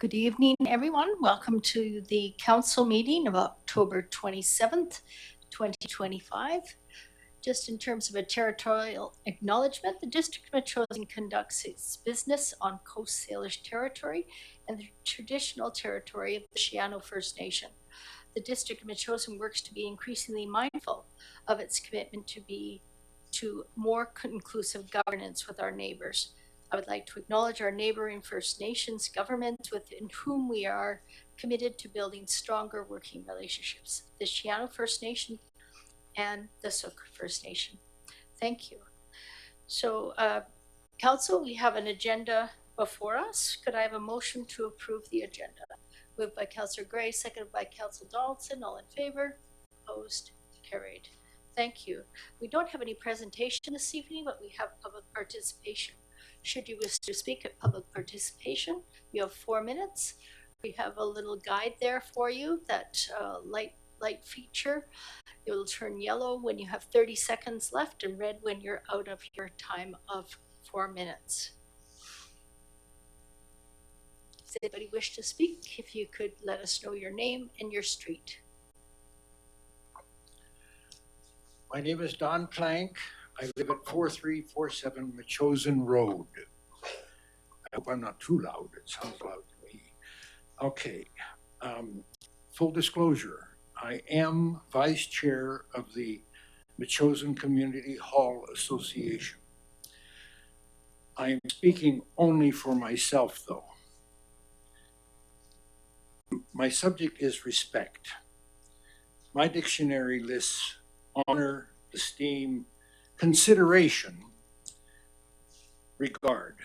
Good evening, everyone. Welcome to the council meeting of October 27th, 2025. Just in terms of a territorial acknowledgement, the District of Metchosin conducts its business on Coast Salish territory and the traditional territory of the Shiano First Nation. The District of Metchosin works to be increasingly mindful of its commitment to more inclusive governance with our neighbors. I would like to acknowledge our neighboring First Nations governments within whom we are committed to building stronger working relationships, the Shiano First Nation and the Sook First Nation. Thank you. So, Council, we have an agenda before us. Could I have a motion to approve the agenda? Moved by Councillor Gray, seconded by Councillor Donaldson. All in favor? Opposed? Carried. Thank you. We don't have any presentation this evening, but we have public participation. Should you wish to speak at public participation, you have 4 minutes. We have a little guide there for you, that light feature. It will turn yellow when you have 30 seconds left and red when you're out of your time of 4 minutes. Does anybody wish to speak? If you could let us know your name and your street. My name is Don Plank. I live at 4347 Metchosin Road. I hope I'm not too loud. It sounds loud to me. Okay. Full disclosure, I am vice chair of the Metchosin Community Hall Association. I am speaking only for myself, though. My subject is respect. My dictionary lists honor, esteem, consideration, regard.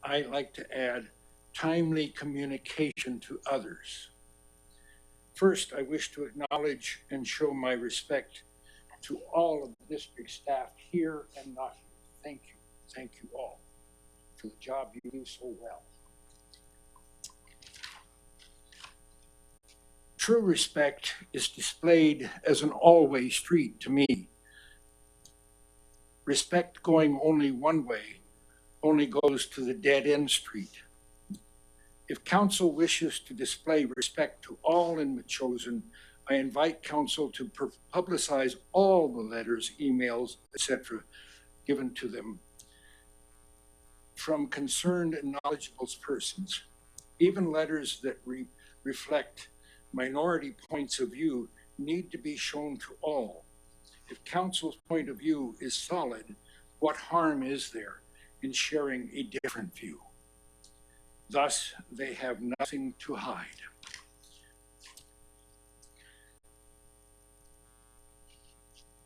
I like to add timely communication to others. First, I wish to acknowledge and show my respect to all of the district staff here and not here. Thank you all for the job you do so well. True respect is displayed as an all-way street to me. Respect going only one way only goes to the dead-end street. If council wishes to display respect to all in Metchosin, I invite council to publicize all the letters, emails, etc. given to them from concerned and knowledgeable persons. Even letters that reflect minority points of view need to be shown to all. If council's point of view is solid, what harm is there in sharing a different view? Thus, they have nothing to hide.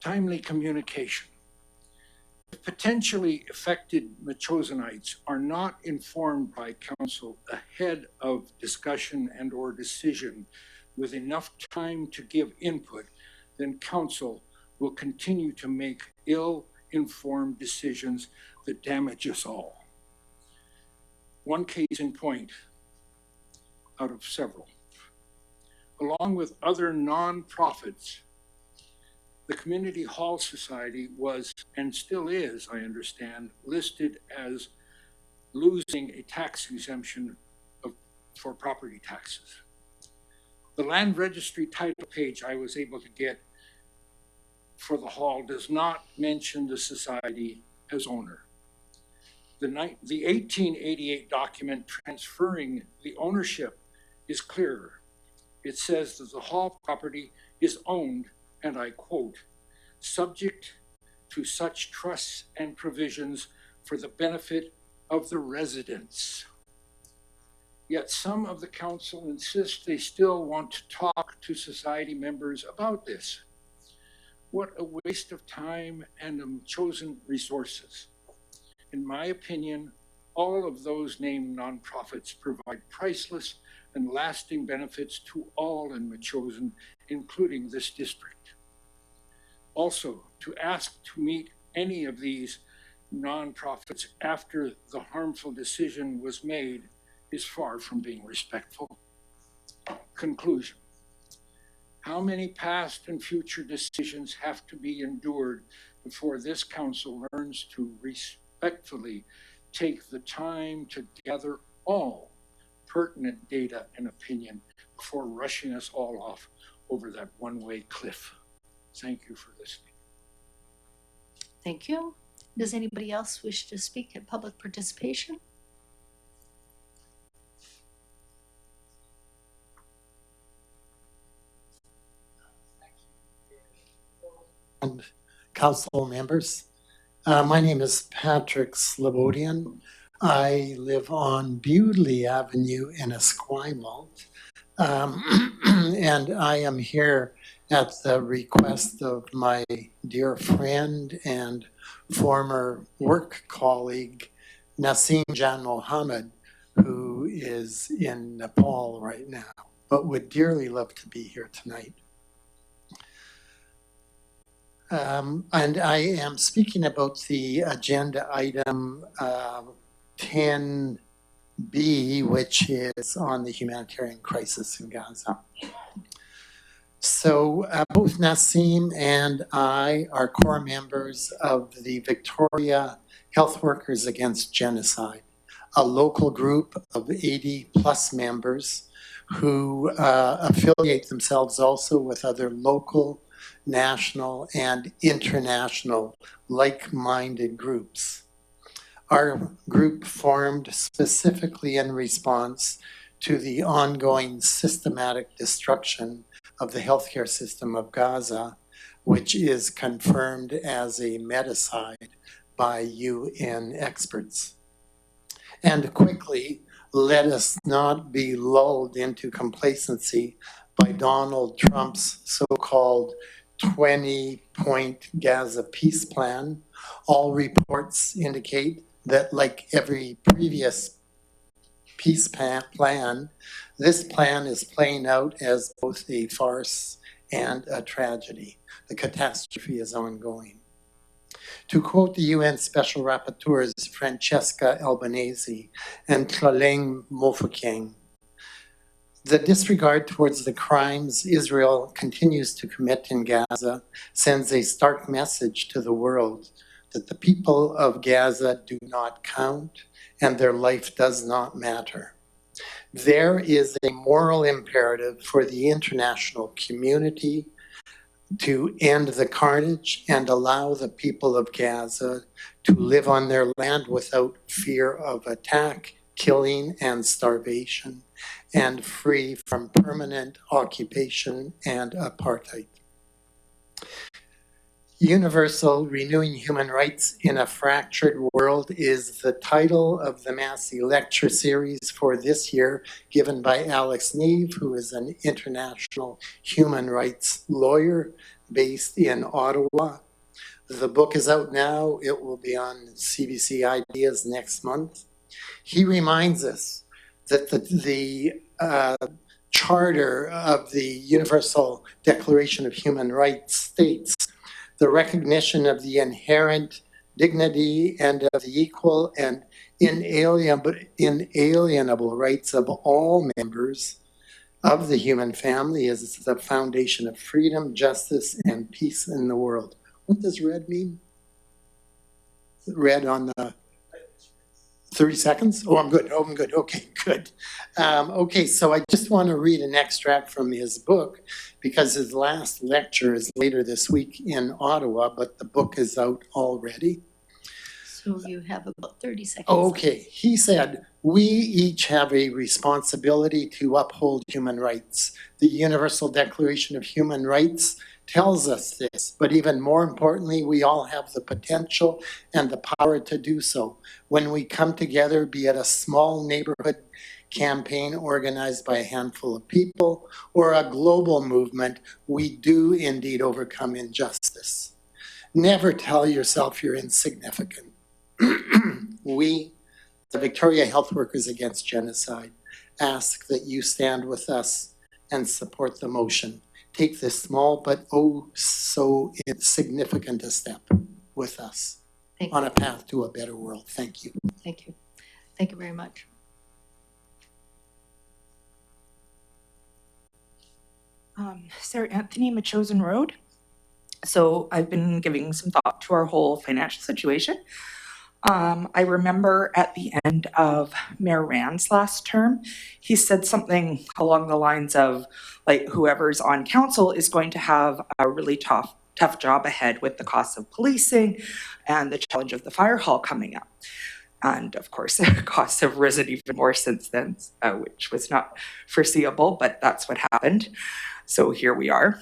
Timely communication. If potentially affected Metchosinites are not informed by council ahead of discussion and or decision with enough time to give input, then council will continue to make ill-informed decisions that damage us all. One case in point out of several. Along with other non-profits, the Community Hall Society was, and still is, I understand, listed as losing a tax exemption for property taxes. The land registry title page I was able to get for the hall does not mention the society as owner. The 1888 document transferring the ownership is clearer. It says that the hall property is owned, and I quote, subject to such trusts and provisions for the benefit of the residents. Yet some of the council insist they still want to talk to society members about this. What a waste of time and chosen resources. In my opinion, all of those named nonprofits provide priceless and lasting benefits to all in Metchosin, including this district. Also, to ask to meet any of these nonprofits after the harmful decision was made is far from being respectful. Conclusion. How many past and future decisions have to be endured before this council learns to respectfully take the time to gather all pertinent data and opinion before rushing us all off over that one-way cliff. Thank you for listening. Thank you. Does anybody else wish to speak at public participation? And council members. My name is Patrick Slobodian. I live on Bewdley Avenue in Esquimalt. And I am here at the request of my dear friend and former work colleague, Naseem Janmohamed, who is in Nepal right now, but would dearly love to be here tonight. And I am speaking about the agenda item 10B, which is on the humanitarian crisis in Gaza. So both Naseem and I are core members of the Victoria Health Workers Against Genocide, a local group of 80 plus members who affiliate themselves also with other local, national, and international like-minded groups. Our group formed specifically in response to the ongoing systematic destruction of the healthcare system of Gaza, which is confirmed as a medicide by UN experts. And quickly, let us not be lulled into complacency by Donald Trump's so-called 20-point Gaza peace plan. All reports indicate that, like every previous peace plan, this plan is playing out as both a farce and a tragedy. The catastrophe is ongoing. To quote the UN Special Rapporteurs Francesca Albanese and Tlaleng Mofokeng, the disregard towards the crimes Israel continues to commit in Gaza sends a stark message to the world that the people of Gaza do not count and their life does not matter. There is a moral imperative for the international community to end the carnage and allow the people of Gaza to live on their land without fear of attack, killing, and starvation, and free from permanent occupation and apartheid. Universal Renewing Human Rights in a Fractured World is the title of the Massey Lecture Series for this year, given by Alex Neve, who is an international human rights lawyer based in Ottawa. The book is out now. It will be on CBC Ideas next month. He reminds us that the Charter of the Universal Declaration of Human Rights states the recognition of the inherent dignity and of the equal and inalienable rights of all members of the human family is the foundation of freedom, justice, and peace in the world. What does red mean? Red on the 30 seconds? Oh, I'm good. Okay, good. Okay, so I just want to read an extract from his book because his last lecture is later this week in Ottawa, but the book is out already. So you have about 30 seconds. Okay, he said, we each have a responsibility to uphold human rights. The Universal Declaration of Human Rights tells us this, but even more importantly, we all have the potential and the power to do so. When we come together, be it a small neighborhood campaign organized by a handful of people or a global movement, we do indeed overcome injustice. Never tell yourself you're insignificant. We, the Victoria Health Workers Against Genocide, ask that you stand with us and support the motion. Take this small but oh so significant a step with us on a path to a better world. Thank you. Thank you. Thank you very much. Sarah Anthony, Metchosin Road. So I've been giving some thought to our whole financial situation. I remember at the end of Mayor Rand's last term, he said something along the lines of, like, whoever's on council is going to have a really tough job ahead with the cost of policing and the challenge of the fire hall coming up. And of course, costs have risen even more since then, which was not foreseeable, but that's what happened. So here we are.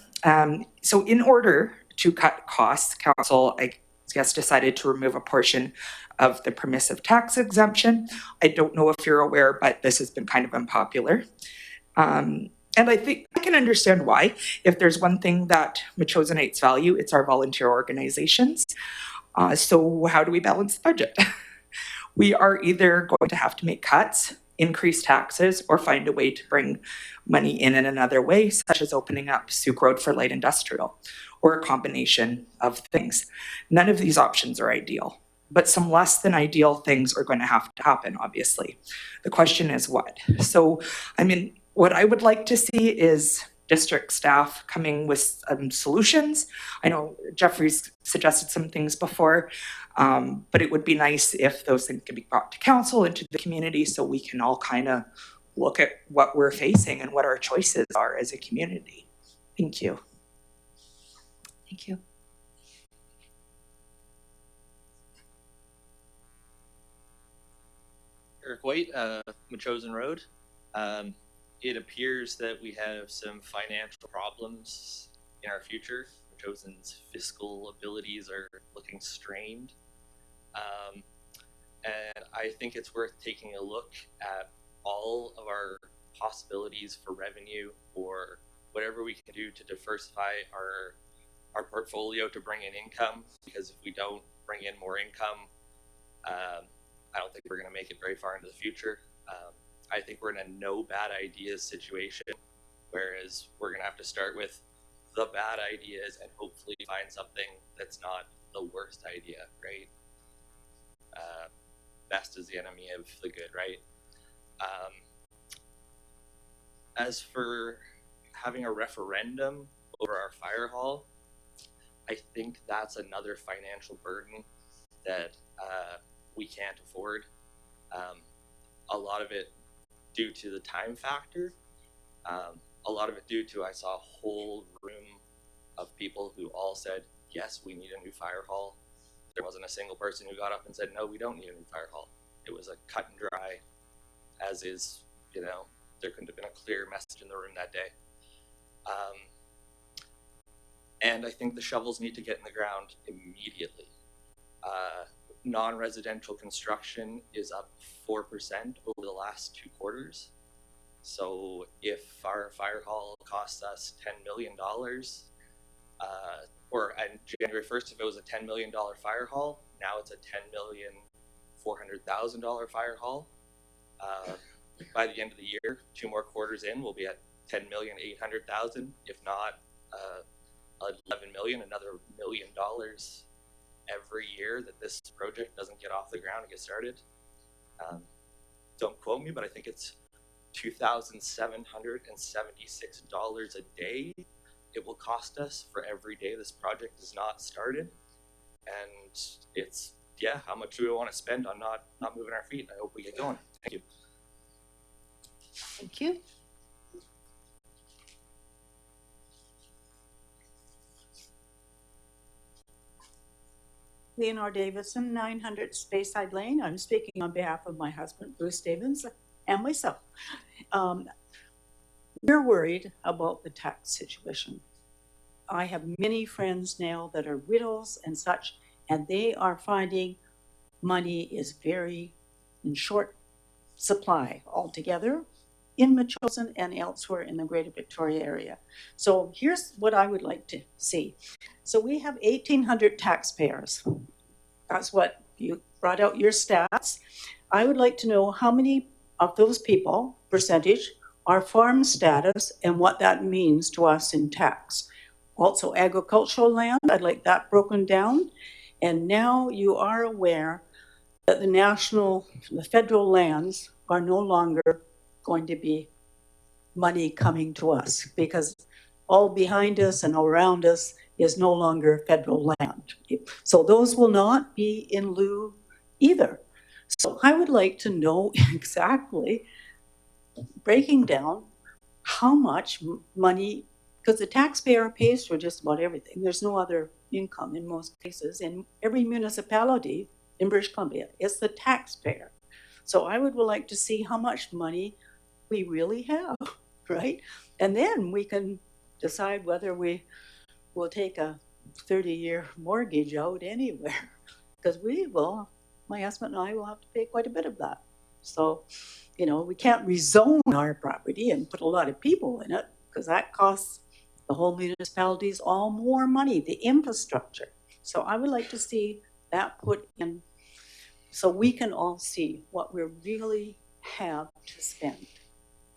So in order to cut costs, council, I guess, decided to remove a portion of the permissive tax exemption. I don't know if you're aware, but this has been kind of unpopular. And I think I can understand why. If there's one thing that Metchosinites value, it's our volunteer organizations. So how do we balance the budget? We are either going to have to make cuts, increase taxes, or find a way to bring money in another way, such as opening up Souk Road for light industrial, or a combination of things. None of these options are ideal, but some less than ideal things are going to have to happen, obviously. The question is what? So, I mean, what I would like to see is district staff coming with solutions. I know Jeffrey's suggested some things before, but it would be nice if those things could be brought to council and to the community so we can all kind of look at what we're facing and what our choices are as a community. Thank you. Thank you. Eric White, Metchosin Road. It appears that we have some financial problems in our future. Metchosin's fiscal abilities are looking strained. And I think it's worth taking a look at all of our possibilities for revenue or whatever we can do to diversify our portfolio to bring in income, because if we don't bring in more income, I don't think we're going to make it very far into the future. I think we're in a no bad ideas situation, whereas we're going to have to start with the bad ideas and hopefully find something that's not the worst idea, right? Best is the enemy of the good, right? As for having a referendum over our fire hall, I think that's another financial burden that we can't afford. A lot of it due to the time factor. A lot of it due to, I saw a whole room of people who all said, yes, we need a new fire hall. There wasn't a single person who got up and said, no, we don't need a new fire hall. It was a cut and dry, as is, you know, there couldn't have been a clear message in the room that day. And I think the shovels need to get in the ground immediately. Non-residential construction is up 4% over the last 2 quarters. So if our fire hall costs us $10 million, or on January 1st, if it was a $10 million fire hall, now it's a $10,400,000 fire hall. By the end of the year, 2 more quarters in, we'll be at $10,800,000, if not 11 million, another $1 million every year that this project doesn't get off the ground and get started. Don't quote me, but I think it's $2,776 a day it will cost us for every day this project is not started. And it's, yeah, how much do we want to spend on not moving our feet? I hope we get going. Thank you. Thank you. Leonore Davidson, 900 Speyside Lane. I'm speaking on behalf of my husband, Bruce Davidson, and myself. We're worried about the tax situation. I have many friends now that are widows and such, and they are finding money is very in short supply altogether in Metchosin and elsewhere in the Greater Victoria area. So here's what I would like to see. So we have 1,800 taxpayers. That's what you brought out your stats. I would like to know how many of those people, percentage, are farm status and what that means to us in tax. Also agricultural land, I'd like that broken down. And now you are aware that the federal lands are no longer going to be money coming to us because all behind us and around us is no longer federal land. So those will not be in lieu either. So I would like to know exactly, breaking down how much money, because the taxpayer pays for just about everything. There's no other income in most cases. In every municipality in British Columbia, it's the taxpayer. So I would like to see how much money we really have, right? And then we can decide whether we will take a 30-year mortgage out anywhere, because we will, my husband and I will have to pay quite a bit of that. So, we can't rezone our property and put a lot of people in it, because that costs the whole municipalities all more money, the infrastructure. So I would like to see that put in, so we can all see what we really have to spend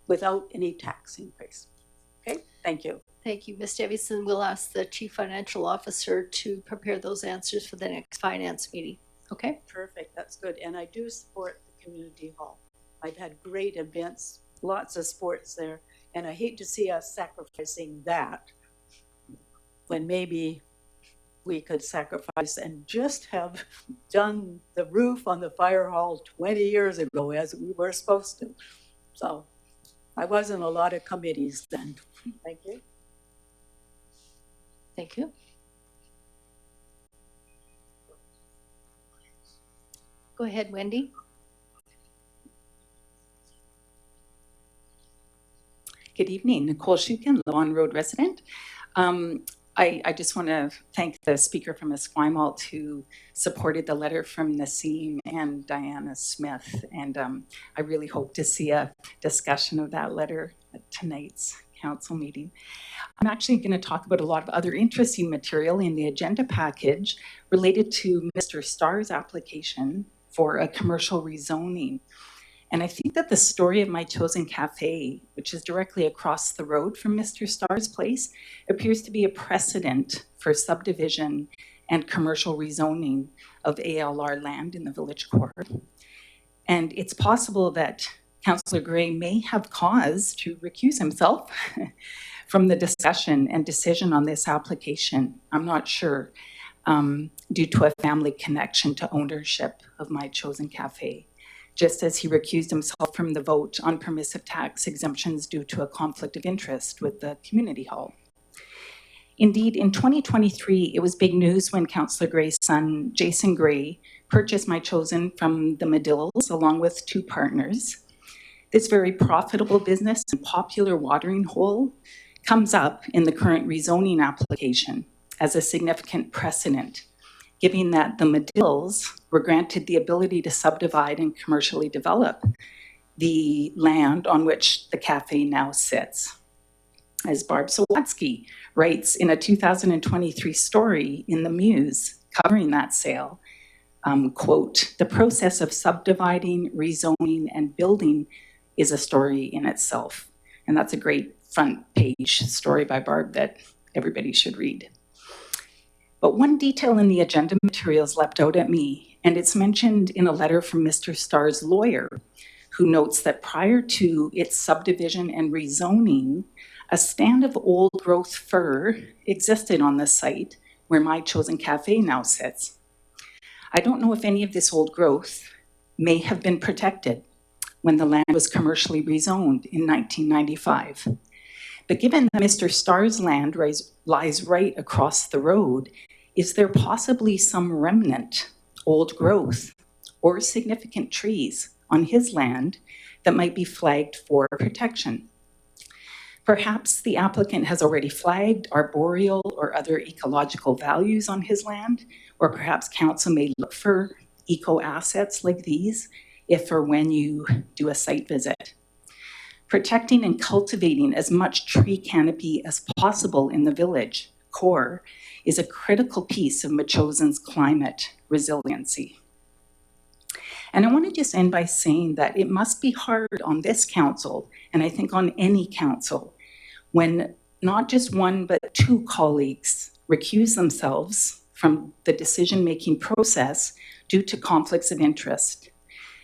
without any tax increase. Okay, thank you. Thank you, Ms. Davison. We'll ask the Chief Financial Officer to prepare those answers for the next finance meeting. Okay? Perfect, that's good. And I do support the community hall. I've had great events, lots of sports there, and I hate to see us sacrificing that when maybe we could sacrifice and just have done the roof on the fire hall 20 years ago as we were supposed to. So I was in a lot of committees then. Thank you. Thank you. Go ahead, Wendy. Good evening, Nicole Shukin, Lawn Road resident. I just want to thank the speaker from Esquimalt who supported the letter from Naseem and Diana Smith, and I really hope to see a discussion of that letter at tonight's council meeting. I'm actually going to talk about a lot of other interesting material in the agenda package related to Mr. Starr's application for a commercial rezoning. And I think that the story of Metchosin Cafe, which is directly across the road from Mr. Starr's place, appears to be a precedent for subdivision and commercial rezoning of ALR land in the village core. And it's possible that Councillor Gray may have cause to recuse himself from the discussion and decision on this application. I'm not sure, due to a family connection to ownership of Metchosin Cafe, just as he recused himself from the vote on permissive tax exemptions due to a conflict of interest with the community hall. Indeed, in 2023, it was big news when Councillor Gray's son, Jason Gray, purchased Metchosin from the Medills along with two partners. This very profitable business and popular watering hole comes up in the current rezoning application as a significant precedent, given that the Medills were granted the ability to subdivide and commercially develop the land on which the cafe now sits. As Barb Sawatsky writes in a 2023 story in the Muse covering that sale, quote, "The process of subdividing, rezoning, and building is a story in itself." And that's a great front page story by Barb that everybody should read. But one detail in the agenda materials leapt out at me, and it's mentioned in a letter from Mr. Starr's lawyer, who notes that prior to its subdivision and rezoning, a stand of old growth fir existed on the site where Metchosin Cafe now sits. I don't know if any of this old growth may have been protected when the land was commercially rezoned in 1995. But given that Mr. Starr's land lies right across the road, is there possibly some remnant, old growth, or significant trees on his land that might be flagged for protection? Perhaps the applicant has already flagged arboreal or other ecological values on his land, or perhaps council may look for eco assets like these if or when you do a site visit. Protecting and cultivating as much tree canopy as possible in the village core is a critical piece of Metchosin's climate resiliency. And I want to just end by saying that it must be hard on this council, and I think on any council, when not just one but two colleagues recuse themselves from the decision-making process due to conflicts of interest.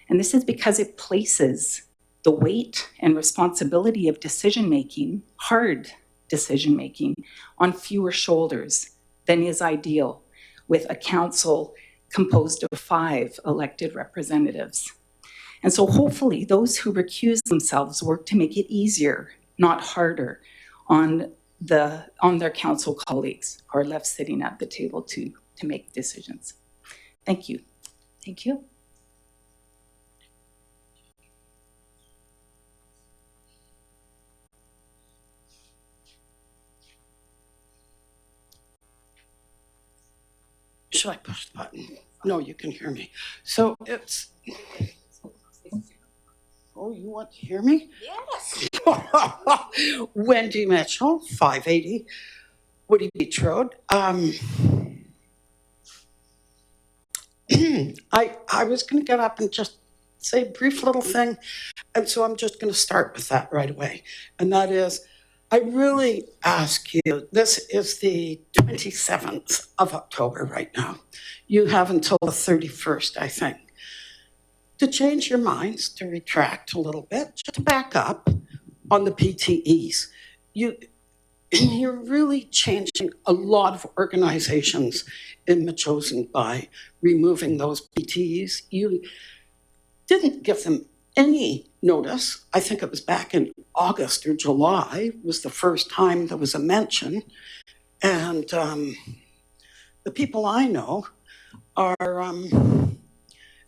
And this is because it places the weight and responsibility of decision-making, hard decision-making, on fewer shoulders than is ideal with a council composed of 5 elected representatives. And so hopefully those who recuse themselves work to make it easier, not harder, on their council colleagues who are left sitting at the table to make decisions. Thank you. Thank you. Should I push the button? No, you can hear me. So it's, oh, you want to hear me? Yes. Wendy Mitchell, 580 Woody Beach Road. I was going to get up and just say a brief little thing, and so I'm just going to start with that right away. And that is, I really ask you, this is the 27th of October right now. You have until the 31st, I think, to change your minds, to retract a little bit, just to back up on the PTEs. You're really changing a lot of organizations in Metchosin by removing those PTEs. You didn't give them any notice. I think it was back in August or July was the first time there was a mention. And the people I know are,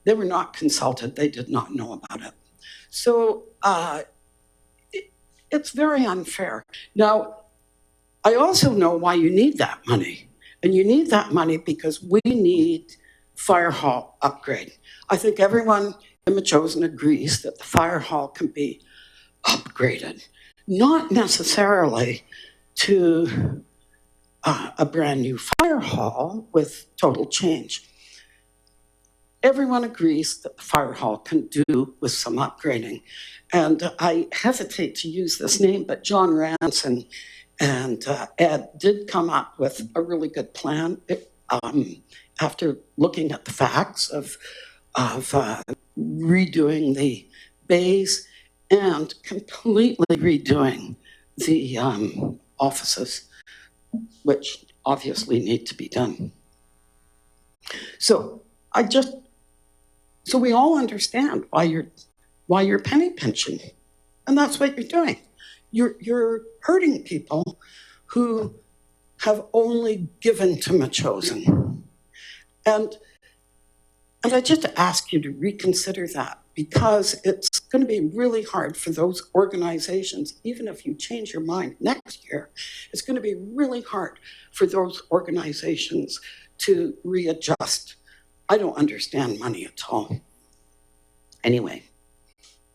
they were not consulted. They did not know about it. So it's very unfair. Now, I also know why you need that money. And you need that money because we need fire hall upgrade. I think everyone in Metchosin agrees that the fire hall can be upgraded, not necessarily to a brand new fire hall with total change. Everyone agrees that the fire hall can do with some upgrading. And I hesitate to use this name, but John Ranson and Ed did come up with a really good plan after looking at the facts of redoing the bays and completely redoing the offices, which obviously need to be done. So we all understand why you're penny pinching, and that's what you're doing. You're hurting people who have only given to Metchosin. And I just ask you to reconsider that, because it's going to be really hard for those organizations, even if you change your mind next year, it's going to be really hard for those organizations to readjust. I don't understand money at all. Anyway,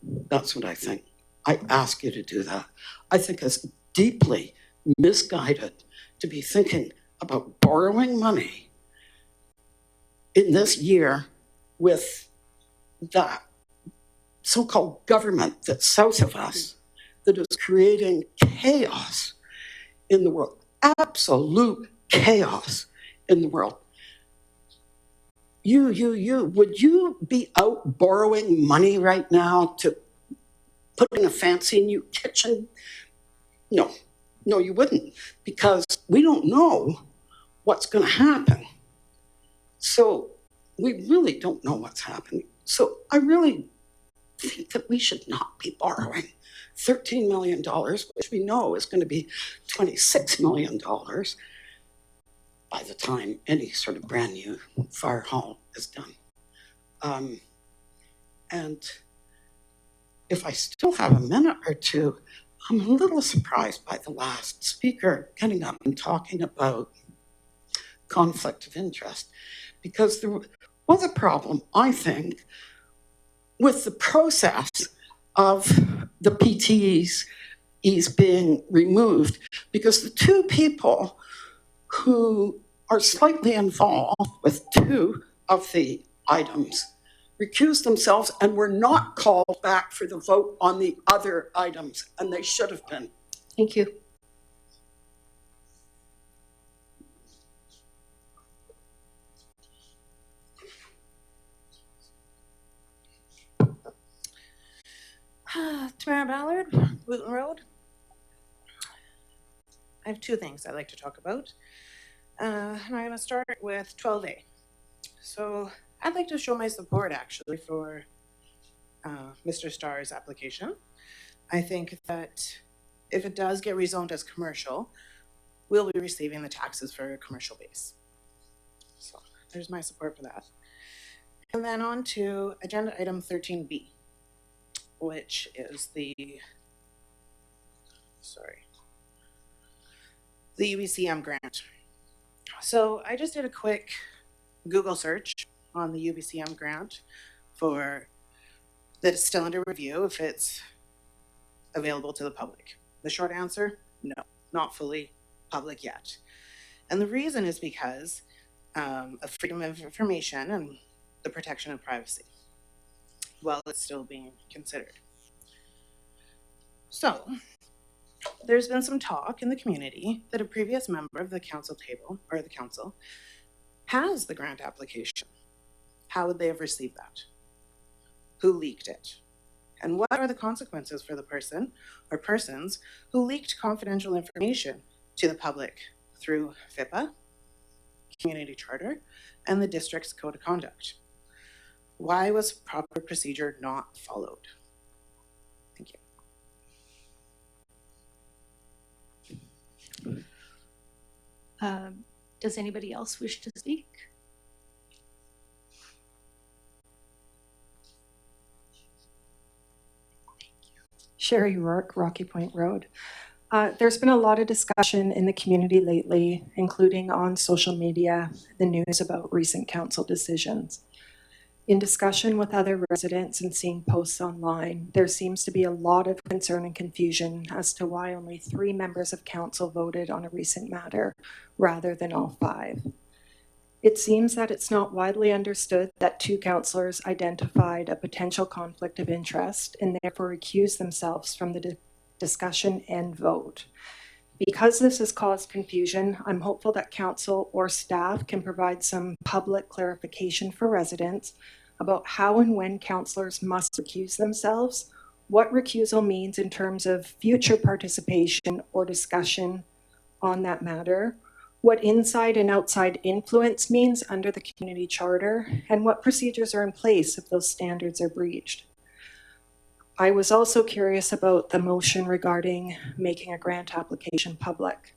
that's what I think. I ask you to do that. I think it's deeply misguided to be thinking about borrowing money in this year with that so-called government that's south of us that is creating chaos in the world, absolute chaos in the world. Would you be out borrowing money right now to put in a fancy new kitchen? No, you wouldn't, because we don't know what's going to happen. So we really don't know what's happening. So I really think that we should not be borrowing $13 million, which we know is going to be $26 million by the time any sort of brand new fire hall is done. And if I still have a minute or two, I'm a little surprised by the last speaker getting up and talking about conflict of interest, because there was a problem, I think, with the process of the PTEs being removed, because the two people who are slightly involved with two of the items recused themselves and were not called back for the vote on the other items, and they should have been. Thank you. Tamara Ballard, Wooten Road. I have two things I'd like to talk about. And I'm going to start with 12A. So I'd like to show my support actually for Mr. Starr's application. I think that if it does get rezoned as commercial, we'll be receiving the taxes for a commercial base. So there's my support for that. And then on to agenda item 13B, which is the UBCM grant. So I just did a quick Google search on the UBCM grant for that it's still under review if it's available to the public. The short answer, no, not fully public yet. And the reason is because of freedom of information and the protection of privacy while it's still being considered. So there's been some talk in the community that a previous member of the council table or the council has the grant application. How would they have received that? Who leaked it? And what are the consequences for the person or persons who leaked confidential information to the public through FIPA, community charter, and the district's code of conduct? Why was proper procedure not followed? Thank you. Does anybody else wish to speak? Sherry Rourke, Rocky Point Road. There's been a lot of discussion in the community lately, including on social media, the news about recent council decisions. In discussion with other residents and seeing posts online, there seems to be a lot of concern and confusion as to why only 3 members of council voted on a recent matter rather than all 5. It seems that it's not widely understood that 2 councillors identified a potential conflict of interest and therefore recused themselves from the discussion and vote. Because this has caused confusion, I'm hopeful that council or staff can provide some public clarification for residents about how and when councillors must recuse themselves, what recusal means in terms of future participation or discussion on that matter, what inside and outside influence means under the community charter, and what procedures are in place if those standards are breached. I was also curious about the motion regarding making a grant application public.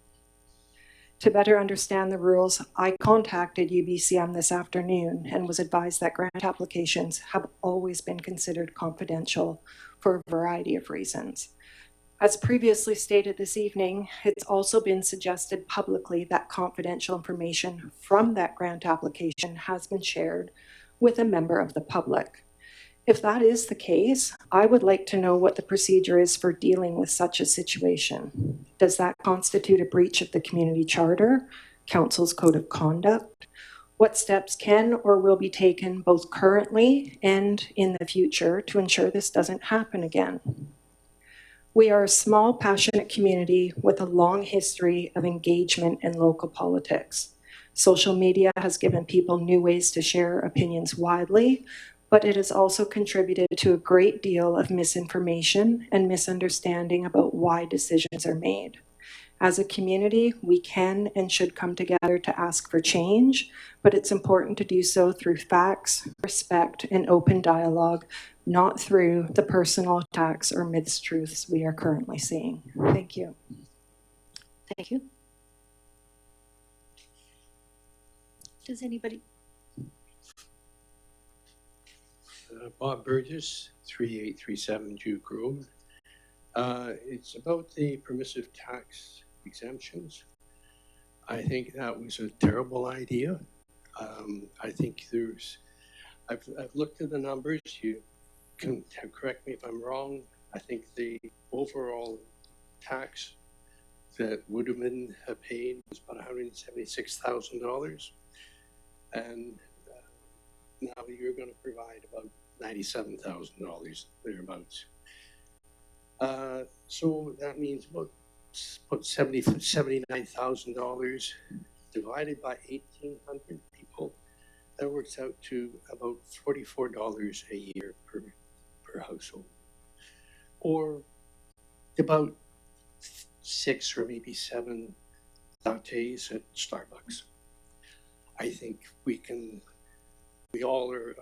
To better understand the rules, I contacted UBCM this afternoon and was advised that grant applications have always been considered confidential for a variety of reasons. As previously stated this evening, it's also been suggested publicly that confidential information from that grant application has been shared with a member of the public. If that is the case, I would like to know what the procedure is for dealing with such a situation. Does that constitute a breach of the community charter, council's code of conduct? What steps can or will be taken both currently and in the future to ensure this doesn't happen again? We are a small, passionate community with a long history of engagement in local politics. Social media has given people new ways to share opinions widely, but it has also contributed to a great deal of misinformation and misunderstanding about why decisions are made. As a community, we can and should come together to ask for change, but it's important to do so through facts, respect, and open dialogue, not through the personal attacks or mistruths we are currently seeing. Thank you. Thank you. Does anybody? Bob Burgess, 3837 Duke Road. It's about the permissive tax exemptions. I think that was a terrible idea. I think I've looked at the numbers. You can correct me if I'm wrong. I think the overall tax that would have been paid was about $176,000. And now you're going to provide about $97,000 thereabouts. So that means about $79,000 divided by 1,800 people. That works out to about $44 a year per household, or about 6 or maybe 7 lattes at Starbucks. I think we can we all are,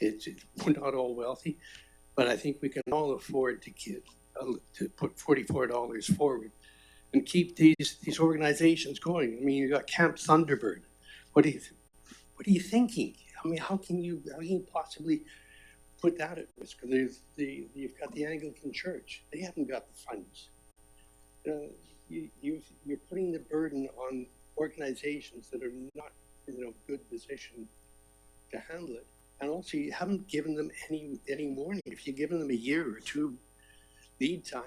we're not all wealthy, but I think we can all afford to put $44 forward and keep these organizations going. I mean, you got Camp Thunderbird. What are you thinking? I mean, how can you possibly put that at risk? You've got the Anglican Church. They haven't got the funds. You're putting the burden on organizations that are not in a good position to handle it. And also, you haven't given them any warning. If you've given them a year or two lead time,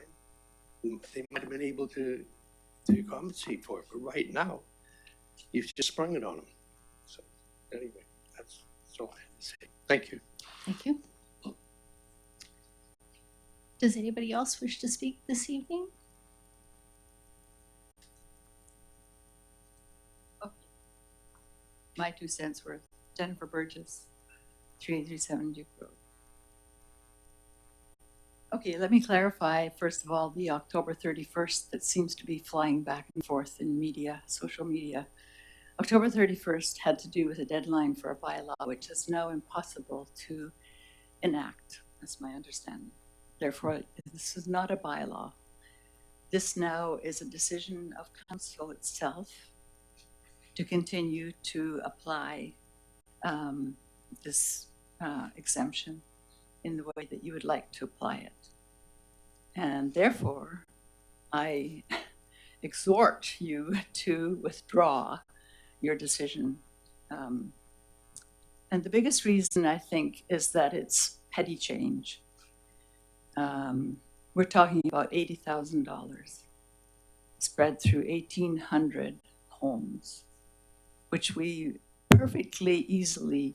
they might have been able to compensate for it. But right now, you've just sprung it on them. So anyway, that's all I had to say. Thank you. Thank you. Does anybody else wish to speak this evening? My 2 cents worth. Jennifer Burgess, 3837 Duke Road. Okay, let me clarify, first of all, the October 31st that seems to be flying back and forth in media, social media. October 31st had to do with a deadline for a bylaw, which is now impossible to enact, that's my understanding. Therefore, this is not a bylaw. This now is a decision of council itself to continue to apply this exemption in the way that you would like to apply it. And therefore, I exhort you to withdraw your decision. And the biggest reason, I think, is that it's petty change. We're talking about $80,000 spread through 1,800 homes, which we perfectly easily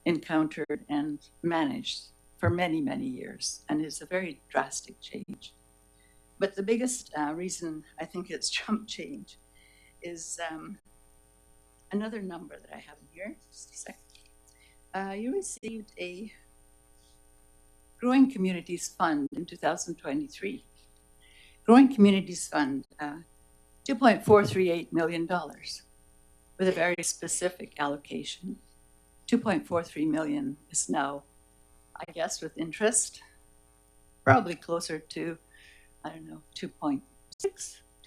encountered and managed for many, many years, and it's a very drastic change. But the biggest reason I think it's chump change is another number that I have in here, just a second. You received a Growing Communities Fund in 2023. Growing Communities Fund, $2.438 million with a very specific allocation. 2.43 million is now, I guess, with interest, probably closer to, I don't know, 2.6,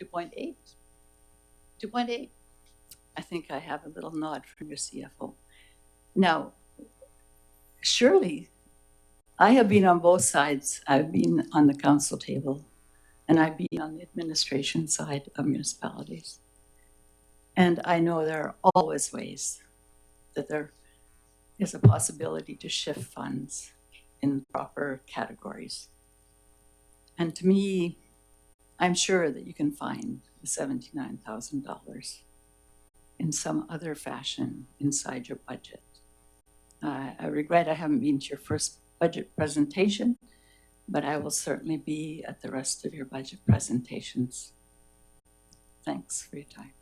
2.8, 2.8. I think I have a little nod from your CFO. Now, surely, I have been on both sides. I've been on the council table, and I've been on the administration side of municipalities. And I know there are always ways that there is a possibility to shift funds in proper categories. And to me, I'm sure that you can find the $79,000 in some other fashion inside your budget. I regret I haven't been to your first budget presentation, but I will certainly be at the rest of your budget presentations. Thanks for your time.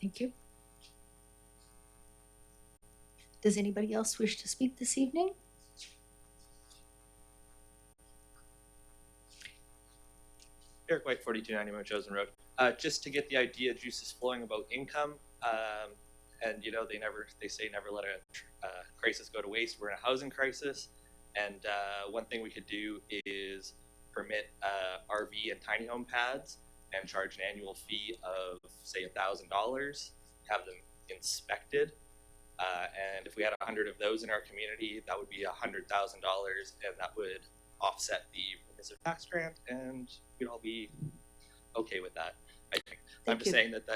Thank you. Does anybody else wish to speak this evening? Eric White, 4290 Metchosin Road. Just to get the idea juices flowing about income, and you know they say never let a crisis go to waste. We're in a housing crisis, and one thing we could do is permit RV and tiny home pads and charge an annual fee of say $1,000, have them inspected, and if we had 100 of those in our community, that would be $100,000, and that would offset the permissive tax grant, and we'd all be okay with that. I think. I'm just saying that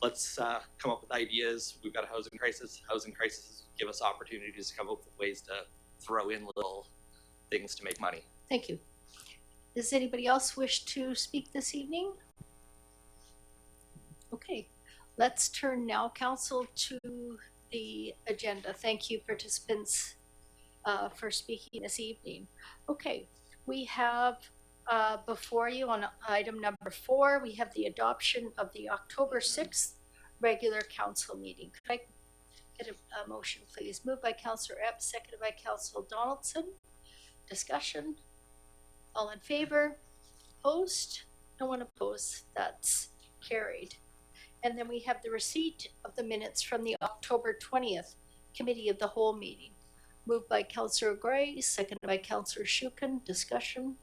let's come up with ideas. We've got a housing crisis. Housing crises give us opportunities to come up with ways to throw in little things to make money. Thank you. Does anybody else wish to speak this evening? Okay, let's turn now, council, to the agenda. Thank you, participants, for speaking this evening. Okay, we have before you on item number 4, we have the adoption of the October 6th regular council meeting. Could I get a motion, please? Moved by Councillor Epps, seconded by Councillor Donaldson. Discussion? All in favor? Opposed? No one opposed. That's carried. And then we have the receipt of the minutes from the October 20th committee of the whole meeting. Moved by Councillor Gray, seconded by Councillor Shukin. Discussion.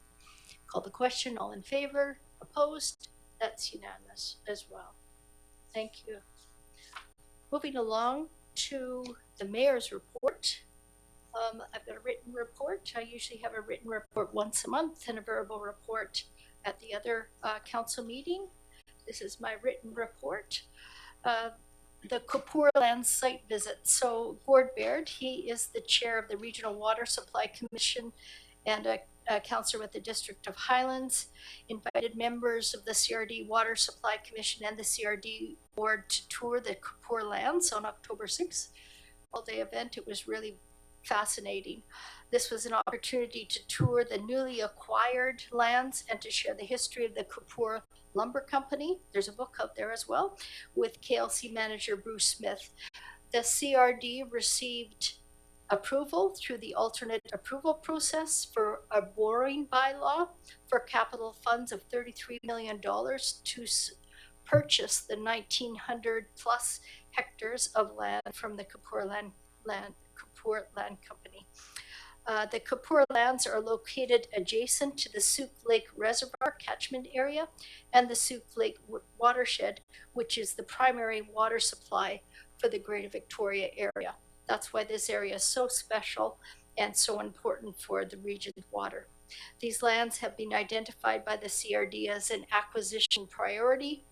Call the question. All in favor? Opposed? That's unanimous as well. Thank you. Moving along to the mayor's report. I've got a written report. I usually have a written report once a month and a verbal report at the other council meeting. This is my written report. The Kapoor Land site visit. So Gord Baird, he is the chair of the Regional Water Supply Commission and a councillor with the District of Highlands, invited members of the CRD Water Supply Commission and the CRD board to tour the Kapoor lands on October 6th. All-day event. It was really fascinating. This was an opportunity to tour the newly acquired lands and to share the history of the Kapoor Lumber Company. There's a book out there as well with KLC manager Bruce Smith. The CRD received approval through the alternate approval process for a borrowing bylaw for capital funds of $33 million to purchase the 1,900 plus hectares of land from the Kapoor Land Company. The Kapoor lands are located adjacent to the Souk Lake Reservoir catchment area and the Souk Lake watershed, which is the primary water supply for the Greater Victoria area. That's why this area is so special and so important for the region's water. These lands have been identified by the CRD as an acquisition priority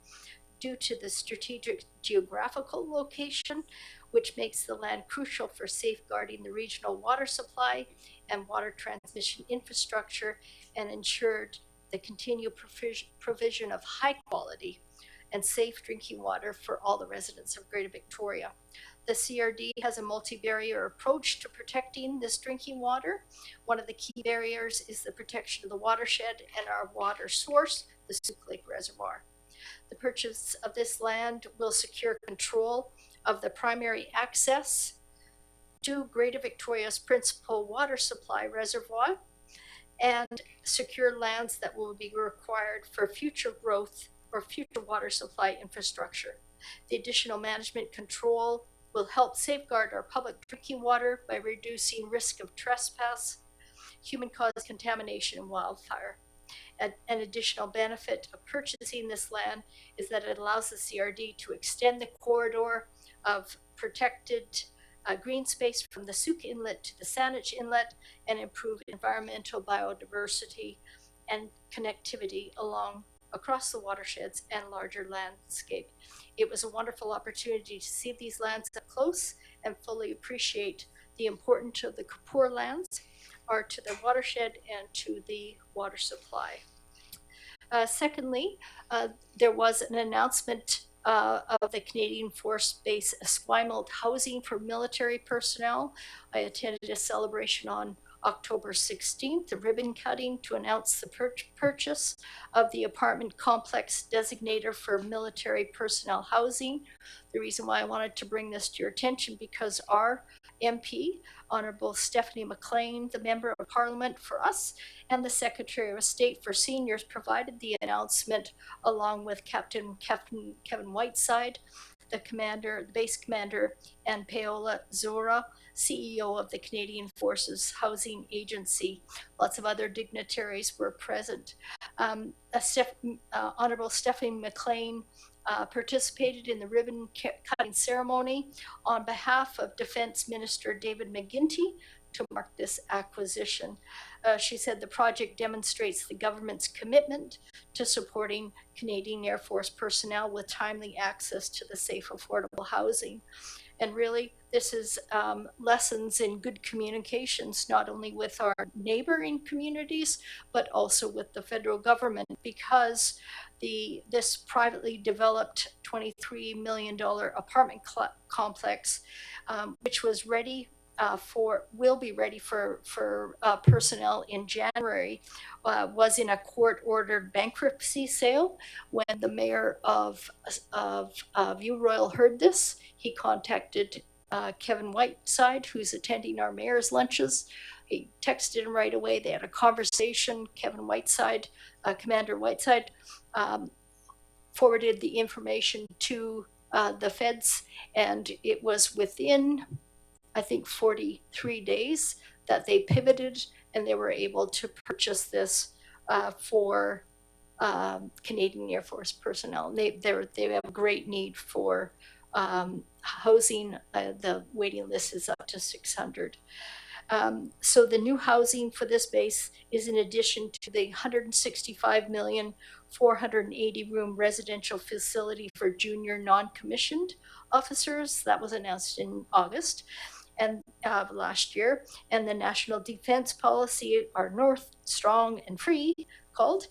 due to the strategic geographical location, which makes the land crucial for safeguarding the regional water supply and water transmission infrastructure and ensured the continued provision of high quality and safe drinking water for all the residents of Greater Victoria. The CRD has a multi-barrier approach to protecting this drinking water. One of the key barriers is the protection of the watershed and our water source, the Souk Lake Reservoir. The purchase of this land will secure control of the primary access to Greater Victoria's principal water supply reservoir and secure lands that will be required for future growth or future water supply infrastructure. The additional management control will help safeguard our public drinking water by reducing risk of trespass, human-caused contamination, and wildfire. An additional benefit of purchasing this land is that it allows the CRD to extend the corridor of protected green space from the Souk Inlet to the Saanich Inlet and improve environmental biodiversity and connectivity across the watersheds and larger landscape. It was a wonderful opportunity to see these lands up close and fully appreciate the importance of the Kapoor lands are to the watershed and to the water supply. Secondly, there was an announcement of the Canadian Force Base Esquimalt housing for military personnel. I attended a celebration on October 16th, a ribbon cutting to announce the purchase of the apartment complex designator for military personnel housing. The reason why I wanted to bring this to your attention because our MP, Honourable Stephanie McLean, the Member of Parliament for us, and the Secretary of State for Seniors provided the announcement along with Captain Kevin Whiteside, the base commander, and Paola Zora, CEO of the Canadian Forces Housing Agency. Lots of other dignitaries were present. Honourable Stephanie McLean participated in the ribbon cutting ceremony on behalf of Defence Minister David McGuinty to mark this acquisition. She said the project demonstrates the government's commitment to supporting Canadian Air Force personnel with timely access to the safe, affordable housing. And really, this is lessons in good communications, not only with our neighboring communities, but also with the federal government, because this privately developed $23 million apartment complex, which was will be ready for personnel in January, was in a court-ordered bankruptcy sale. When the mayor of View Royal heard this, he contacted Kevin Whiteside, who's attending our mayor's lunches. He texted him right away. They had a conversation. Kevin Whiteside, Commander Whiteside, forwarded the information to the feds, and it was within I think, 43 days that they pivoted and they were able to purchase this for Canadian Air Force personnel. They have a great need for housing. The waiting list is up to 600. So the new housing for this base is in addition to the 165 million 480 room residential facility for junior non-commissioned officers that was announced in August and last year, and the National Defense Policy, our North Strong and Free called,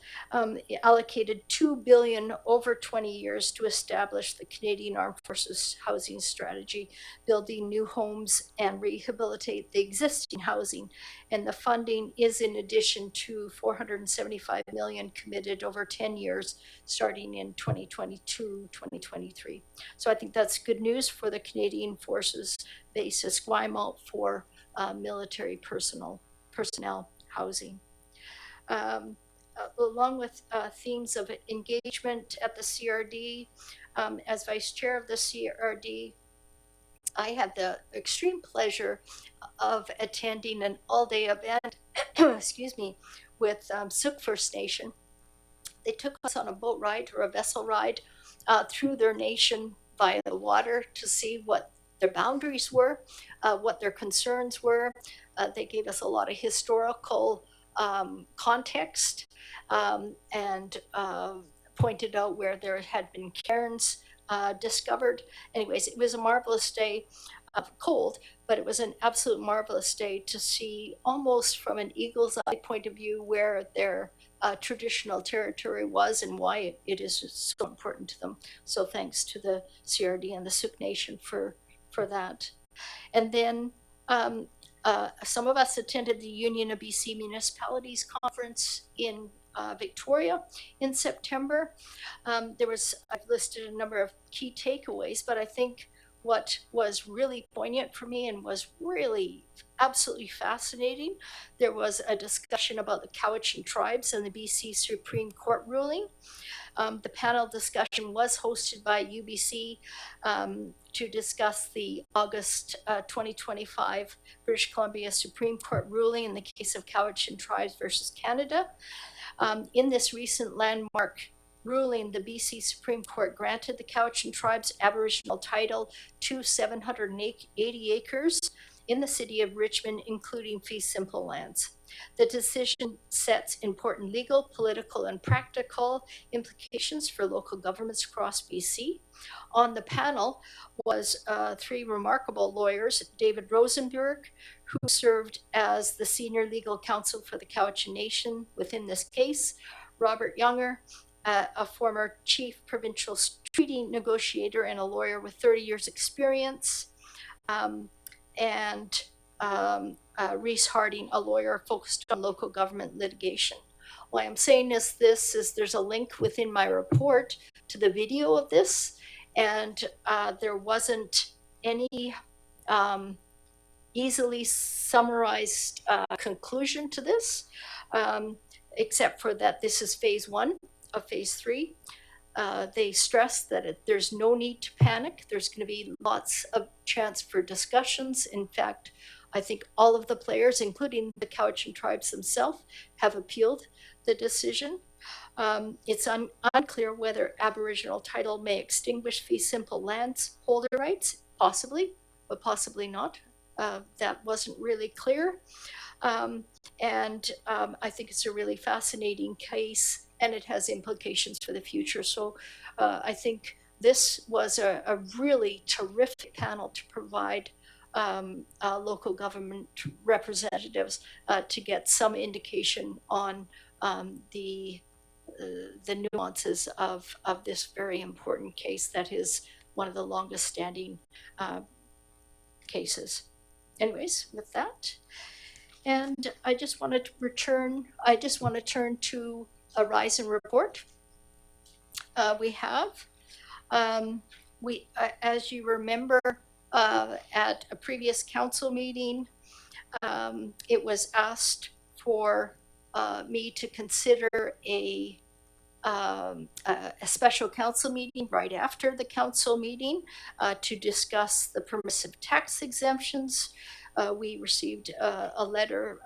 allocated $2 billion over 20 years to establish the Canadian Armed Forces housing strategy, building new homes and rehabilitate the existing housing. And the funding is in addition to $475 million committed over 10 years, starting in 2022, 2023. So I think that's good news for the Canadian Forces base at Esquimalt for military personnel housing. Along with themes of engagement at the CRD, as vice chair of the CRD, I had the extreme pleasure of attending an all-day event, excuse me, with Sook First Nation. They took us on a boat ride or a vessel ride through their nation via the water to see what their boundaries were, what their concerns were. They gave us a lot of historical context and pointed out where there had been cairns discovered. Anyways, it was a marvelous day, cold, but it was an absolute marvelous day to see, almost from an eagle's eye point of view, where their traditional territory was and why it is so important to them. So thanks to the CRD and the Sook Nation for that. And then some of us attended the Union of BC Municipalities Conference in Victoria in September. I've listed a number of key takeaways, but I think what was really poignant for me and was really absolutely fascinating, there was a discussion about the Cowichan tribes and the BC Supreme Court ruling. The panel discussion was hosted by UBC to discuss the August 2025 British Columbia Supreme Court ruling in the case of Cowichan tribes versus Canada. In this recent landmark ruling, the BC Supreme Court granted the Cowichan tribes Aboriginal title to 780 acres in the city of Richmond, including fee simple lands. The decision sets important legal, political, and practical implications for local governments across BC. On the panel was three remarkable lawyers: David Rosenberg, who served as the senior legal counsel for the Cowichan Nation within this case; Robert Younger, a former chief provincial treaty negotiator and a lawyer with 30 years experience, and Reese Harding, a lawyer focused on local government litigation. Why I'm saying this is there's a link within my report to the video of this, and there wasn't any easily summarized conclusion to this, except for that this is phase 1 of phase 3. They stress that there's no need to panic. There's going to be lots of chance for discussions. In fact, I think all of the players, including the Cowichan tribes themselves, have appealed the decision. It's unclear whether Aboriginal title may extinguish fee simple lands holder rights, possibly, but possibly not. That wasn't really clear. And I think it's a really fascinating case, and it has implications for the future. So I think this was a really terrific panel to provide local government representatives to get some indication on the nuances of this very important case that is one of the longest standing cases. Anyways, with that, and I just want to turn to a rise and report. As you remember, at a previous council meeting, it was asked for me to consider a a special council meeting right after the council meeting to discuss the permissive tax exemptions. We received a letter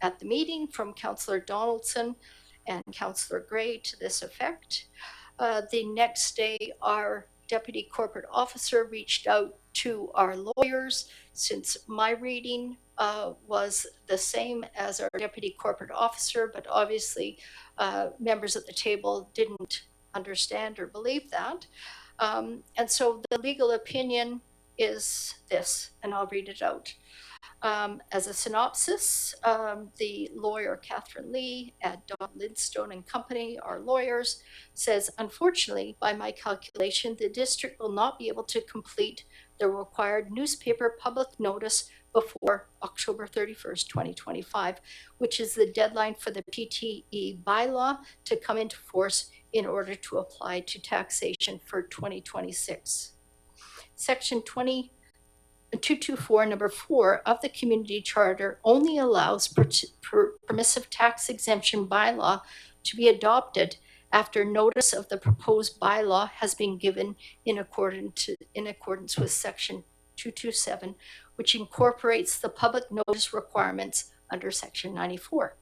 at the meeting from Councillor Donaldson and Councillor Gray to this effect. The next day, our deputy corporate officer reached out to our lawyers, since my reading was the same as our deputy corporate officer, but obviously members at the table didn't understand or believe that. And so the legal opinion is this, and I'll read it out. As a synopsis, the lawyer Catherine Lee at Don Lindstone and Company, our lawyers, says, unfortunately, by my calculation, the district will not be able to complete the required newspaper public notice before October 31st, 2025, which is the deadline for the PTE bylaw to come into force in order to apply to taxation for 2026. Section 224, number 4 of the community charter only allows permissive tax exemption bylaw to be adopted after notice of the proposed bylaw has been given in accordance with section 227, which incorporates the public notice requirements under section 94.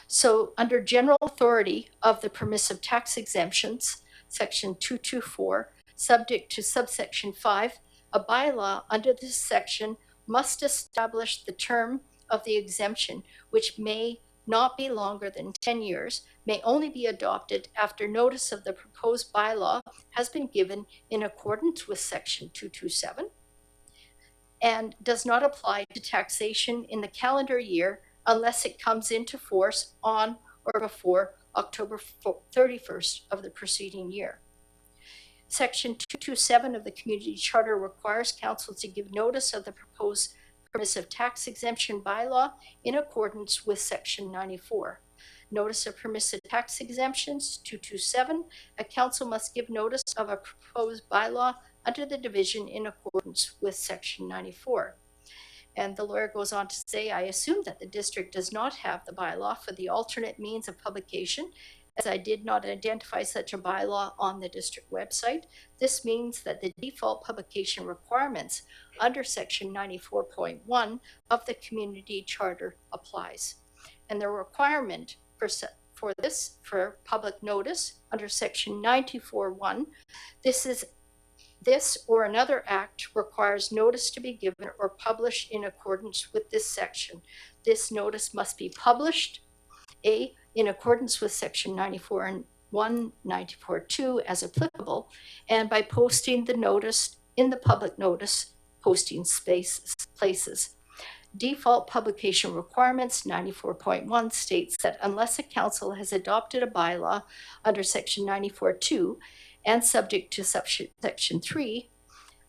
So under general authority of the permissive tax exemptions, section 224, subject to subsection 5, a bylaw under this section must establish the term of the exemption, which may not be longer than 10 years, may only be adopted after notice of the proposed bylaw has been given in accordance with section 227, and does not apply to taxation in the calendar year unless it comes into force on or before October 31st of the preceding year. Section 227 of the Community Charter requires council to give notice of the proposed permissive tax exemption bylaw in accordance with section 94. Notice of permissive tax exemptions, 227, a council must give notice of a proposed bylaw under the division in accordance with section 94. And the lawyer goes on to say, I assume that the district does not have the bylaw for the alternate means of publication, as I did not identify such a bylaw on the district website. This means that the default publication requirements under section 94.1 of the community charter applies. And the requirement for public notice under section 94.1, this or another act requires notice to be given or published in accordance with this section. This notice must be published, A, in accordance with section 94.1, 94.2 as applicable, and by posting the notice in the public notice posting places. Default publication requirements 94.1 states that unless a council has adopted a bylaw under section 94.2 and subject to section 3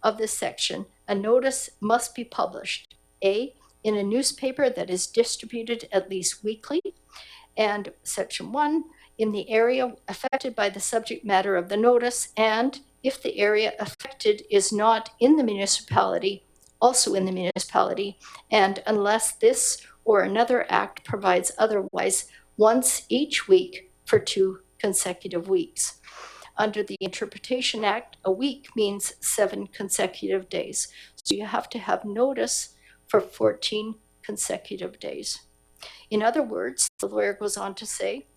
of this section, a notice must be published, A, in a newspaper that is distributed at least weekly, and section 1, in the area affected by the subject matter of the notice, and if the area affected is not in the municipality, also in the municipality, and unless this or another act provides otherwise, once each week for 2 consecutive weeks. Under the Interpretation Act, a week means 7 consecutive days. So you have to have notice for 14 consecutive days. In other words, the lawyer goes on to say,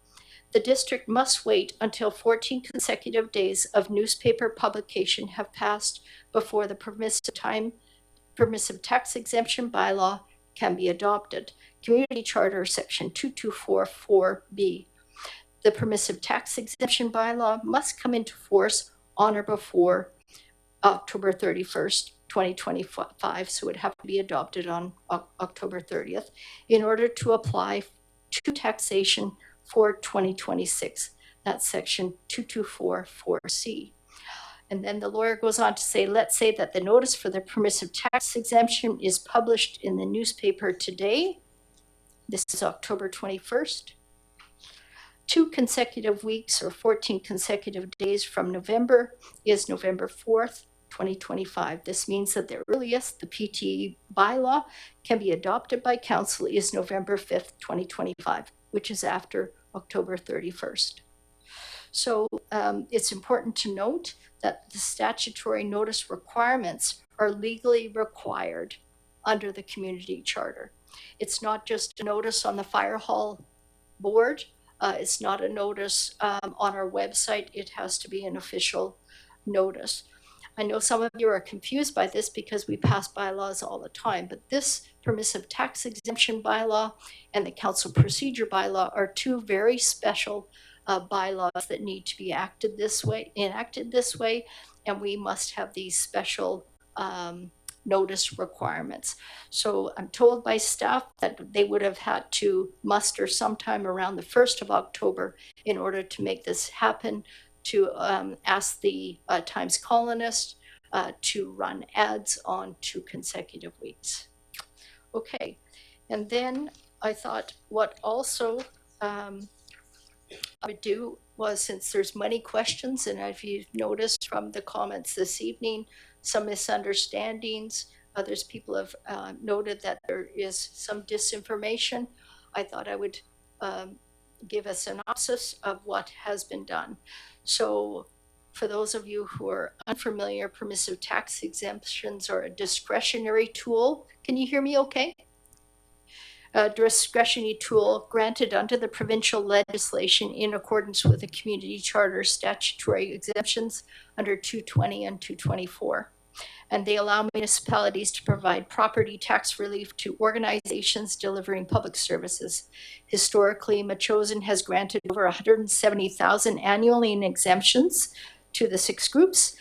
the district must wait until 14 consecutive days of newspaper publication have passed before the permissive tax exemption bylaw can be adopted. Community Charter Section 2244B. The permissive tax exemption bylaw must come into force on or before October 31st, 2025, so it would have to be adopted on October 30th in order to apply to taxation for 2026. That's section 2244C. And then the lawyer goes on to say, let's say that the notice for the permissive tax exemption is published in the newspaper today. This is October 21st. 2 consecutive weeks or 14 consecutive days from November is November 4th, 2025. This means that the earliest the PTE bylaw can be adopted by council is November 5th, 2025, which is after October 31st. So it's important to note that the statutory notice requirements are legally required under the community charter. It's not just a notice on the fire hall board. It's not a notice on our website. It has to be an official notice. I know some of you are confused by this because we pass bylaws all the time, but this permissive tax exemption bylaw and the council procedure bylaw are two very special bylaws that need to be enacted this way, and we must have these special notice requirements. So I'm told by staff that they would have had to muster sometime around the 1st of October in order to make this happen, to ask the Times Colonist to run ads on 2 consecutive weeks. Okay, and then I thought what also I would do was, since there's many questions, and if you've noticed from the comments this evening, some misunderstandings, others people have noted that there is some disinformation, I thought I would give a synopsis of what has been done. So for those of you who are unfamiliar, permissive tax exemptions are a discretionary tool. Can you hear me okay? A discretionary tool granted under the provincial legislation in accordance with the community charter statutory exemptions under 220 and 224. And they allow municipalities to provide property tax relief to organizations delivering public services. Historically, Metchosin has granted over 170,000 annually in exemptions to the 6 groups,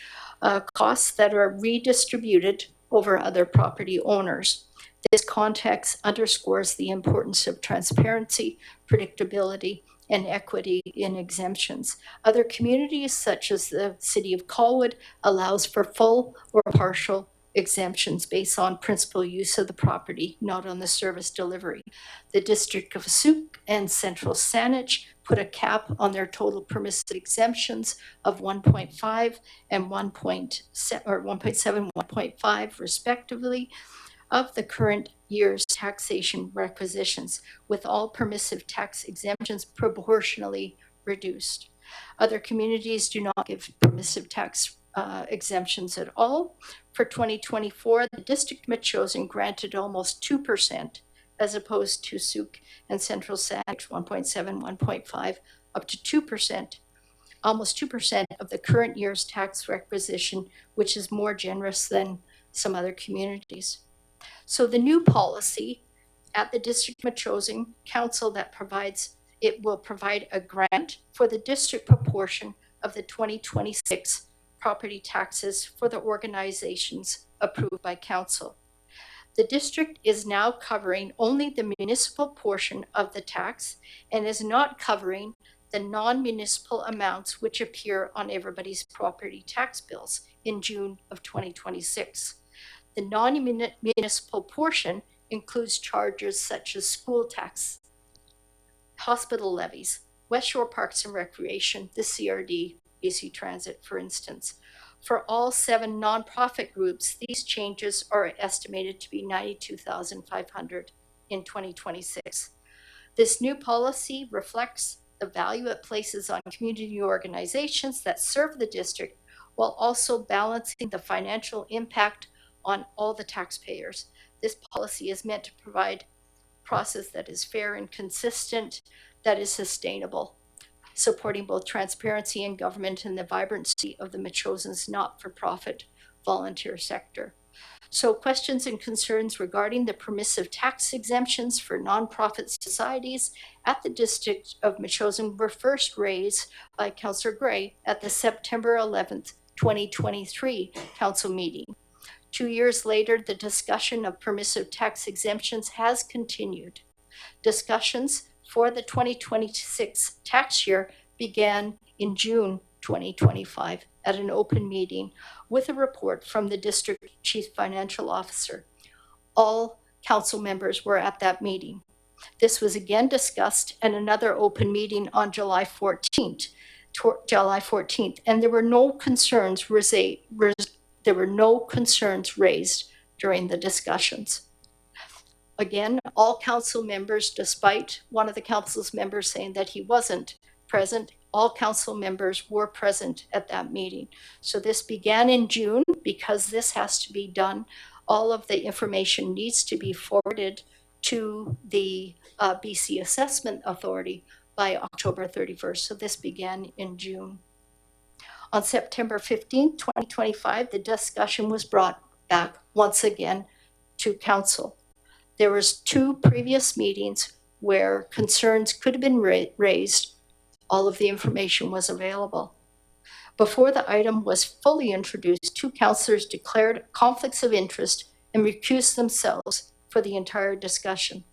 costs that are redistributed over other property owners. This context underscores the importance of transparency, predictability, and equity in exemptions. Other communities, such as the City of Colwood, allows for full or partial exemptions based on principal use of the property, not on the service delivery. The District of Sooke and Central Saanich put a cap on their total permissive exemptions of 1.5 and 1.7 or 1.7, 1.5 respectively, of the current year's taxation requisitions, with all permissive tax exemptions proportionally reduced. Other communities do not give permissive tax exemptions at all. For 2024, the District Metchosin granted almost 2%, as opposed to Sooke and Central Saanich 1.7, 1.5, up to 2%, almost 2% of the current year's tax requisition, which is more generous than some other communities. So the new policy at the District Metchosin Council will provide a grant for the district proportion of the 2026 property taxes for the organizations approved by council. The district is now covering only the municipal portion of the tax and is not covering the non-municipal amounts which appear on everybody's property tax bills in June of 2026. The non-municipal portion includes charges such as school tax, hospital levies, West Shore Parks and Recreation, the CRD, BC Transit, for instance. For all 7 nonprofit groups, these changes are estimated to be $92,500 in 2026. This new policy reflects the value it places on community organizations that serve the district, while also balancing the financial impact on all the taxpayers. This policy is meant to provide a process that is fair and consistent, that is sustainable, supporting both transparency in government and the vibrancy of the Metchosin's not-for-profit volunteer sector. So questions and concerns regarding the permissive tax exemptions for nonprofit societies at the District of Metchosin were first raised by Councillor Gray at the September 11th, 2023 council meeting. 2 years later, the discussion of permissive tax exemptions has continued. Discussions for the 2026 tax year began in June 2025 at an open meeting with a report from the district chief financial officer. All council members were at that meeting. This was again discussed at another open meeting on July 14th, and there were no concerns raised during the discussions. Again, all council members, despite one of the council's members saying that he wasn't present, all council members were present at that meeting. So this began in June. Because this has to be done, all of the information needs to be forwarded to the BC Assessment Authority by October 31st. So this began in June. On September 15th, 2025, the discussion was brought back once again to council. There was 2 previous meetings where concerns could have been raised. All of the information was available. Before the item was fully introduced, 2 councillors declared conflicts of interest and recused themselves for the entire discussion.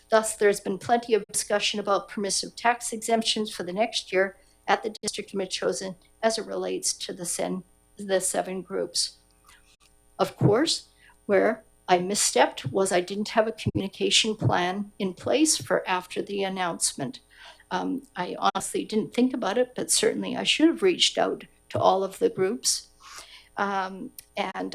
Thus, there's been plenty of discussion about permissive tax exemptions for the next year at the District of Metchosin as it relates to the 7 groups. Of course, where I misstepped was I didn't have a communication plan in place for after the announcement. I honestly didn't think about it, but certainly I should have reached out to all of the groups. And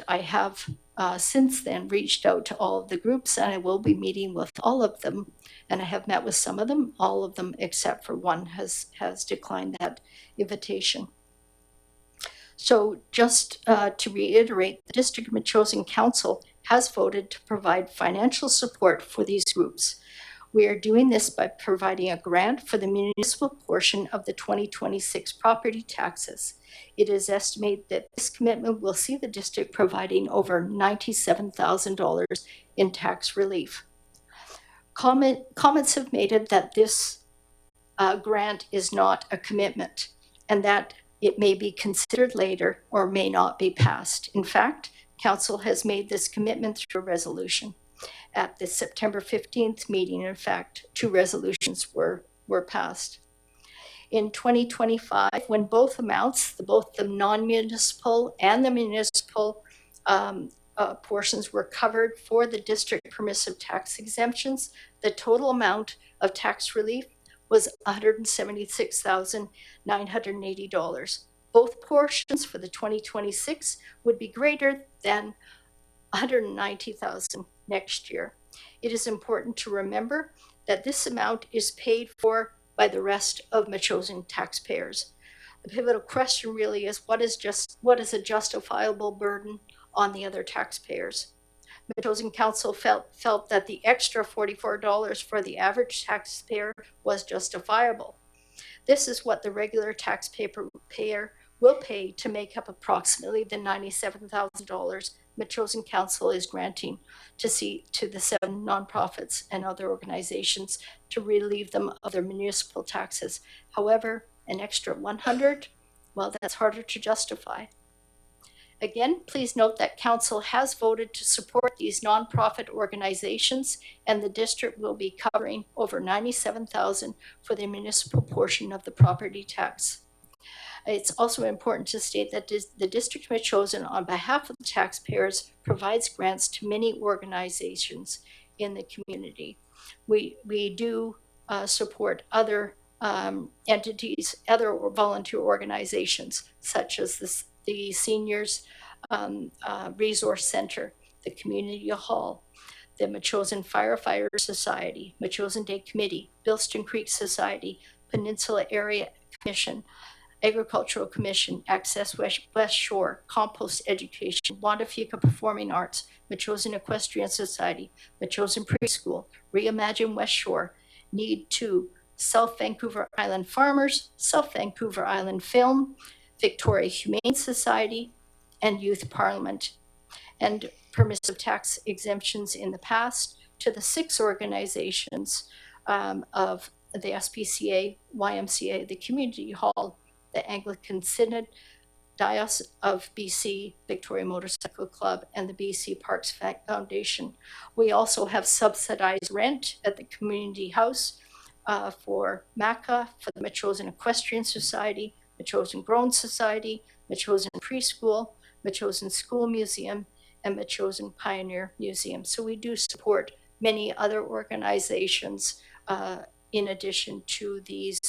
I have since then reached out to all of the groups, and I will be meeting with all of them. And I have met with some of them. All of them except for one has declined that invitation. So just to reiterate, the District of Metchosin Council has voted to provide financial support for these groups. We are doing this by providing a grant for the municipal portion of the 2026 property taxes. It is estimated that this commitment will see the district providing over $97,000 in tax relief. Comments have made it that this grant is not a commitment and that it may be considered later or may not be passed. In fact, Council has made this commitment through a resolution. At the September 15th meeting, in fact, 2 resolutions were passed. In 2025, when both amounts, both the non-municipal and the municipal portions were covered for the district permissive tax exemptions, the total amount of tax relief was $176,980. Both portions for the 2026 would be greater than $190,000 next year. It is important to remember that this amount is paid for by the rest of Metchosin taxpayers. The pivotal question really is what is a justifiable burden on the other taxpayers? Metchosin Council felt that the extra $44 for the average taxpayer was justifiable. This is what the regular taxpayer will pay to make up approximately the $97,000 Metchosin Council is granting to the 7 nonprofits and other organizations to relieve them of their municipal taxes. However, an extra $100, well, that's harder to justify. Again, please note that Council has voted to support these nonprofit organizations, and the district will be covering over $97,000 for the municipal portion of the property tax. It's also important to state that the District of Metchosin, on behalf of the taxpayers, provides grants to many organizations in the community. We do support other entities, other volunteer organizations, such as the Seniors Resource Center, the Community Hall, the Metchosin Firefighter Society, Metchosin Day Committee, Bilston Creek Society, Peninsula Area Commission, Agricultural Commission, Access West Shore, Compost Education, Wandafika Performing Arts, Metchosin Equestrian Society, Metchosin Preschool, Reimagine West Shore, Need 2, South Vancouver Island Farmers, South Vancouver Island Film, Victoria Humane Society, and Youth Parliament, and permissive tax exemptions in the past to the 6 organizations of the SPCA, YMCA, the Community Hall, the Anglican Synod, Diocese of BC, Victoria Motorcycle Club, and the BC Parks Foundation. We also have subsidized rent at the Community House for MACA, for the Metchosin Equestrian Society, Metchosin Grown Society, Metchosin Preschool, Metchosin School Museum, and Metchosin Pioneer Museum. So we do support many other organizations in addition to these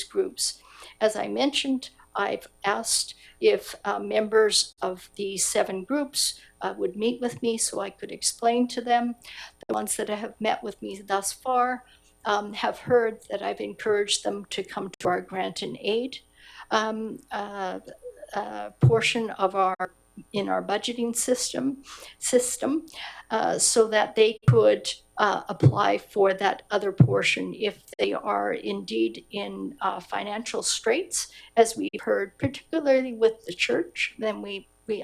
groups. As I mentioned, I've asked if members of these 7 groups would meet with me so I could explain to them. The ones that have met with me thus far have heard that I've encouraged them to come to our grant and aid portion of our budgeting system, so that they could apply for that other portion if they are indeed in financial straits, as we've heard, particularly with the church. Then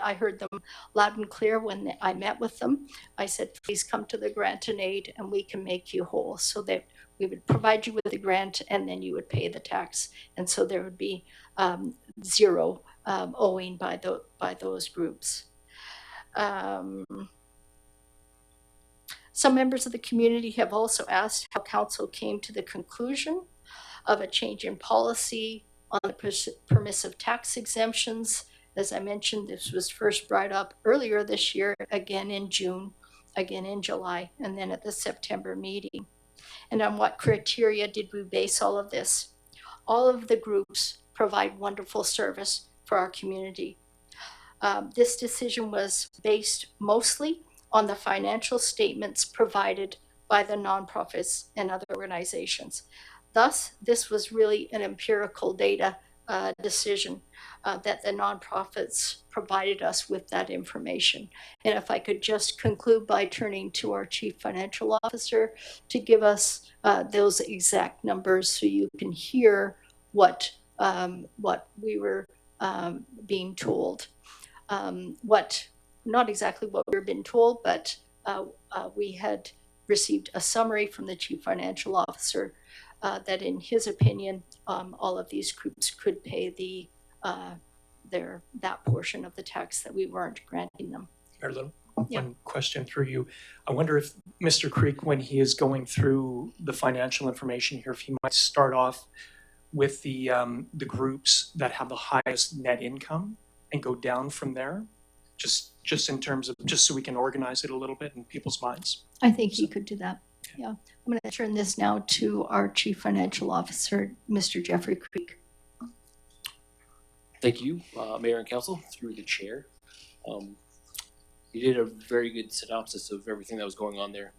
I heard them loud and clear when I met with them. I said, please come to the grant and aid and we can make you whole, so that we would provide you with the grant and then you would pay the tax. And so there would be zero owing by those groups. Some members of the community have also asked how council came to the conclusion of a change in policy on the permissive tax exemptions. As I mentioned, this was first brought up earlier this year, again in June, again in July, and then at the September meeting. And on what criteria did we base all of this? All of the groups provide wonderful service for our community. This decision was based mostly on the financial statements provided by the nonprofits and other organizations. Thus, this was really an empirical data decision that the nonprofits provided us with that information. And if I could just conclude by turning to our Chief Financial Officer to give us those exact numbers so you can hear what we were being told. Not exactly what we were being told, but we had received a summary from the Chief Financial Officer that in his opinion, all of these groups could pay that portion of the tax that we weren't granting them. Mayor Little, Yeah. one question through you. I wonder if Mr. Creek, when he is going through the financial information here, if he might start off with the groups that have the highest net income and go down from there, just in terms of, just so we can organize it a little bit in people's minds. I think he could do that. Yeah. I'm going to turn this now to our Chief Financial Officer, Mr. Jeffrey Creek. Thank you, Mayor and Council, through the chair. You did a very good synopsis of everything that was going on there.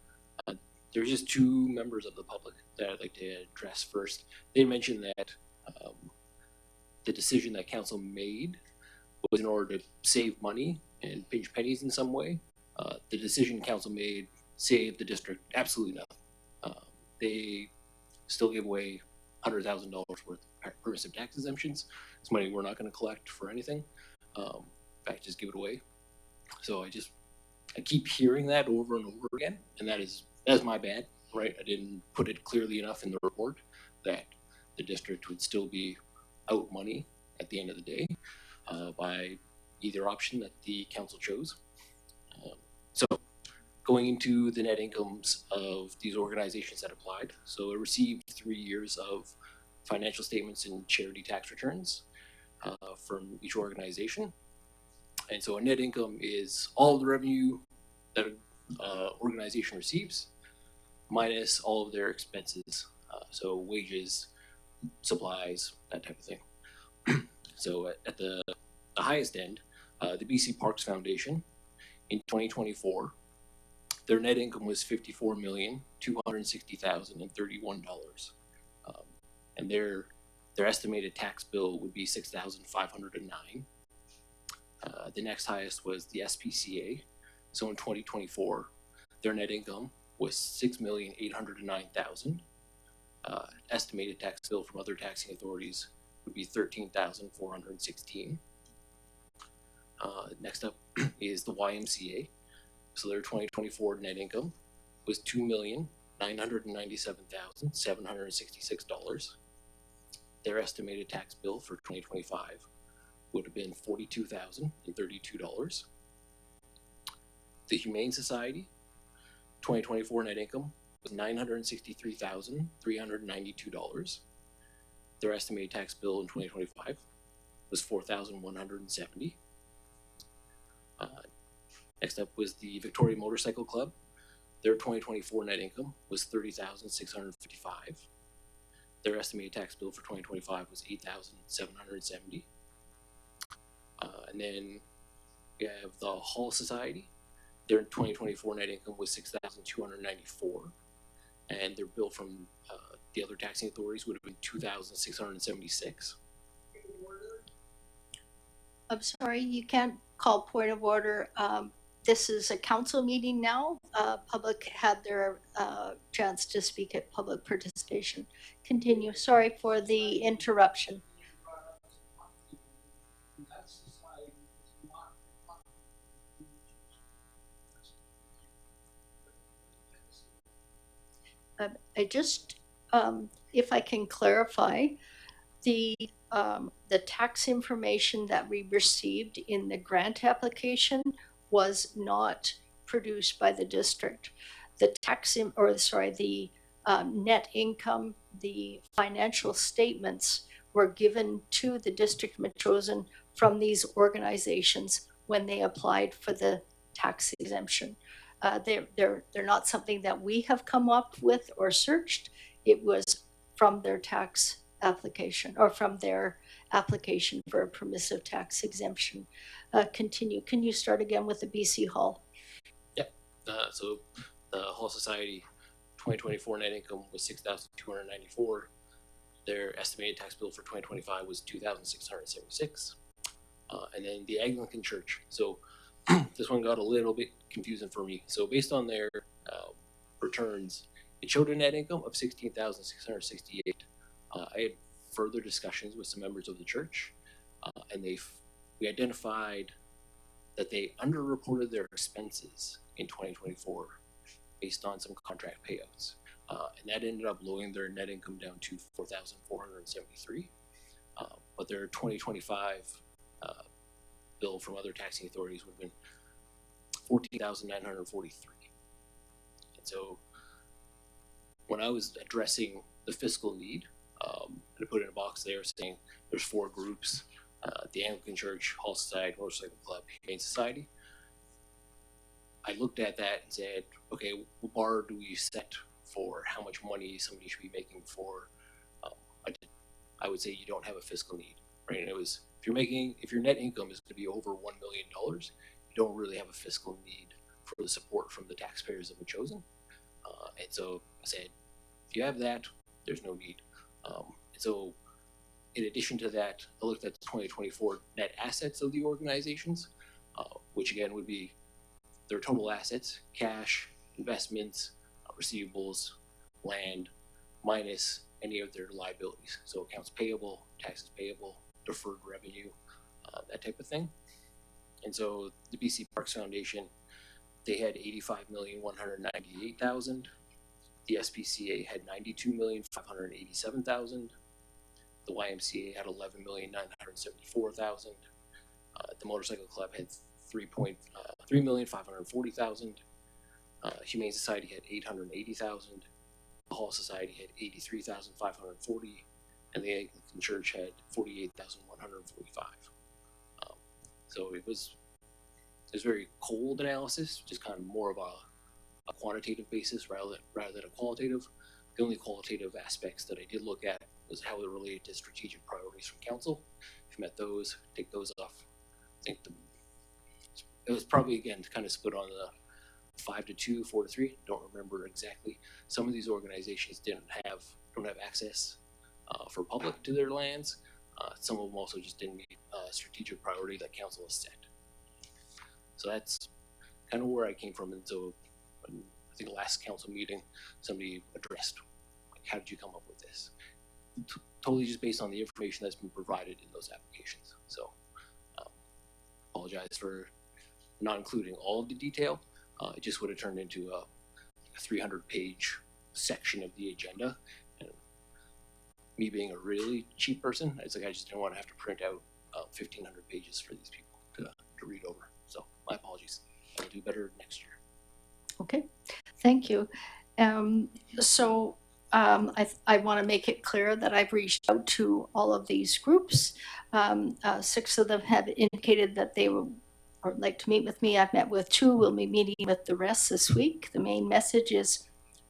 There's just two members of the public that I'd like to address first. They mentioned that the decision that council made was in order to save money and pinch pennies in some way. The decision council made saved the district absolutely nothing. They still give away $100,000 worth of permissive tax exemptions. It's money we're not going to collect for anything. In fact, just give it away. So I keep hearing that over and over again, and that's my bad, right? I didn't put it clearly enough in the report that the district would still be out money at the end of the day by either option that the council chose. So going into the net incomes of these organizations that applied. So it received 3 years of financial statements and charity tax returns from each organization. And so a net income is all of the revenue that an organization receives minus all of their expenses. So wages, supplies, that type of thing. So at the highest end, the BC Parks Foundation in 2024, their net income was $54,260,031, and their estimated tax bill would be $6,509. The next highest was the SPCA. So in 2024, their net income was $6,809,000. Estimated tax bill from other taxing authorities would be $13,416. Next up is the YMCA. So their 2024 net income was $2,997,766. Their estimated tax bill for 2025 would have been $42,032. The Humane Society 2024 net income was $963,392. Their estimated tax bill in 2025 was $4,170. Next up was the Victoria Motorcycle Club. Their 2024 net income was $30,655. Their estimated tax bill for 2025 was $8,770. And then we have the Hall Society. Their 2024 net income was $6,294. and their bill from the other taxing authorities would have been $2,676. I'm sorry, you can't call point of order. This is a council meeting now. Public had their chance to speak at public participation. Continue. Sorry for the interruption. I just, if I can clarify, the tax information that we received in the grant application was not produced by the district. The the net income, the financial statements were given to the district of Metchosin from these organizations when they applied for the tax exemption. They're not something that we have come up with or searched. It was from their tax application or from their application for a permissive tax exemption. Continue. Can you start again with the BC Hall? Yep. So the Hall Society 2024 net income was $6,294. Their estimated tax bill for 2025 was $2,676. And then the Anglican Church. So this one got a little bit confusing for me. So based on their returns, it showed a net income of $16,668. I had further discussions with some members of the church, and we identified that they underreported their expenses in 2024 based on some contract payouts, and that ended up lowering their net income down to $4,473. But their 2025 bill from other taxing authorities would have been $14,943. And so when I was addressing the fiscal need, I put in a box there saying there's 4 groups: the Anglican Church, Hall Society, Motorcycle Club, Humane Society. I looked at that and said, okay, what bar do we set for how much money somebody should be making for? I would say you don't have a fiscal need, right? And it was, if your net income is going to be over $1 million, you don't really have a fiscal need for the support from the taxpayers of Metchosin. And so I said, if you have that, there's no need. And so in addition to that, I looked at the 2024 net assets of the organizations, which again would be their total assets: cash, investments, receivables, land, minus any of their liabilities. So accounts payable, taxes payable, deferred revenue, that type of thing. And so the BC Parks Foundation, they had $85,198,000. The SPCA had $92,587,000. The YMCA had $11,974,000. The Motorcycle Club had $3,540,000. Humane Society had $880,000. The Hall Society had $83,540, and the Anglican Church had $48,145. So it was very cold analysis, just kind of more of a quantitative basis rather than a qualitative. The only qualitative aspects that I did look at was how it related to strategic priorities from council. If you met those, take those off. I think it was probably, again, kind of split on the 5 to 2, 4 to 3. Don't remember exactly. Some of these organizations don't have access for public to their lands. Some of them also just didn't meet a strategic priority that council has set. So that's kind of where I came from. And so I think the last council meeting, somebody addressed, like, how did you come up with this? Totally just based on the information that's been provided in those applications. So apologize for not including all of the detail. It just would have turned into a 300-page section of the agenda. And me being a really cheap person, it's like I just didn't want to have to print out 1,500 pages for these people to read over. So my apologies. I'll do better next year. Okay, thank you. I want to make it clear that I've reached out to all of these groups. 6 of them have indicated that they would like to meet with me. I've met with 2. We'll be meeting with the rest this week. The main message is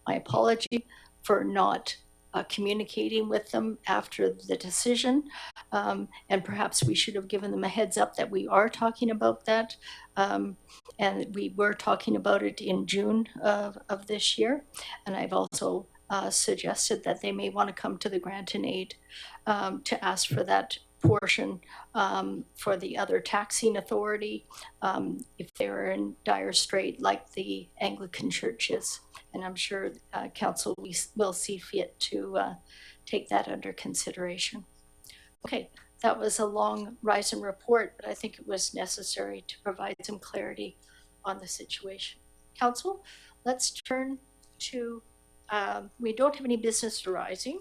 my apology for not communicating with them after the decision. And perhaps we should have given them a heads up that we are talking about that. And we were talking about it in June of this year. And I've also suggested that they may want to come to the Grant and Aid to ask for that portion for the other taxing authority if they're in dire strait like the Anglican Church is. And I'm sure council will see fit to take that under consideration. Okay, that was a long rise and report, but I think it was necessary to provide some clarity on the situation. Council, let's turn to, we don't have any business arising.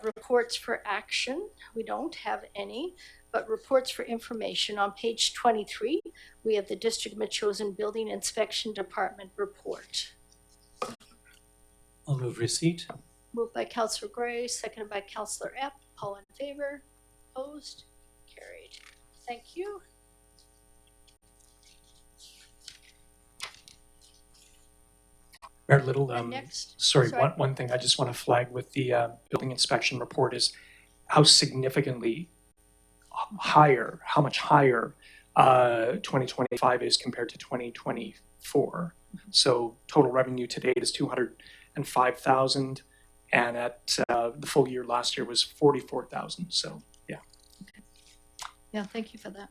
Reports for action, we don't have any, but reports for information. On page 23, we have the District of Metchosin Building Inspection Department report. I'll move receipt. Moved by Councillor Gray, seconded by Councillor Epp. All in favor? Opposed? Carried. Thank you. Very little, Next. sorry, one thing I just want to flag with the building inspection report is how significantly higher, how much higher 2025 is compared to 2024. So total revenue to date is 205,000, and at the full year last year was 44,000. So yeah. Okay. Yeah, thank you for that.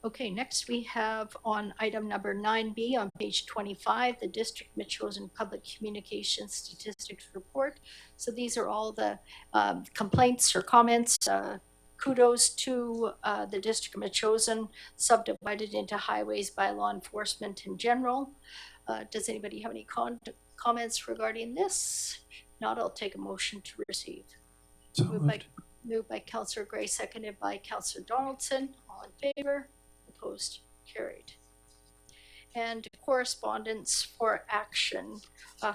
Okay, next we have on item number 9B on page 25, the District Metchosin Public Communications Statistics Report. So these are all the complaints or comments. Kudos to the District of Metchosin, subdivided into highways by law enforcement in general. Does anybody have any comments regarding this? Not, I'll take a motion to receive. So moved by Councillor Gray, seconded by Councillor Donaldson. All in favor? Opposed? Carried. And correspondence for action.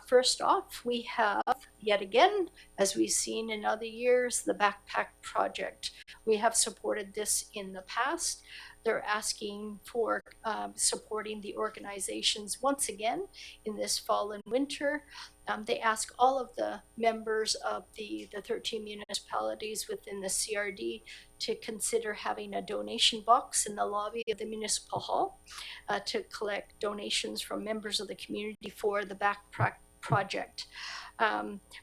First off, we have yet again, as we've seen in other years, the backpack project. We have supported this in the past. They're asking for supporting the organizations once again in this fall and winter. They ask all of the members of the 13 municipalities within the CRD to consider having a donation box in the lobby of the Municipal Hall to collect donations from members of the community for the backpack project.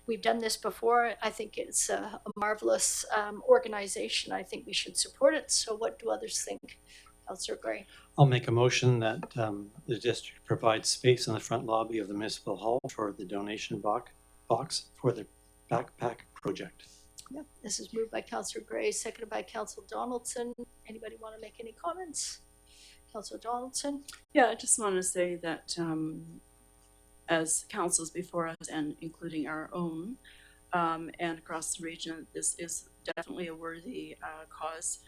We've done this before. I think it's a marvelous organization. I think we should support it. So what do others think? Councillor Gray. I'll make a motion that the district provides space in the front lobby of the Municipal Hall for the donation box for the backpack project. Yeah, this is moved by Councillor Gray, seconded by Councillor Donaldson. Anybody want to make any comments? Councillor Donaldson? Yeah, I just want to say that as councils before us, and including our own, and across the region, this is definitely a worthy cause.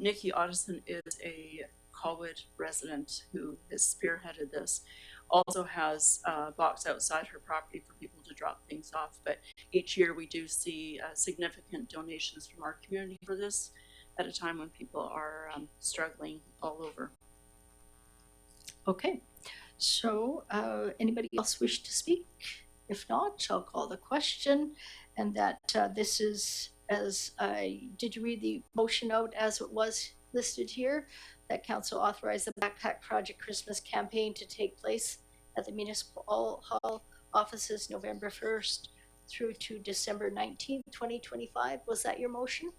Niki Ottosen is a Colwood resident who has spearheaded this. Also has a box outside her property for people to drop things off. But each year we do see significant donations from our community for this at a time when people are struggling all over. Okay, so anybody else wish to speak? If not, I'll call the question, and that this is as did you read the motion out as it was listed here? That council authorized the Backpack Project Christmas campaign to take place at the Municipal Hall offices November 1st through to December 19th, 2025. Was that your motion?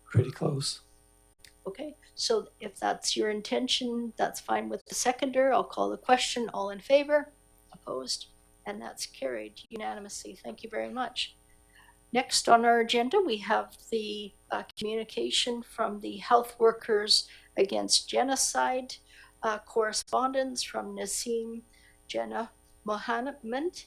Pretty close. Okay, so if that's your intention, that's fine with the seconder. I'll call the question. All in favor? Opposed? And that's carried unanimously. Thank you very much. Next on our agenda, we have the communication from the Health Workers Against Genocide, correspondence from Naseem Janmohamed.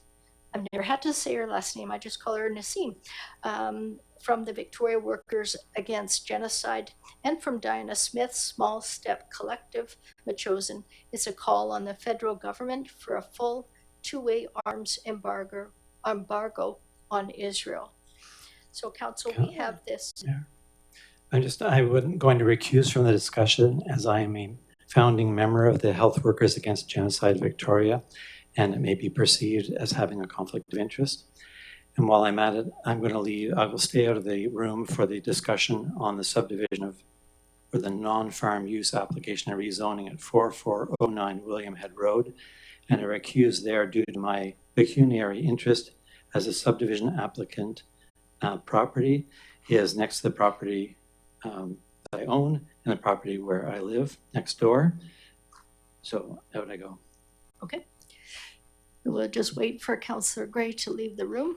I've never had to say her last name, I just call her Naseem. From the Victoria Workers Against Genocide, and from Diana Smith, Small Step Collective, Metchosin. It's a call on the federal government for a full two-way arms embargo on Israel. So council, we have this. Yeah. I wasn't going to recuse from the discussion as I am a founding member of the Health Workers Against Genocide Victoria. and it may be perceived as having a conflict of interest. And while I'm at it, I will stay out of the room for the discussion on the subdivision for the non-farm use application and rezoning at 4409 William Head Road, and I recuse there due to my pecuniary interest as a subdivision applicant. Property is next to the property that I own and the property where I live next door. So out I go. Okay. We'll just wait for Councillor Gray to leave the room.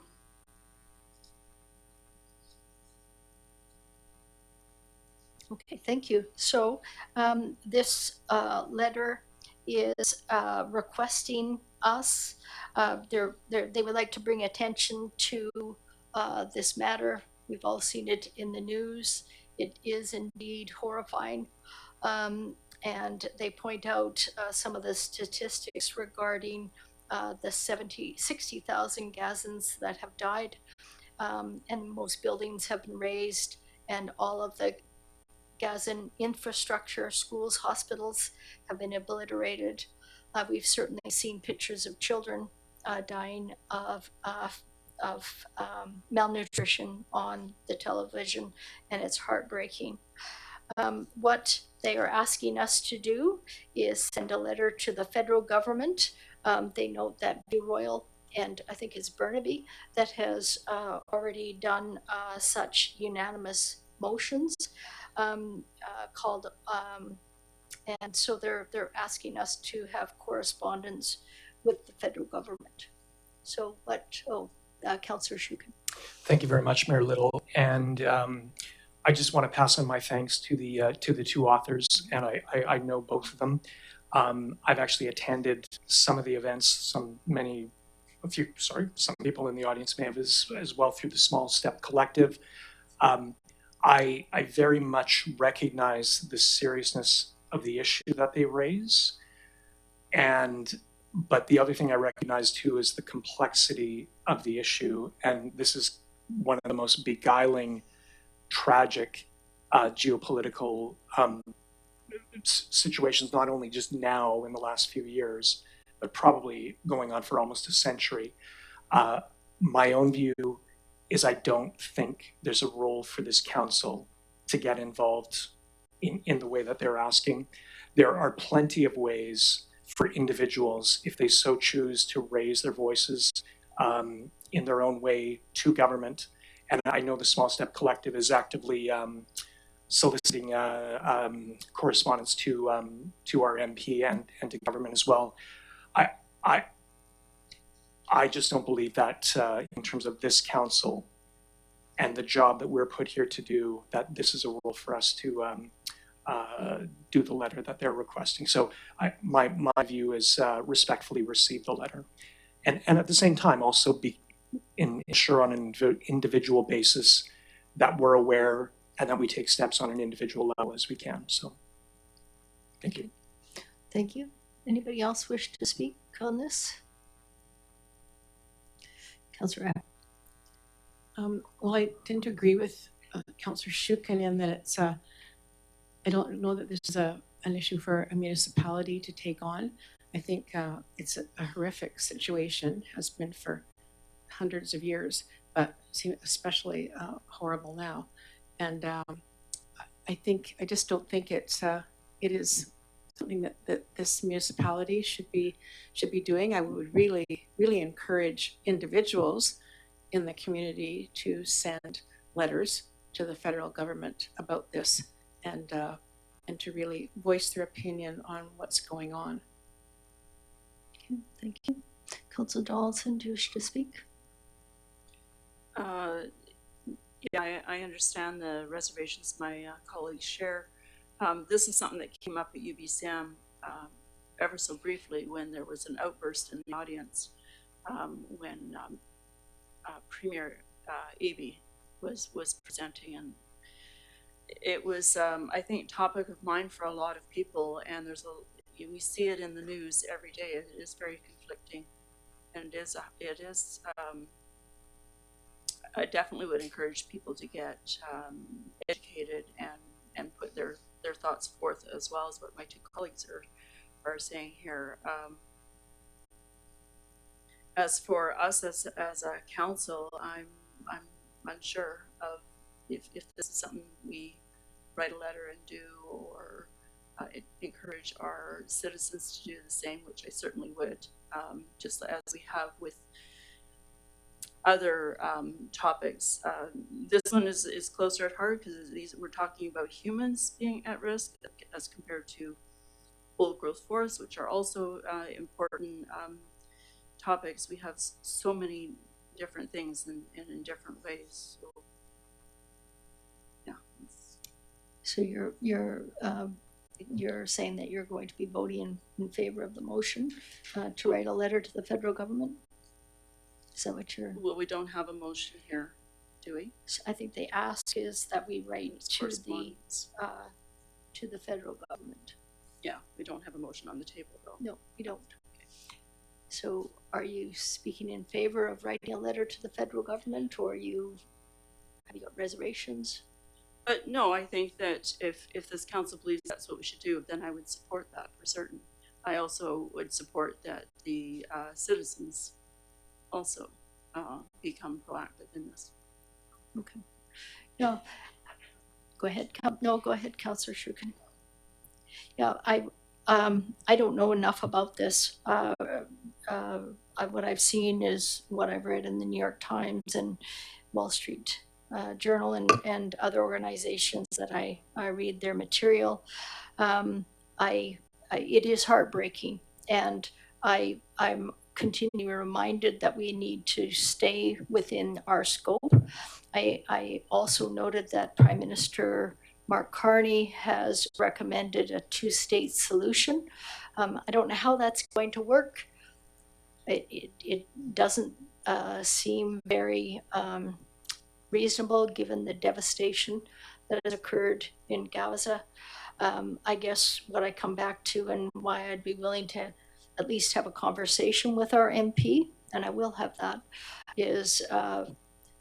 Okay, thank you. So this letter is requesting us, they would like to bring attention to this matter. We've all seen it in the news. It is indeed horrifying. And they point out some of the statistics regarding the 60,000 Gazans that have died, and most buildings have been razed, and all of the Gazan infrastructure, schools, hospitals have been obliterated. We've certainly seen pictures of children dying of malnutrition on the television, and it's heartbreaking. What they are asking us to do is send a letter to the federal government. They note that Royal and I think it's Burnaby that has already done such unanimous motions called, and so they're asking us to have correspondence with the federal government. So Councillor Shukin. Thank you very much, Mayor Little. And I just want to pass on my thanks to the two authors, and I know both of them. I've actually attended some of the events. Some people in the audience may have as well through the Small Step Collective. I very much recognize the seriousness of the issue that they raise, but the other thing I recognize too is the complexity of the issue, and this is one of the most beguiling, tragic geopolitical situations, not only just now in the last few years, but probably going on for almost a century. My own view is I don't think there's a role for this council to get involved in the way that they're asking. There are plenty of ways for individuals, if they so choose, to raise their voices in their own way to government. And I know the Small Step Collective is actively soliciting correspondence to our MP and to government as well. I just don't believe that in terms of this council and the job that we're put here to do, that this is a role for us to do the letter that they're requesting. So my view is respectfully receive the letter. And at the same time, also ensure on an individual basis that we're aware and that we take steps on an individual level as we can. So thank you. Thank you. Anybody else wish to speak on this? Councillor Abbott. Well, I tend to agree with Councillor Shukin in that it's I don't know that this is an issue for a municipality to take on. I think it's a horrific situation, has been for hundreds of years, but especially horrible now. And I just don't think it is something that this municipality should be doing. I would really encourage individuals in the community to send letters to the federal government about this and to really voice their opinion on what's going on. Okay, thank you. Councillor Donaldson, do you wish to speak? Yeah, I understand the reservations my colleagues share. This is something that came up at UBCM ever so briefly when there was an outburst in the audience when Premier Eby was presenting, and it was I think top of mind for a lot of people, and we see it in the news every day. It is very conflicting, and it is I definitely would encourage people to get educated and put their thoughts forth, as well as what my two colleagues are saying here. As for us as a council, I'm unsure of if this is something we write a letter and do, or encourage our citizens to do the same, which I certainly would, just as we have with other topics. This one is closer at heart because we're talking about humans being at risk as compared to old growth forests, which are also important topics. We have so many different things and in different ways. So, yeah. So you're saying that you're going to be voting in favor of the motion to write a letter to the federal government? Is that what you're? Well, we don't have a motion here, do we? So I think the ask is that we write to the federal government. Yeah, we don't have a motion on the table though. No, we don't. Okay. So are you speaking in favor of writing a letter to the federal government, or have you got reservations? No, I think that if this council believes that's what we should do, then I would support that for certain. I also would support that the citizens also become proactive in this. Okay. No, go ahead. Go ahead, Councillor Shukin. Yeah, I don't know enough about this. What I've seen is what I've read in the New York Times and Wall Street Journal and other organizations that I read their material. It is heartbreaking, and I'm continually reminded that we need to stay within our scope. I also noted that Prime Minister Mark Carney has recommended a two-state solution. I don't know how that's going to work. It doesn't seem very reasonable given the devastation that has occurred in Gaza. I guess what I come back to and why I'd be willing to at least have a conversation with our MP, and I will have that, is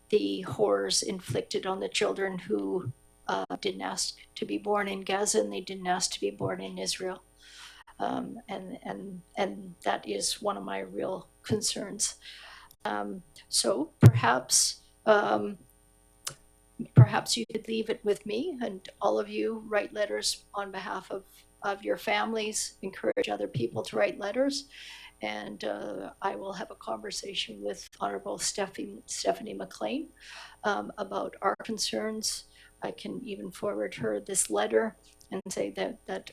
the horrors inflicted on the children who didn't ask to be born in Gaza, and they didn't ask to be born in Israel. And that is one of my real concerns. So perhaps you could leave it with me, and all of you write letters on behalf of your families, encourage other people to write letters, and I will have a conversation with Honorable Stephanie McLean about our concerns. I can even forward her this letter and say that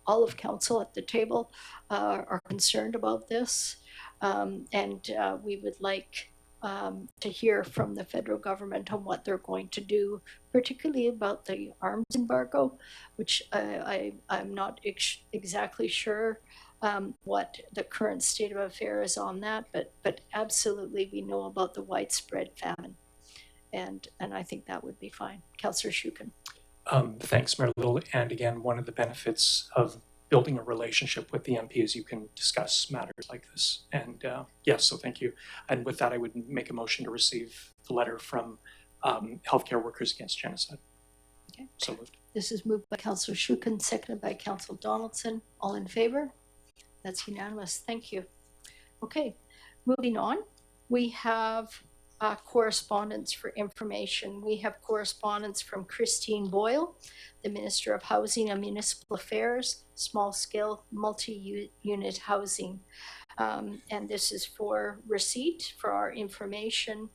all of council at the table are concerned about this, and we would like to hear from the federal government on what they're going to do, particularly about the arms embargo, which I'm not exactly sure what the current state of affairs is on that, but absolutely we know about the widespread famine, and I think that would be fine. Councillor Shukin. Thanks, Mayor Little. And again, one of the benefits of building a relationship with the MP is you can discuss matters like this. And yes, so thank you. And with that, I would make a motion to receive the letter from Healthcare Workers Against Genocide. Okay. So moved. This is moved by Councillor Shukin, seconded by Councillor Donaldson. All in favor? That's unanimous. Thank you. Okay, moving on. We have correspondence for information. We have correspondence from Christine Boyle, the Minister of Housing and Municipal Affairs, small scale multi-unit housing. And this is for receipt for our information.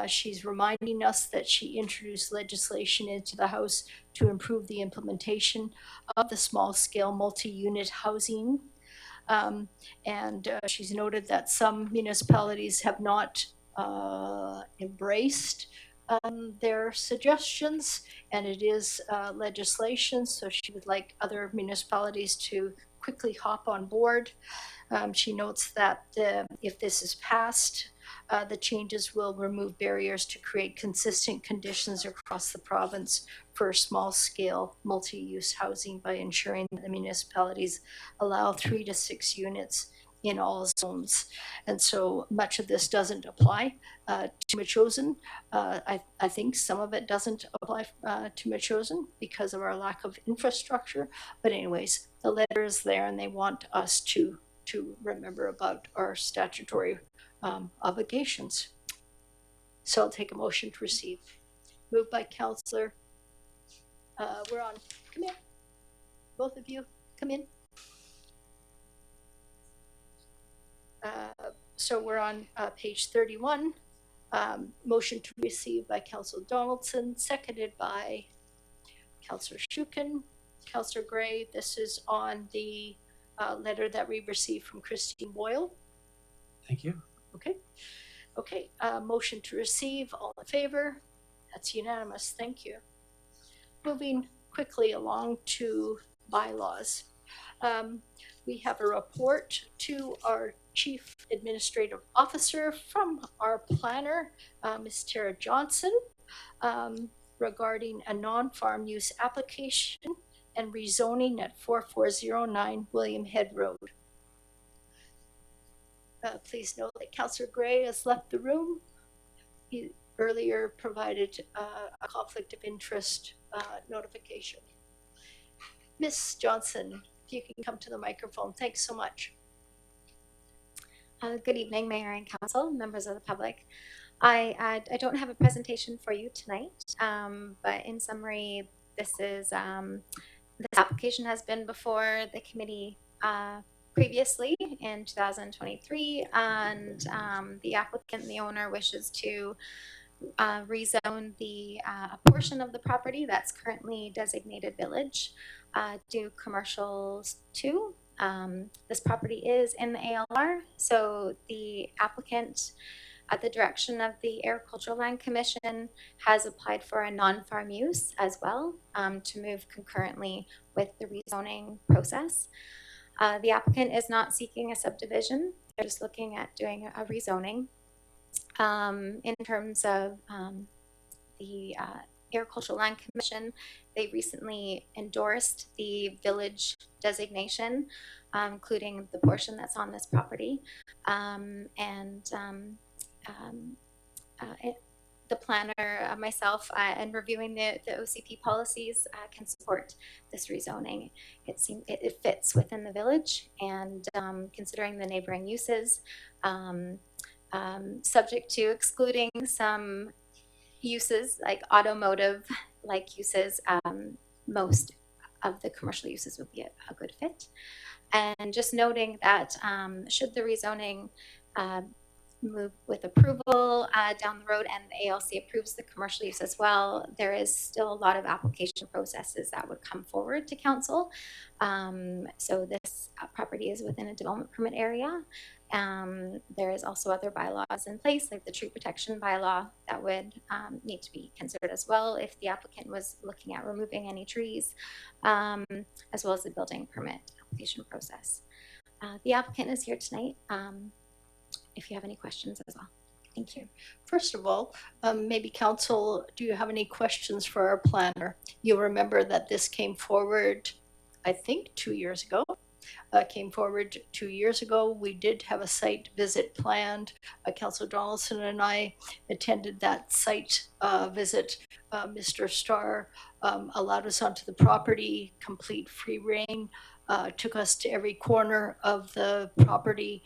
She's reminding us that she introduced legislation into the House to improve the implementation of the small scale multi-unit housing. And she's noted that some municipalities have not embraced their suggestions, and it is legislation, so she would like other municipalities to quickly hop on board. She notes that if this is passed, the changes will remove barriers to create consistent conditions across the province for small-scale multi-use housing by ensuring that the municipalities allow 3 to 6 units in all zones. And so much of this doesn't apply to Metchosin. I think some of it doesn't apply to Metchosin because of our lack of infrastructure. But anyways, the letter is there and they want us to to remember about our statutory obligations. So I'll take a motion to receive. Moved by Councillor. We're on. Come in. Both of you, come in. So we're on page 31. Motion to receive by Councillor Donaldson, seconded by Councillor Shukin. Councillor Gray, this is on the letter that we received from Christine Boyle. Thank you. Okay. Okay. Motion to receive. All in favor? That's unanimous. Thank you. Moving quickly along to bylaws. We have a report to our Chief Administrative Officer from our planner, Ms. Tara Johnson, regarding a non-farm use application and rezoning at 4409 William Head Road. Please note that Councillor Gray has left the room. He earlier provided a conflict of interest notification. Ms. Johnson, if you can come to the microphone. Thanks so much. Good evening, Mayor and Council, members of the public. I don't have a presentation for you tonight, but in summary, this application has been before the committee previously in 2023, and the applicant, the owner, wishes to rezone a portion of the property that's currently designated village to commercial 2. This property is in the ALR, so the applicant, at the direction of the Agricultural Land Commission, has applied for a non-farm use as well to move concurrently with the rezoning process. The applicant is not seeking a subdivision. They're just looking at doing a rezoning. In terms of the Agricultural Land Commission, they recently endorsed the village designation, including the portion that's on this property. The planner, myself, and reviewing the OCP policies can support this rezoning. It fits within the village, and considering the neighboring uses, subject to excluding some uses like automotive like uses, most of the commercial uses would be a good fit. And just noting that should the rezoning move with approval down the road and the ALC approves the commercial use as well, there is still a lot of application processes that would come forward to council. So this property is within a development permit area. There is also other bylaws in place, like the tree protection bylaw, that would need to be considered as well if the applicant was looking at removing any trees, as well as the building permit application process. The applicant is here tonight if you have any questions as well. Thank you. First of all, maybe council, do you have any questions for our planner? You'll remember that this came forward, I think 2 years ago. Came forward 2 years ago. We did have a site visit planned. Councillor Donaldson and I attended that site visit. Mr. Starr allowed us onto the property, complete free reign, took us to every corner of the property,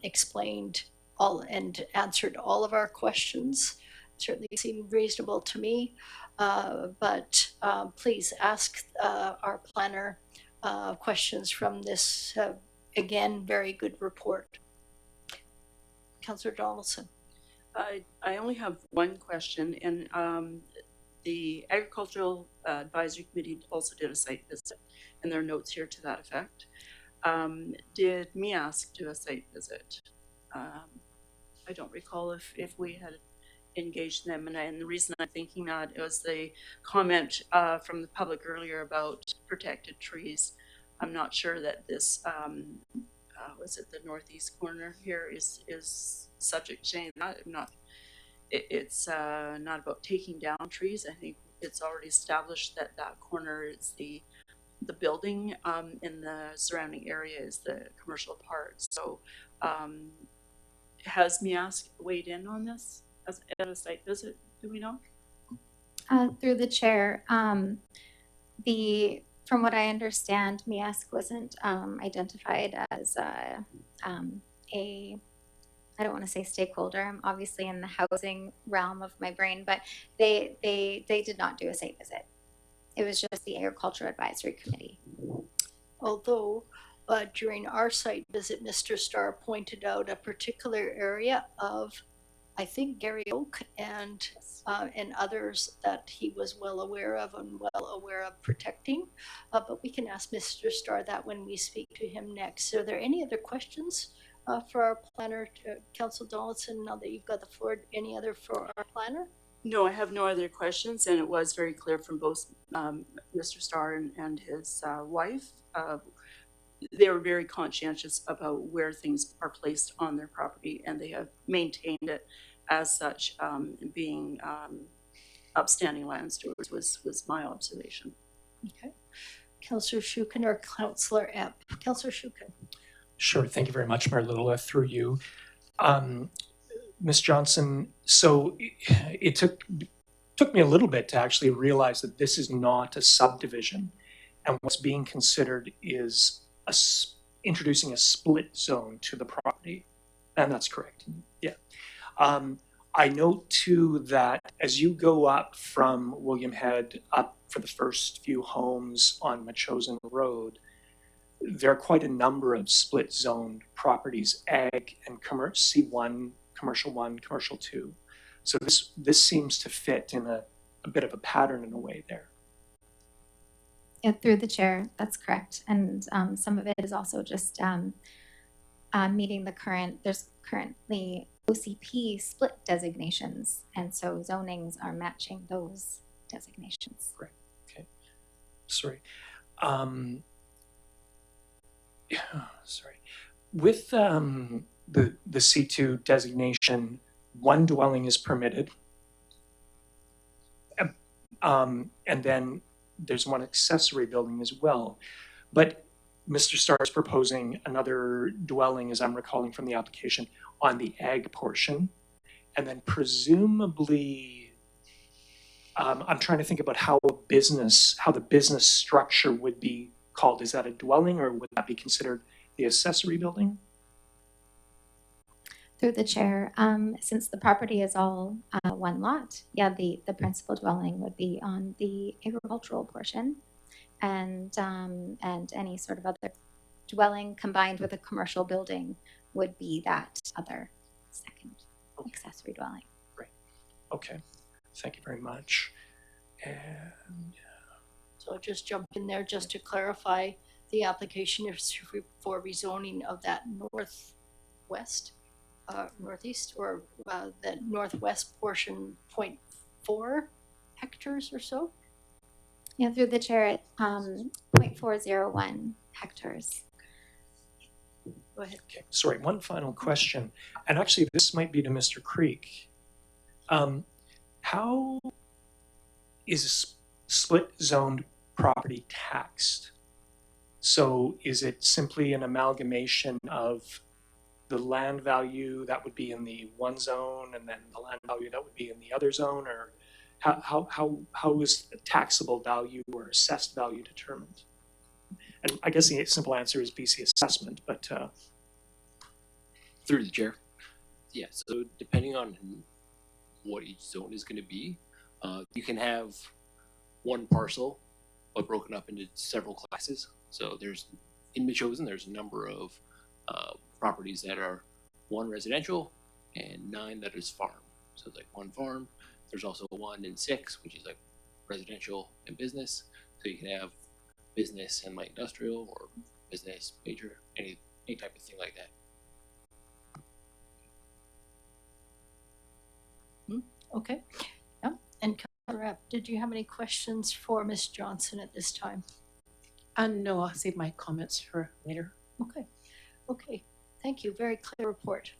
explained all and answered all of our questions. Certainly seemed reasonable to me, but please ask our planner questions from this, again, very good report. Councillor Donaldson. I only have one question, and the Agricultural Advisory Committee also did a site visit, and there are notes here to that effect. Did MEASC do a site visit? I don't recall if we had engaged them, and the reason I'm thinking that was the comment from the public earlier about protected trees. I'm not sure that this was it the northeast corner here is subject to change. It's not about taking down trees. I think it's already established that that corner is the building, in the surrounding area is the commercial part. So has MEASC weighed in on this at a site visit? Do we know? Through the chair, the From what I understand, Miask wasn't identified as a I don't want to say stakeholder. I'm obviously in the housing realm of my brain, but they did not do a site visit. It was just the Agriculture Advisory Committee. Although during our site visit, Mr. Starr pointed out a particular area of, I think, Gary Oak and others that he was well aware of and well aware of protecting. But we can ask Mr. Starr that when we speak to him next. Are there any other questions for our planner, Councillor Donaldson? Now that you've got the floor, any other for our planner? No, I have no other questions, and it was very clear from both Mr. Starr and his wife. They were very conscientious about where things are placed on their property, and they have maintained it as such, being upstanding land stewards was my observation. Okay. Councillor Shukin or Councillor Epp? Councillor Shukin. Sure. Thank you very much, Mayor Little, through you. Ms. Johnson, so it took me a little bit to actually realize that this is not a subdivision, and what's being considered is introducing a split zone to the property, and that's correct. Yeah. I note too that as you go up from William Head up for the first few homes on Metchosin Road, there are quite a number of split zoned properties, ag and C1, commercial 1, commercial 2. So this seems to fit in a bit of a pattern in a way there. Yeah, through the chair, that's correct. And some of it is also just meeting the there's currently OCP split designations. And so zonings are matching those designations. Right, okay. Sorry. Sorry. With the C2 designation, one dwelling is permitted. And then there's one accessory building as well. But Mr. Starr is proposing another dwelling, as I'm recalling from the application, on the ag portion. And then presumably, I'm trying to think about how the business structure would be called. Is that a dwelling, or would that be considered the accessory building? Through the chair, since the property is all one lot, yeah, the principal dwelling would be on the agricultural portion, and any sort of other dwelling combined with a commercial building would be that other second accessory dwelling. Right. Okay. Thank you very much. And so I'll just jump in there just to clarify, the application is for rezoning of that northeast or the northwest portion, 0.4 hectares or so. Yeah, through the chair at 0.401 hectares. Go ahead. Okay, sorry, one final question, and actually this might be to Mr. Creek. How is split zoned property taxed? So is it simply an amalgamation of the land value that would be in the one zone and then the land value that would be in the other zone, or how is the taxable value or assessed value determined? And I guess the simple answer is BC assessment, but through the chair. Yeah, so depending on what each zone is going to be, you can have one parcel but broken up into several classes. So in Metchosin, there's a number of properties that are 1 residential and 9 that is farm. So it's like 1 farm. There's also 1 and 6, which is like residential and business. So you can have business and light industrial, or business major, any type of thing like that. Okay. Yeah. And Councillor Rapp, did you have any questions for Ms. Johnson at this time? No, I'll save my comments for later. Okay. Okay. Thank you. Very clear report.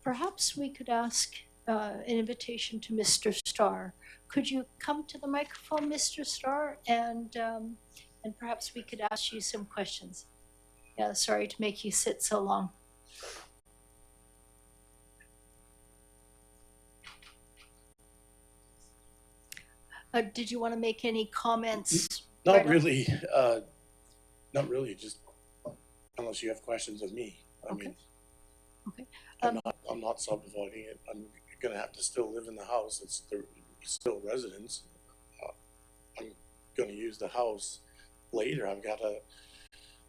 Perhaps we could ask an invitation to Mr. Starr. Could you come to the microphone, Mr. Starr, and perhaps we could ask you some questions. Yeah, sorry to make you sit so long. Did you want to make any comments Right on. Not really, just unless you have questions of me. I Okay. mean, Okay. I'm not subdividing it. I'm gonna have to still live in the house. It's still residence. I'm gonna use the house later. I've gotta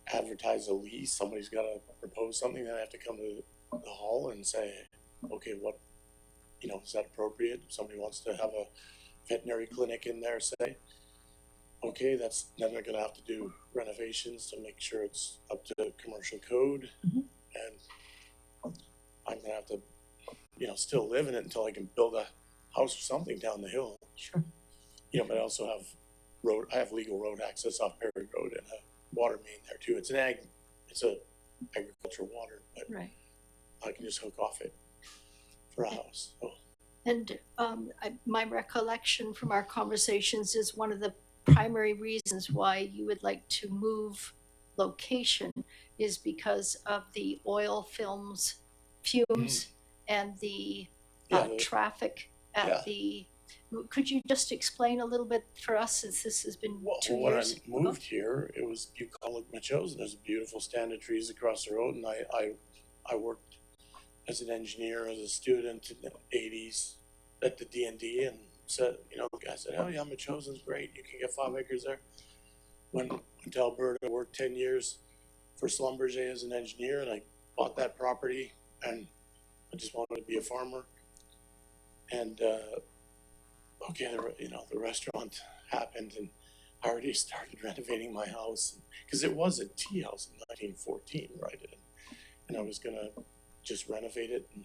advertise a lease. Somebody's gotta propose something. Then I have to come to the hall and say, okay, what, is that appropriate? If somebody wants to have a veterinary clinic in there, say, okay, then they're gonna have to do renovations to make sure it's up to commercial code. And I'm gonna have to, still live in it until I can build a house or something down the hill. Sure. But I also have I have legal road access off Perry Road and a water main there too. It's a agricultural water, but Right. I can just hook off it for a house. So. And my recollection from our conversations is one of the primary reasons why you would like to move location is because of the oil fumes and the traffic at the. Could you just explain a little bit for us, since this has been 2 years? When I moved here, it was bucolic Metchosin. There's a beautiful stand of trees across the road, and I worked as an engineer, as a student in the 80s at the D&D, and said, the guy said, oh yeah, Metchosin's great. You can get 5 acres there. Went to Alberta, worked 10 years for Schlumberger as an engineer, and I bought that property, and I just wanted to be a farmer. And the restaurant happened, and I already started renovating my house because it was a tea house in 1914, right? And I was gonna just renovate it, and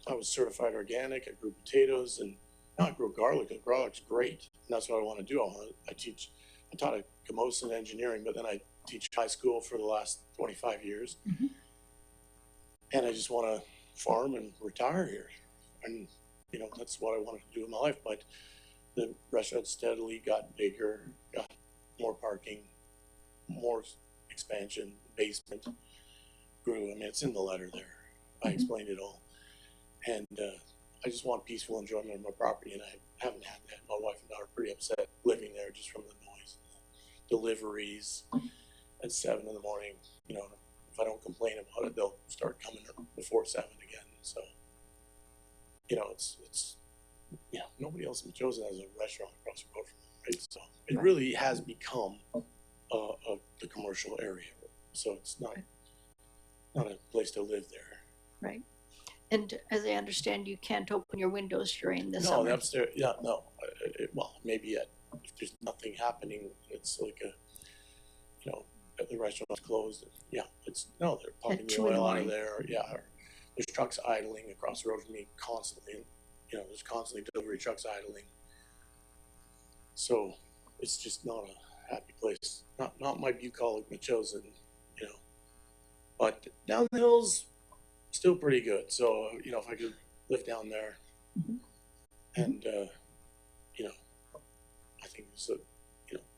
I was certified organic. I grew potatoes, and now I grow garlic. And garlic's great, and that's what I want to do. I taught at Camosun engineering, but then I teach high school for the last 25 years, and I just want to farm and retire here, and that's what I wanted to do in my life. But the restaurant steadily got bigger, got more parking, more expansion, basement grew. I mean, it's in the letter there. I explained it all. And I just want peaceful enjoyment of my property, and I haven't had that. My wife and daughter are pretty upset living there just from the noise. Deliveries at 7 in the morning, if I don't complain about it, they'll start coming before 7 again. So, it's nobody else in Metchosin has a restaurant across the road from them, right? So it really has become the commercial area. So it's not a place to live there. Right. And as I understand, you can't open your windows during the No, summer. the upstairs, no. Well, maybe if there's nothing happening, it's like the restaurant's closed. Yeah, they're pumping the oil out of there. Yeah, there's trucks idling across the road from me constantly. There's constantly delivery trucks idling. So it's just not a happy place. Not my bucolic Metchosin, But down the hill's still pretty good. So, if I could live down there, and I think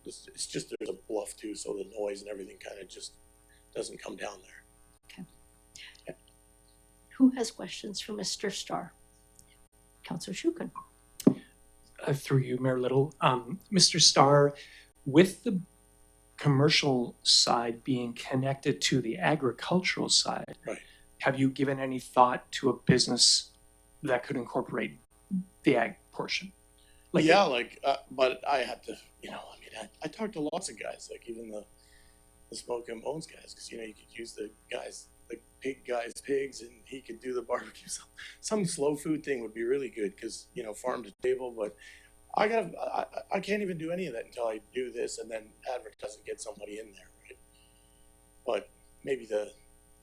it's just there's a bluff too, so the noise and everything kind of just doesn't come down there. Okay. Who has questions for Mr. Starr? Councillor Shukin. Through you, Mayor Little. Mr. Starr, with the commercial side being connected to the agricultural side, right, have you given any thought to a business that could incorporate the ag portion? But I had to, I talked to lots of guys, like even the Smoke and Bones guys, because you could use the pig guy's pigs, and he could do the barbecue. Some slow food thing would be really good, because farm to table. But I can't even do any of that until I do this and then advertise and get somebody in there, right? But maybe the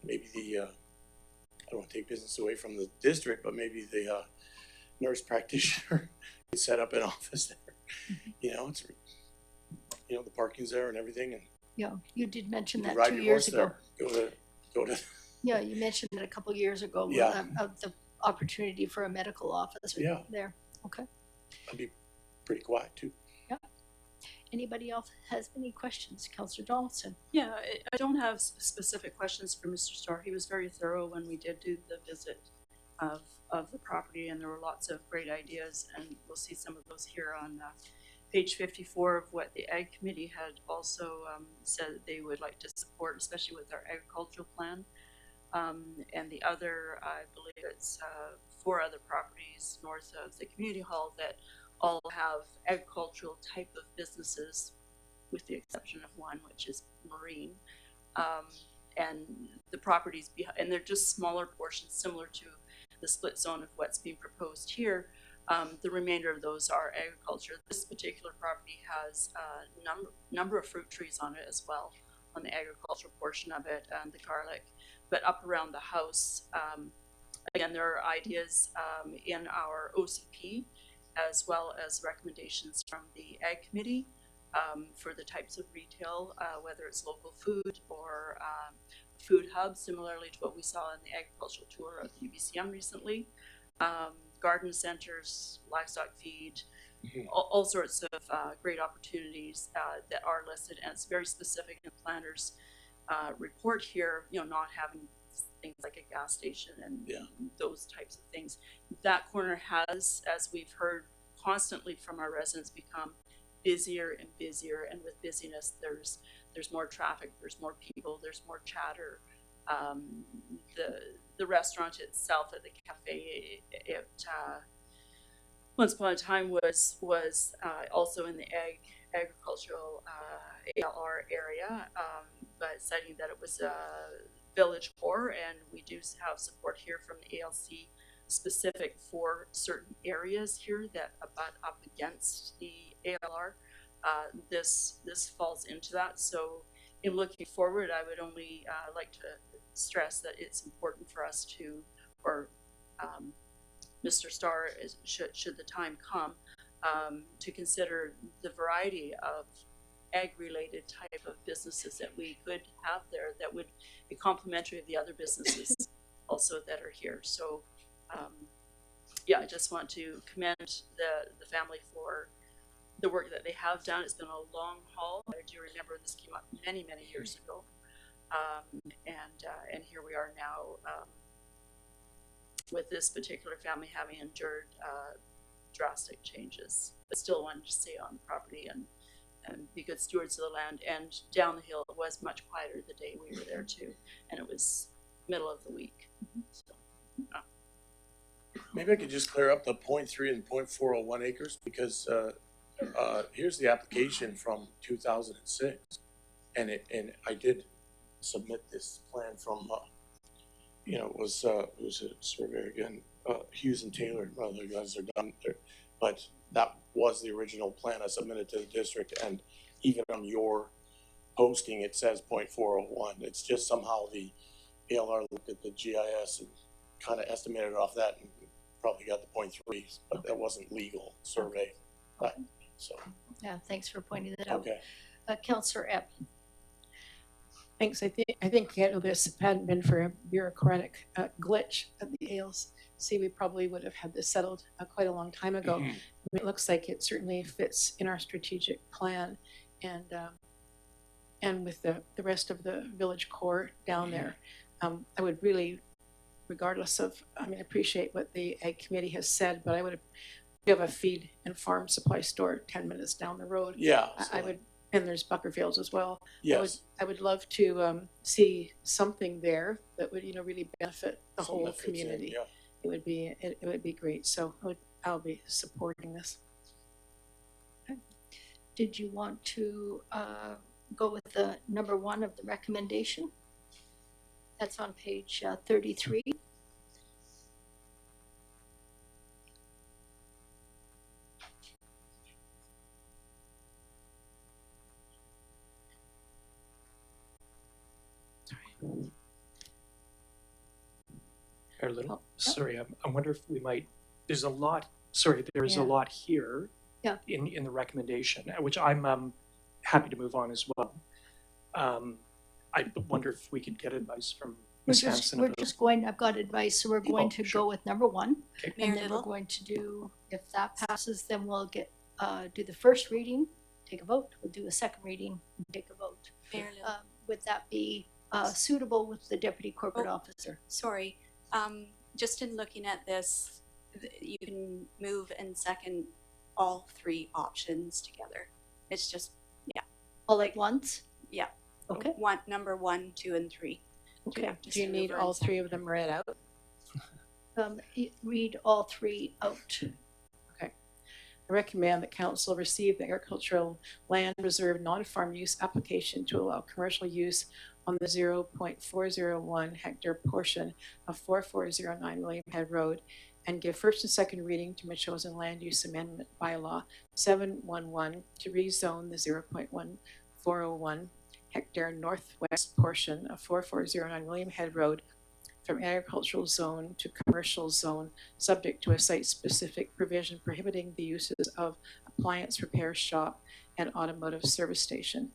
I don't want to take business away from the district, but maybe the nurse practitioner could set up an office there. It's the parking's there and everything, and yeah, you did mention that ride 2 your years horse ago. there. Go to. Yeah, you mentioned it a couple of years ago. Yeah. Of the opportunity for a medical office. Yeah. There. Okay. I'd be pretty quiet too. Yeah. Anybody else has any questions? Councillor Donaldson. Yeah, I don't have specific questions for Mr. Starr. He was very thorough when we did do the visit of the property, and there were lots of great ideas, and we'll see some of those here on page 54 of what the Ag Committee had also said that they would like to support, especially with our agricultural plan. And the other, I believe it's 4 other properties north of the community hall that all have agricultural type of businesses, with the exception of one, which is marine. And the properties behind, and they're just smaller portions, similar to the split zone of what's being proposed here. The remainder of those are agriculture. This particular property has a number of fruit trees on it as well, on the agricultural portion of it, and the garlic. But up around the house, again, there are ideas in our OCP, as well as recommendations from the Ag Committee for the types of retail, whether it's local food or food hub, similarly to what we saw in the agricultural tour of UBCM recently. Garden centers, livestock feed, all sorts of great opportunities that are listed, and it's very specific in the planner's report here, you know, not having things like a gas station and those types of things. That corner has, as we've heard constantly from our residents, become busier and busier, and with busyness there's more traffic, there's more people, there's more chatter. The restaurant itself at the cafe, it once upon a time was also in the agricultural ALR area, but citing that it was a village core, and we do have support here from the ALC specific for certain areas here that abut up against the ALR. This falls into that. So in looking forward, I would only like to stress that it's important for us to, or Mr. Starr, should the time come, to consider the variety of ag-related type of businesses that we could have there that would be complementary of the other businesses also that are here. So yeah, I just want to commend the family for the work that they have done. It's been a long haul. I do remember this came up many years ago, and here we are now with this particular family having endured drastic changes, but still wanted to stay on the property and be good stewards of the land. And down the hill, it was much quieter the day we were there too, and it was middle of the week. So, maybe I could just clear up the 0.3 and 0.401 acres, because here's the application from 2006, and I did submit this plan from you know, it was a surveyor again, Hughes and Taylor. Well, the guys are done there, but that was the original plan I submitted to the district, and even on your posting it says 0.401. It's just somehow the ALR looked at the GIS and kind of estimated off that and probably got the 0.3, but that wasn't legal survey. Right. So Yeah, thanks for pointing that out. okay. Councillor Epp. Thanks. I think you know, this, if it hadn't been for a bureaucratic glitch at the ALC, we probably would have had this settled quite a long time ago. I mean, it looks like it certainly fits in our strategic plan, and with the rest of the village core down there. I would really, regardless of, I mean, I appreciate what the Ag Committee has said, but I would have a feed and farm supply store 10 minutes down the road. Yeah. I would. And there's Buckerfields as well. Yes. I would love to see something there that would, you know, really benefit the whole community. Yeah. It would be great. So I'll be supporting this. Okay. Did you want to go with the number 1 of the recommendation? That's on page 33. Sorry, I wonder if we might, there's a lot here in the recommendation, which I'm happy to move on as well. I wonder if we could get advice from Ms. Hanson. I've got advice, so we're going to go with number 1. Okay. And then we're going to do, if that passes, then we'll do the first reading, take a vote. We'll do a second reading and take a vote. Would that be suitable with the Deputy Corporate Officer? Sorry, just in looking at this, you can move and second all three options together. It's just, yeah. All at once? Yeah. Okay. Number 1, 2, and 3. Okay, do you need all three of them read out? Read all three out. Okay. I recommend that council receive the agricultural land reserve non-farm use application to allow commercial use on the 0.401 hectare portion of 4409 William Head Road and give first and second reading to Metchosin Land Use Amendment Bylaw 711 to rezone the 0.1401 hectare northwest portion of 4409 William Head Road from agricultural zone to commercial zone, subject to a site-specific provision prohibiting the uses of appliance repair shop and automotive service station,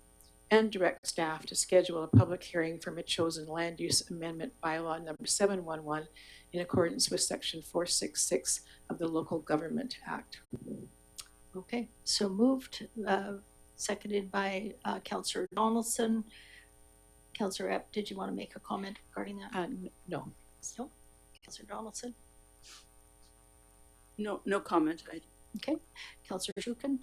and direct staff to schedule a public hearing for Metchosin Land Use Amendment Bylaw number 711 in accordance with section 466 of the Local Government Act. Okay, so moved, seconded by Councillor Donaldson. Councillor Epp, did you want to make a comment regarding that? No. No? Councillor Donaldson? No comment. Okay. Councillor Shukin?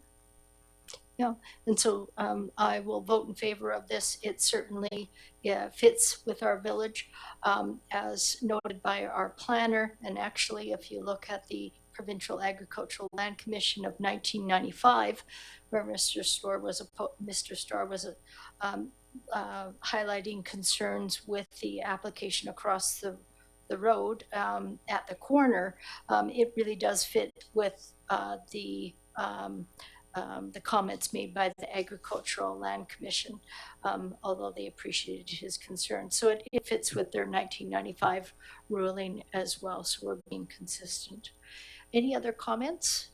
Yeah, and so I will vote in favor of this. It certainly fits with our village, as noted by our planner. And actually, if you look at the Provincial Agricultural Land Commission of 1995, where Mr. Starr was highlighting concerns with the application across the road at the corner, it really does fit with the comments made by the Agricultural Land Commission, although they appreciated his concern. So it fits with their 1995 ruling as well, so we're being consistent. Any other comments?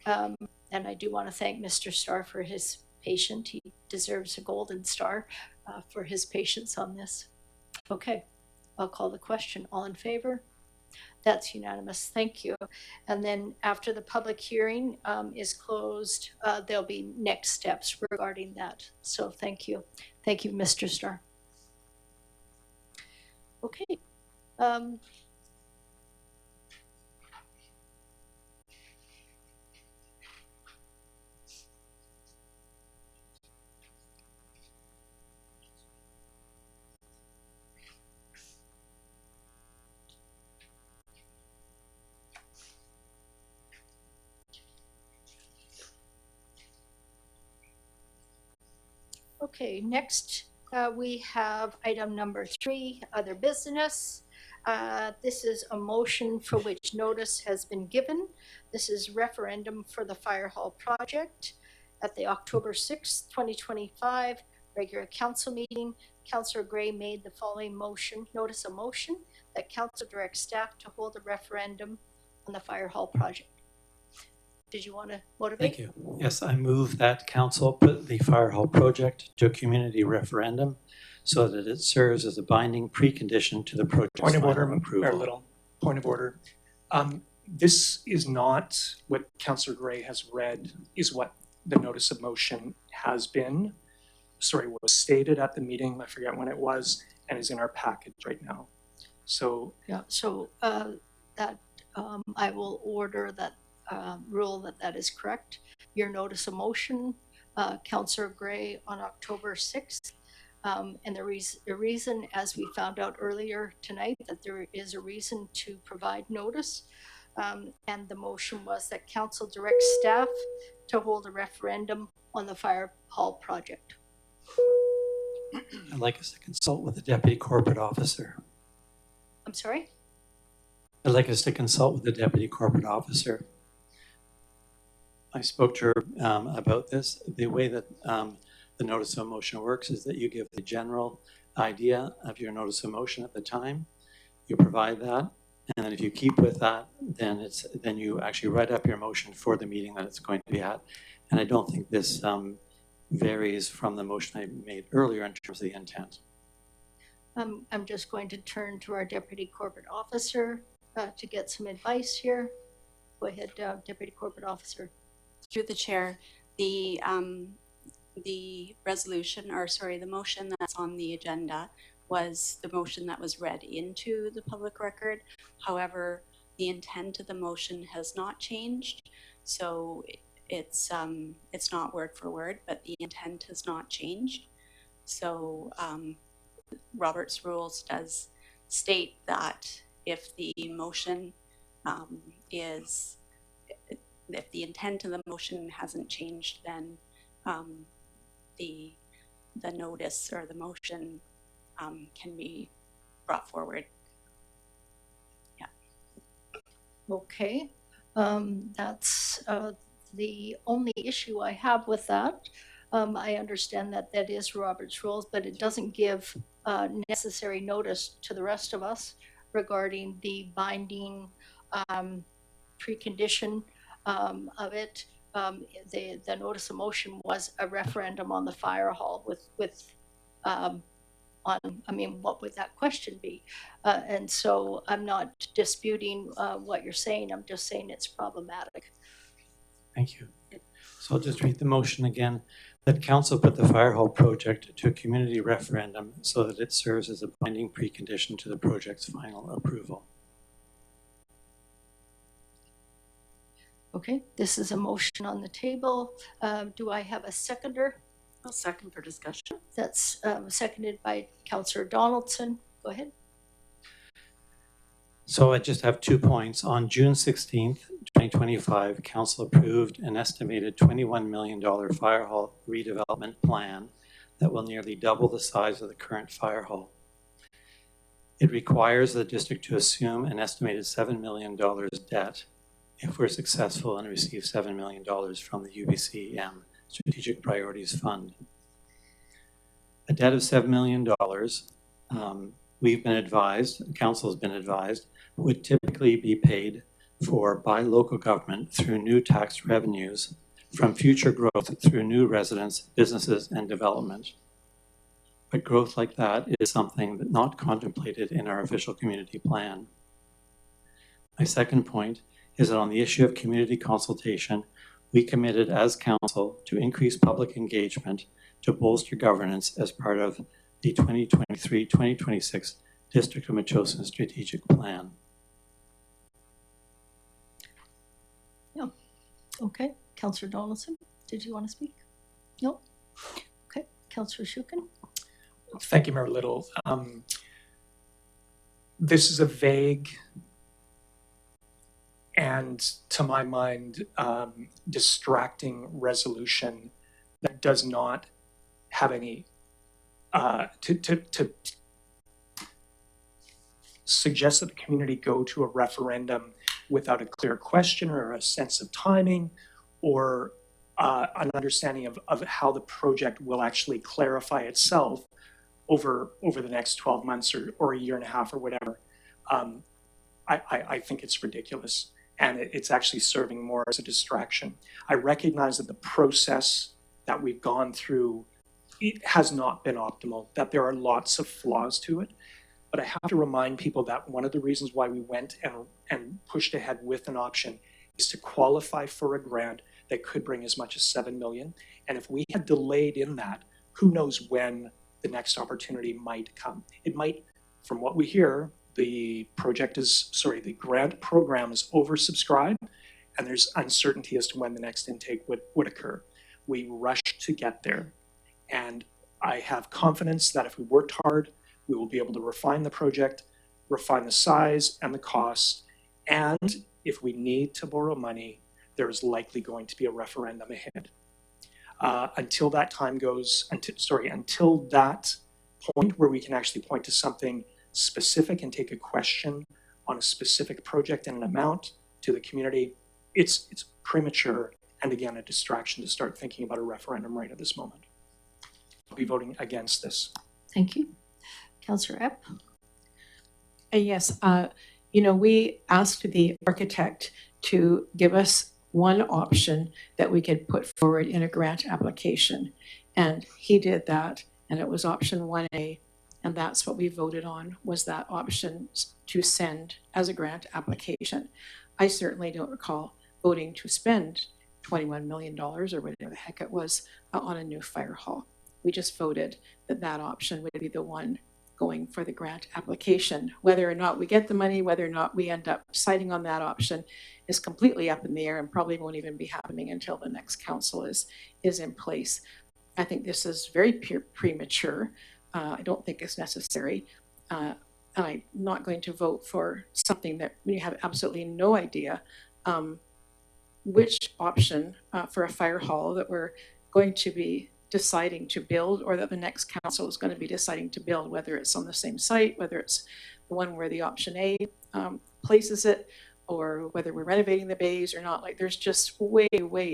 And I do want to thank Mr. Starr for his patience. He deserves a golden star for his patience on this. Okay, I'll call the question. All in favor? That's unanimous. Thank you. And then after the public hearing is closed, there'll be next steps regarding that. So thank you. Thank you, Mr. Starr. Okay. Okay, next we have item number 3, other business. This is a motion for which notice has been given. This is referendum for the Fire Hall project at the October 6th, 2025 regular council meeting. Councillor Gray made the following motion, notice a motion that council directs staff to hold a referendum on the Fire Hall project. Did you want to motivate? Thank you. Yes, I move that council put the Fire Hall project to a community referendum so that it serves as a binding precondition to the project's Point of order, approval. Mayor Little. Point of order. This is not what Councillor Gray has read, is what the notice of motion has been. Sorry, was stated at the meeting, I forget when it was, and is in our package right now. So yeah, so that I will order that rule that is correct. Your notice of motion, Councillor Gray, on October 6th. And the reason, as we found out earlier tonight, that there is a reason to provide notice. And the motion was that council directs staff to hold a referendum on the Fire Hall project. I'd like us to consult with the Deputy Corporate Officer. I'm sorry? I'd like us to consult with the Deputy Corporate Officer. I spoke to her about this. The way that the notice of motion works is that you give the general idea of your notice of motion at the time. You provide that, and then if you keep with that, then you actually write up your motion for the meeting that it's going to be at. And I don't think this varies from the motion I made earlier in terms of the intent. I'm just going to turn to our Deputy Corporate Officer to get some advice here. Go ahead, Deputy Corporate Officer. Through the chair, the resolution, or sorry, the motion that's on the agenda was the motion that was read into the public record. However, the intent of the motion has not changed. So it's not word for word, but the intent has not changed. So Robert's rules does state that if the motion if the intent of the motion hasn't changed, then the notice or the motion can be brought forward. Yeah. Okay, that's the only issue I have with that. I understand that that is Robert's rules, but it doesn't give necessary notice to the rest of us regarding the binding precondition of it. The notice of motion was a referendum on the fire hall with I mean, what would that question be? And so I'm not disputing what you're saying. I'm just saying it's problematic. Thank you. So I'll just read the motion again. That council put the fire hall project to a community referendum so that it serves as a binding precondition to the project's final approval. Okay, this is a motion on the table. Do I have a seconder? I'll second for discussion. That's seconded by Councillor Donaldson. Go ahead. So I just have 2 points. On June 16th, 2025, council approved an estimated $21 million fire hall redevelopment plan that will nearly double the size of the current fire hall. It requires the district to assume an estimated $7 million debt if we're successful and receive $7 million from the UBCM Strategic Priorities Fund. A debt of $7 million, we've been advised, council has been advised, would typically be paid for by local government through new tax revenues from future growth through new residents, businesses, and development. But growth like that is something that not contemplated in our official community plan. My second point is that on the issue of community consultation, we committed as council to increase public engagement to bolster governance as part of the 2023-2026 District of Metchosin Strategic Plan. Yeah. Okay. Councillor Donaldson, did you want to speak? No? Okay. Councillor Shukin? Thank you, Mayor Little. This is a vague and, to my mind, distracting resolution that does not have any to suggest that the community go to a referendum without a clear question or a sense of timing or an understanding of how the project will actually clarify itself over the next 12 months or a year and a half or whatever. I think it's ridiculous, and it's actually serving more as a distraction. I recognize that the process that we've gone through, it has not been optimal, that there are lots of flaws to it. But I have to remind people that one of the reasons why we went and pushed ahead with an option is to qualify for a grant that could bring as much as $7 million. And if we had delayed in that, who knows when the next opportunity might come. It might, from what we hear, the grant program is oversubscribed and there's uncertainty as to when the next intake would occur. We rushed to get there. And I have confidence that if we worked hard, we will be able to refine the project, refine the size and the cost. And if we need to borrow money, there is likely going to be a referendum ahead. Until that time goes, until that point where we can actually point to something specific and take a question on a specific project and an amount to the community, it's premature and again a distraction to start thinking about a referendum right at this moment. I'll be voting against this. Thank you. Councillor Epp? Yes, we asked the architect to give us one option that we could put forward in a grant application. And he did that, and it was option 1A. And that's what we voted on, was that option to send as a grant application. I certainly don't recall voting to spend $21 million or whatever the heck it was on a new fire hall. We just voted that that option would be the one going for the grant application. Whether or not we get the money, whether or not we end up deciding on that option is completely up in the air and probably won't even be happening until the next council is in place. I think this is very premature. I don't think it's necessary. I'm not going to vote for something that we have absolutely no idea which option for a fire hall that we're going to be deciding to build, or that the next council is going to be deciding to build, whether it's on the same site, whether it's the one where the option A places it, or whether we're renovating the bays or not. Like, there's just way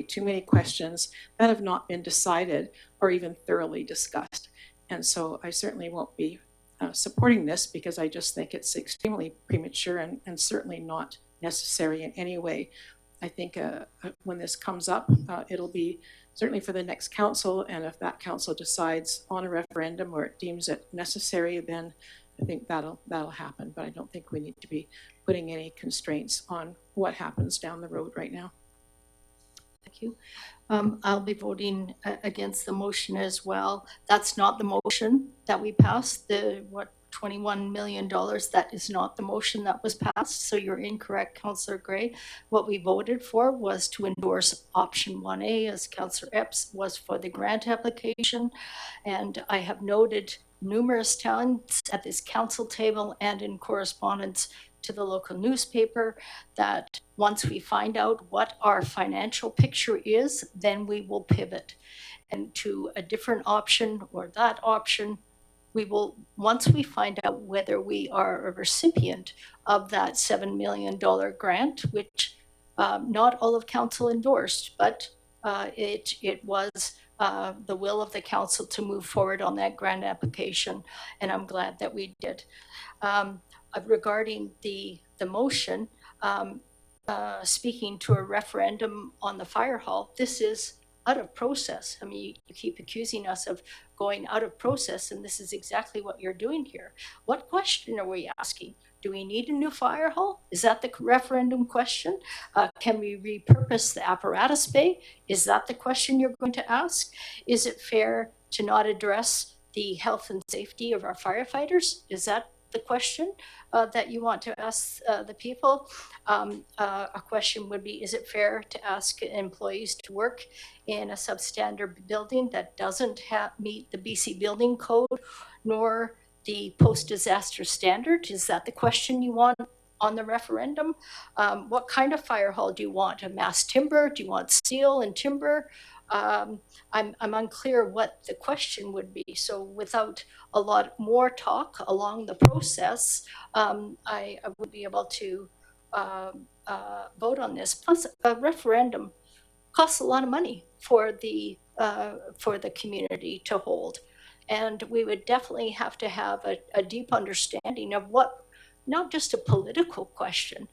too many questions that have not been decided or even thoroughly discussed. And so I certainly won't be supporting this, because I just think it's extremely premature and certainly not necessary in any way. I think when this comes up, it'll be certainly for the next council, and if that council decides on a referendum or it deems it necessary, then I think that'll happen. But I don't think we need to be putting any constraints on what happens down the road right now. Thank you. I'll be voting against the motion as well. That's not the motion that we passed. The $21 million, that is not the motion that was passed. So you're incorrect, Councillor Gray. What we voted for was to endorse option 1A, as Councillor Epps was for the grant application. And I have noted numerous times at this council table and in correspondence to the local newspaper that once we find out what our financial picture is, then we will pivot and to a different option, or that option. We will, once we find out whether we are a recipient of that $7 million grant, which not all of council endorsed, but it was the will of the council to move forward on that grant application, and I'm glad that we did. Regarding the motion, speaking to a referendum on the fire hall, this is out of process. I mean, you keep accusing us of going out of process, and this is exactly what you're doing here. What question are we asking? Do we need a new fire hall? Is that the referendum question? Can we repurpose the apparatus bay? Is that the question you're going to ask? Is it fair to not address the health and safety of our firefighters? Is that the question that you want to ask the people? A question would be, is it fair to ask employees to work in a substandard building that doesn't meet the BC building code nor the post-disaster standard? Is that the question you want on the referendum? What kind of fire hall do you want? A mass timber? Do you want steel and timber? I'm unclear what the question would be. So without a lot more talk along the process, I would be able to vote on this. Plus, a referendum costs a lot of money for the community to hold. And we would definitely have to have a deep understanding of what, not just a political question,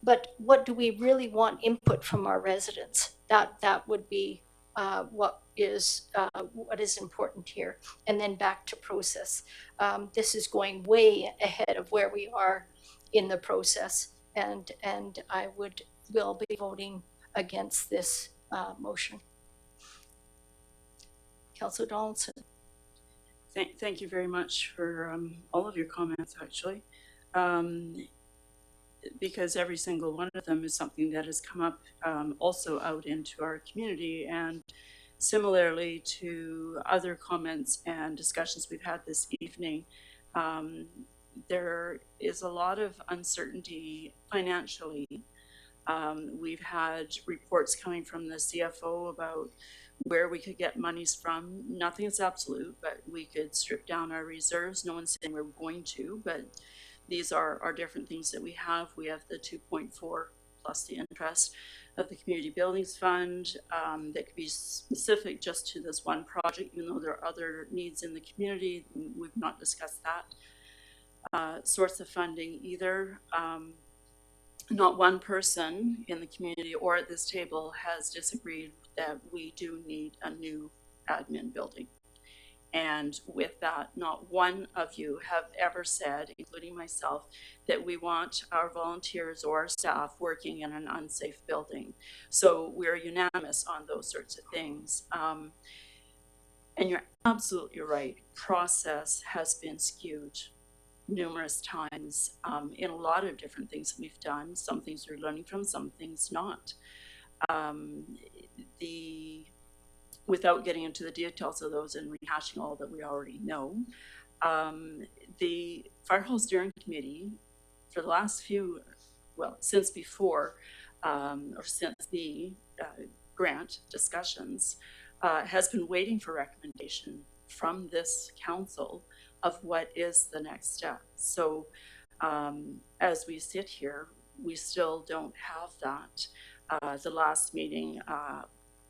but what do we really want input from our residents? That would be what is important here. And then back to process. This is going way ahead of where we are in the process, and I will be voting against this motion. Councillor Donaldson. Thank you very much for all of your comments, actually, because every single one of them is something that has come up also out into our community, and similarly to other comments and discussions we've had this evening, there is a lot of uncertainty financially. We've had reports coming from the CFO about where we could get monies from. Nothing is absolute, but we could strip down our reserves. No one's saying we're going to, but these are different things that we have. We have the 2.4 plus the interest of the Community Buildings Fund that could be specific just to this one project, even though there are other needs in the community. We've not discussed that source of funding either. Not one person in the community or at this table has disagreed that we do need a new admin building. And with that, not one of you have ever said, including myself, that we want our volunteers or our staff working in an unsafe building. So we're unanimous on those sorts of things. And you're absolutely right. Process has been skewed numerous times in a lot of different things that we've done. Some things we're learning from, some things not. Without getting into the details of those and rehashing all that we already know, the Fire Hall Steering Committee, for the last since before, or since the grant discussions, has been waiting for recommendation from this council of what is the next step. So as we sit here, we still don't have that. The last meeting,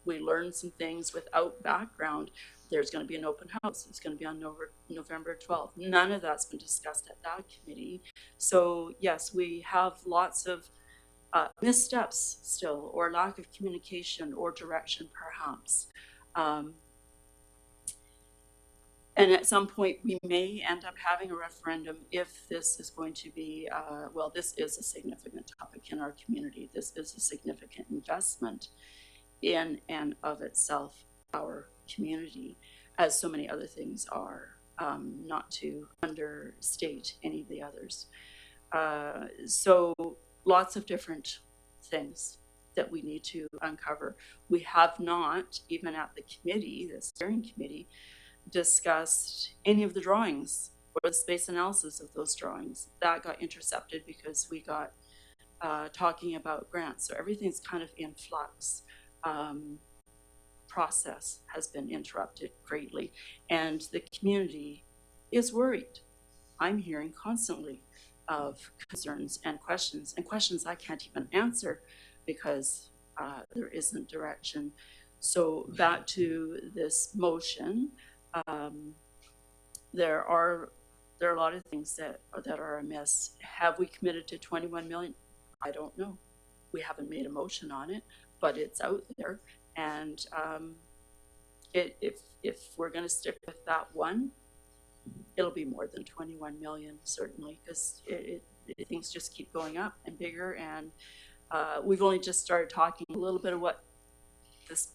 we learned some things without background. There's going to be an open house. It's going to be on November 12th. None of that's been discussed at that committee. So yes, we have lots of missteps still, or lack of communication or direction perhaps. And at some point we may end up having a referendum if this is going to be, this is a significant topic in our community. This is a significant investment in and of itself, our community, as so many other things are, not to understate any of the others. So lots of different things that we need to uncover. We have not, even at the committee, the steering committee, discussed any of the drawings or the space analysis of those drawings. That got intercepted because we got talking about grants. So everything's kind of in flux. Process has been interrupted greatly, and the community is worried. I'm hearing constantly of concerns and questions I can't even answer because there isn't direction. So back to this motion, there are a lot of things that are amiss. Have we committed to 21 million? I don't know. We haven't made a motion on it, but it's out there. And if we're going to stick with that one, it'll be more than 21 million, certainly, because things just keep going up and bigger. And we've only just started talking a little bit of what this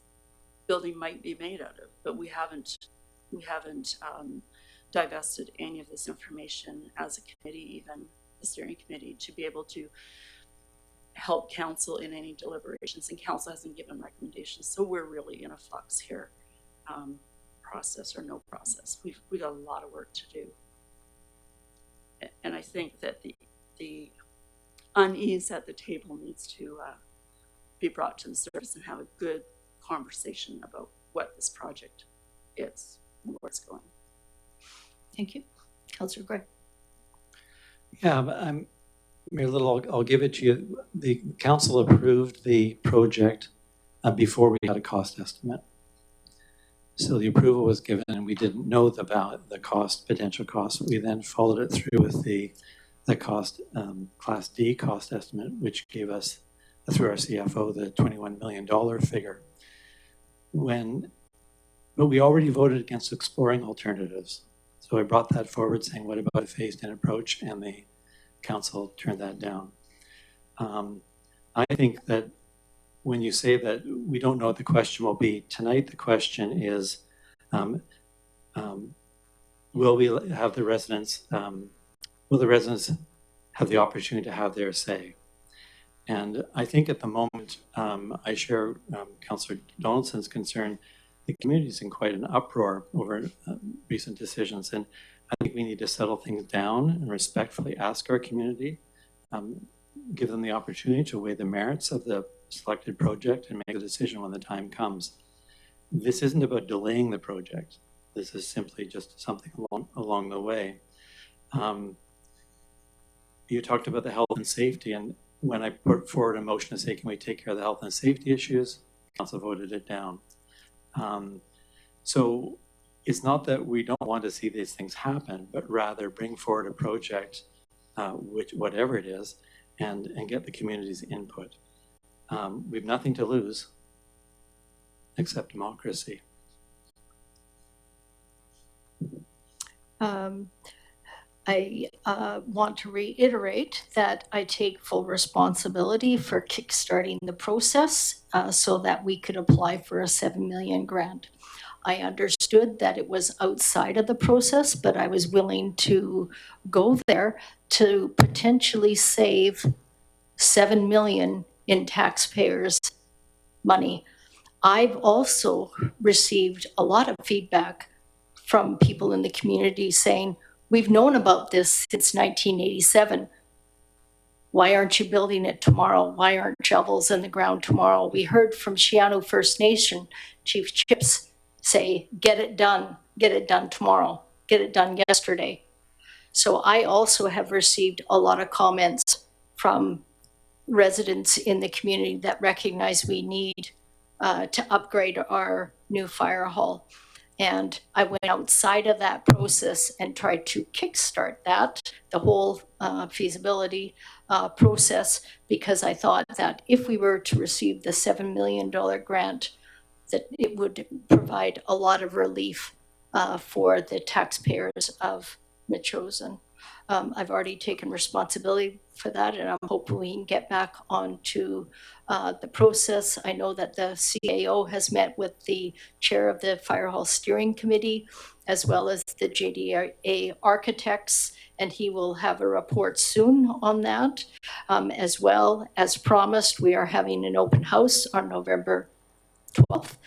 building might be made out of, but we haven't divested any of this information as a committee, even the steering committee, to be able to help council in any deliberations, and council hasn't given recommendations. So we're really in a flux here, process or no process. We've got a lot of work to do. And I think that the unease at the table needs to be brought to the surface and have a good conversation about what this project is and where it's going. Thank you. Councillor Gray. Yeah, but I'll give it to you. The council approved the project before we had a cost estimate. So the approval was given and we didn't know the potential cost. We then followed it through with the cost, Class D cost estimate, which gave us, through our CFO, the $21 million figure. But we already voted against exploring alternatives. So I brought that forward saying, what about a phased-in approach? And the council turned that down. I think that when you say that we don't know what the question will be, tonight the question is, will we have the residents, will the residents have the opportunity to have their say? And I think at the moment, I share Councillor Donaldson's concern. The community is in quite an uproar over recent decisions, and I think we need to settle things down and respectfully ask our community, give them the opportunity to weigh the merits of the selected project and make a decision when the time comes. This isn't about delaying the project. This is simply just something along the way. You talked about the health and safety, and when I put forward a motion to say, can we take care of the health and safety issues, council voted it down. So it's not that we don't want to see these things happen, but rather bring forward a project, whatever it is, and get the community's input. We have nothing to lose except democracy. I want to reiterate that I take full responsibility for kickstarting the process so that we could apply for a $7 million grant. I understood that it was outside of the process, but I was willing to go there to potentially save 7 million in taxpayers' money. I've also received a lot of feedback from people in the community saying, we've known about this since 1987. Why aren't you building it tomorrow? Why aren't shovels in the ground tomorrow? We heard from Shiano First Nation Chief Chips say, get it done tomorrow, get it done yesterday. So I also have received a lot of comments from residents in the community that recognize we need to upgrade our new fire hall. And I went outside of that process and tried to kickstart that, the whole feasibility process, because I thought that if we were to receive the $7 million grant, that it would provide a lot of relief for the taxpayers of Metchosin. I've already taken responsibility for that, and I'm hoping we can get back onto the process. I know that the CAO has met with the chair of the Fire Hall Steering Committee, as well as the JDA architects, and he will have a report soon on that. As well as promised, we are having an open house on November 12th.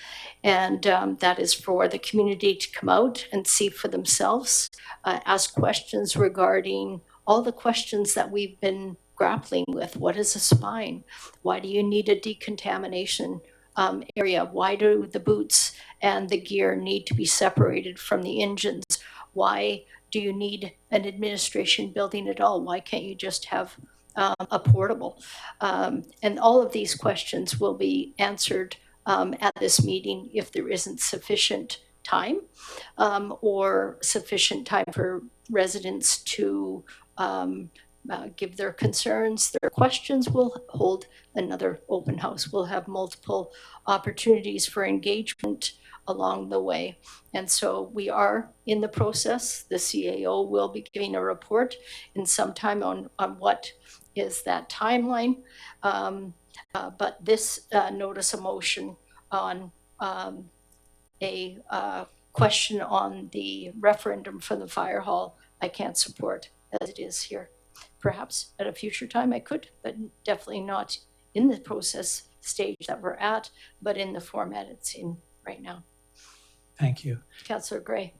And that is for the community to come out and see for themselves, ask questions regarding all the questions that we've been grappling with. What is a spine? Why do you need a decontamination area? Why do the boots and the gear need to be separated from the engines? Why do you need an administration building at all? Why can't you just have a portable? And all of these questions will be answered at this meeting if there isn't sufficient time or sufficient time for residents to give their concerns, their questions. We'll hold another open house. We'll have multiple opportunities for engagement along the way. And so we are in the process. The CAO will be giving a report in some time on what is that timeline. But this notice of motion on a question on the referendum for the fire hall, I can't support as it is here. Perhaps at a future time I could, but definitely not in the process stage that we're at, but in the format it's in right now. Thank you. Councillor Gray.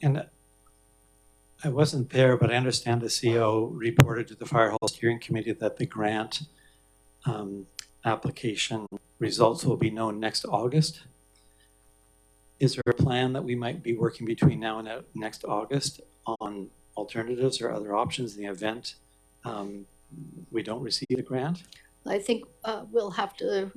And I wasn't there, but I understand the CEO reported to the Fire Hall Steering Committee that the grant application results will be known next August. Is there a plan that we might be working between now and next August on alternatives or other options in the event we don't receive the grant? I think we'll have to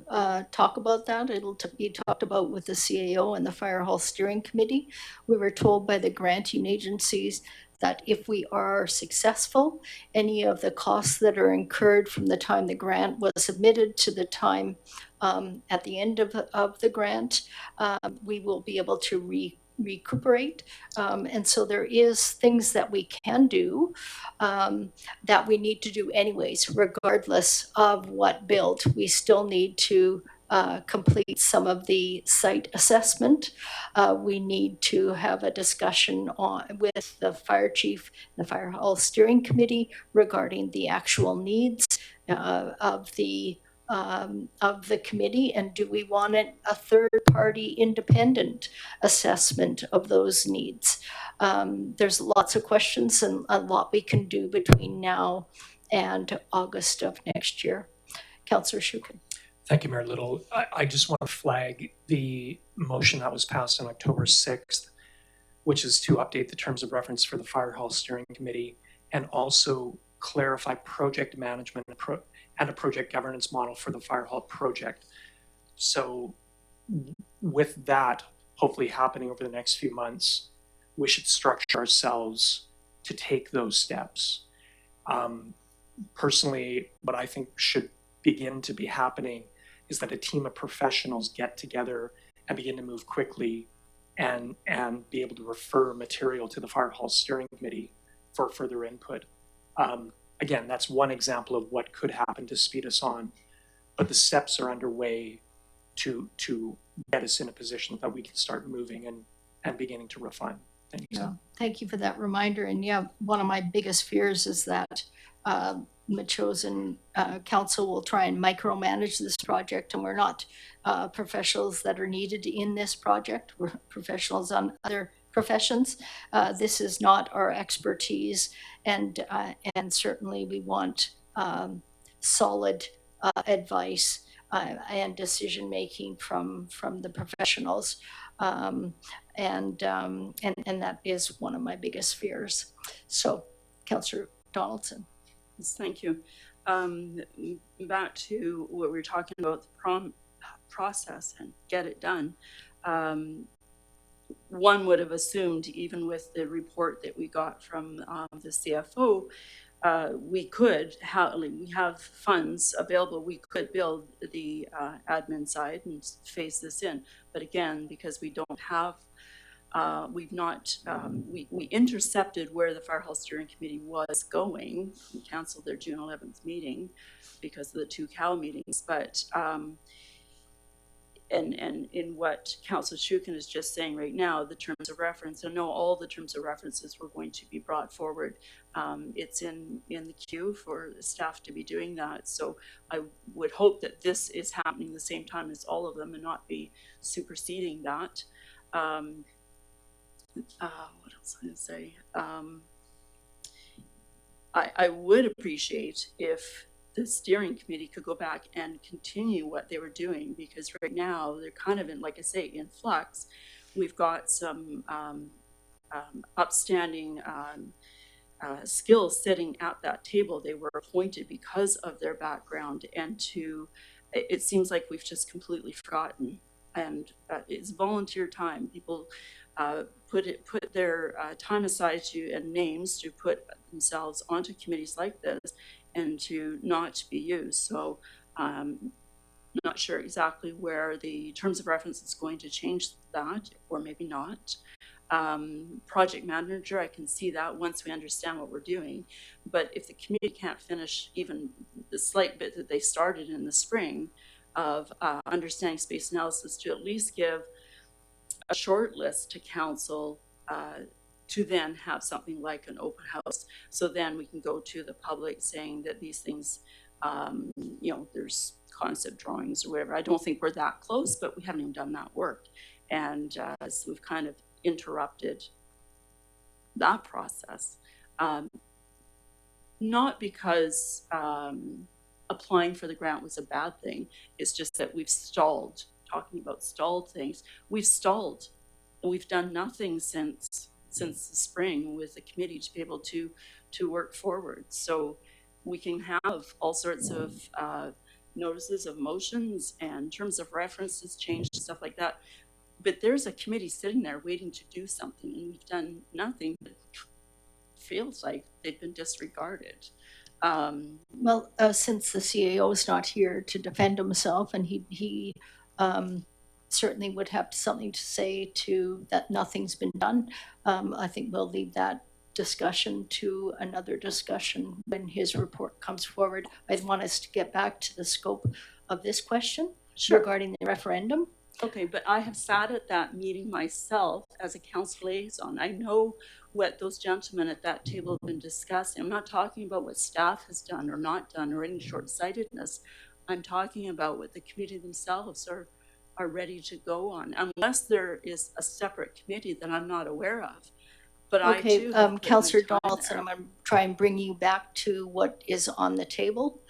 talk about that. It'll be talked about with the CAO and the Fire Hall Steering Committee. We were told by the granting agencies that if we are successful, any of the costs that are incurred from the time the grant was submitted to the time at the end of the grant, we will be able to recuperate. And so there is things that we can do that we need to do anyways, regardless of what build. We still need to complete some of the site assessment. We need to have a discussion with the fire chief and the Fire Hall Steering Committee regarding the actual needs of the committee, and do we want a third-party independent assessment of those needs? There's lots of questions and a lot we can do between now and August of next year. Councillor Shukin. Thank you, Mayor Little. I just want to flag the motion that was passed on October 6th, which is to update the terms of reference for the Fire Hall Steering Committee and also clarify project management and a project governance model for the fire hall project. So with that hopefully happening over the next few months, we should structure ourselves to take those steps. Personally, what I think should begin to be happening is that a team of professionals get together and begin to move quickly and be able to refer material to the Fire Hall Steering Committee for further input. Again, that's one example of what could happen to speed us on, but the steps are underway to get us in a position that we can start moving and beginning to refine things. Yeah, thank you for that reminder. And yeah, one of my biggest fears is that Metchosin Council will try and micromanage this project, and we're not professionals that are needed in this project. We're professionals on other professions. This is not our expertise, and certainly we want solid advice and decision making from the professionals. And that is one of my biggest fears. So, Councillor Donaldson. Yes, thank you. Back to what we were talking about, the process and get it done. One would have assumed, even with the report that we got from the CFO, we have funds available. We could build the admin side and phase this in. But again, because we don't have, we've not, we intercepted where the Fire Hall Steering Committee was going. We canceled their June 11th meeting because of the 2 cow meetings. But and in what Councillor Shukin is just saying right now, the terms of reference, I know all the terms of references were going to be brought forward. It's in the queue for staff to be doing that. So I would hope that this is happening the same time as all of them and not be superseding that. What else am I going to say? I would appreciate if the steering committee could go back and continue what they were doing, because right now they're kind of in, like I say, in flux. We've got some upstanding skills sitting at that table. They were appointed because of their background, and it seems like we've just completely forgotten. And it's volunteer time. People put their time aside and names to put themselves onto committees like this, and to not be used. So I'm not sure exactly where the terms of reference is going to change that, or maybe not. Project manager, I can see that once we understand what we're doing. But if the committee can't finish even the slight bit that they started in the spring of understanding space analysis, to at least give a short list to council to then have something like an open house. So then we can go to the public saying that these things, you know, there's concept drawings or whatever. I don't think we're that close, but we haven't even done that work. And so we've kind of interrupted that process. Not because applying for the grant was a bad thing. It's just that we've stalled. Talking about stalled things, we've stalled. We've done nothing since the spring with the committee to be able to work forward. So we can have all sorts of notices of motions and terms of references changed and stuff like that. But there's a committee sitting there waiting to do something, and we've done nothing. It feels like they've been disregarded. Well, since the CAO is not here to defend himself, and he certainly would have something to say to that nothing's been done, I think we'll leave that discussion to another discussion when his report comes forward. I want us to get back to the scope of this question regarding the referendum. Okay, but I have sat at that meeting myself as a council liaison. I know what those gentlemen at that table have been discussing. I'm not talking about what staff has done or not done or any short-sightedness. I'm talking about what the committee themselves are ready to go on, unless there is a separate committee that I'm not aware of. But okay, I too. Councillor Donaldson, I'm going to try and bring you back to what is on the table.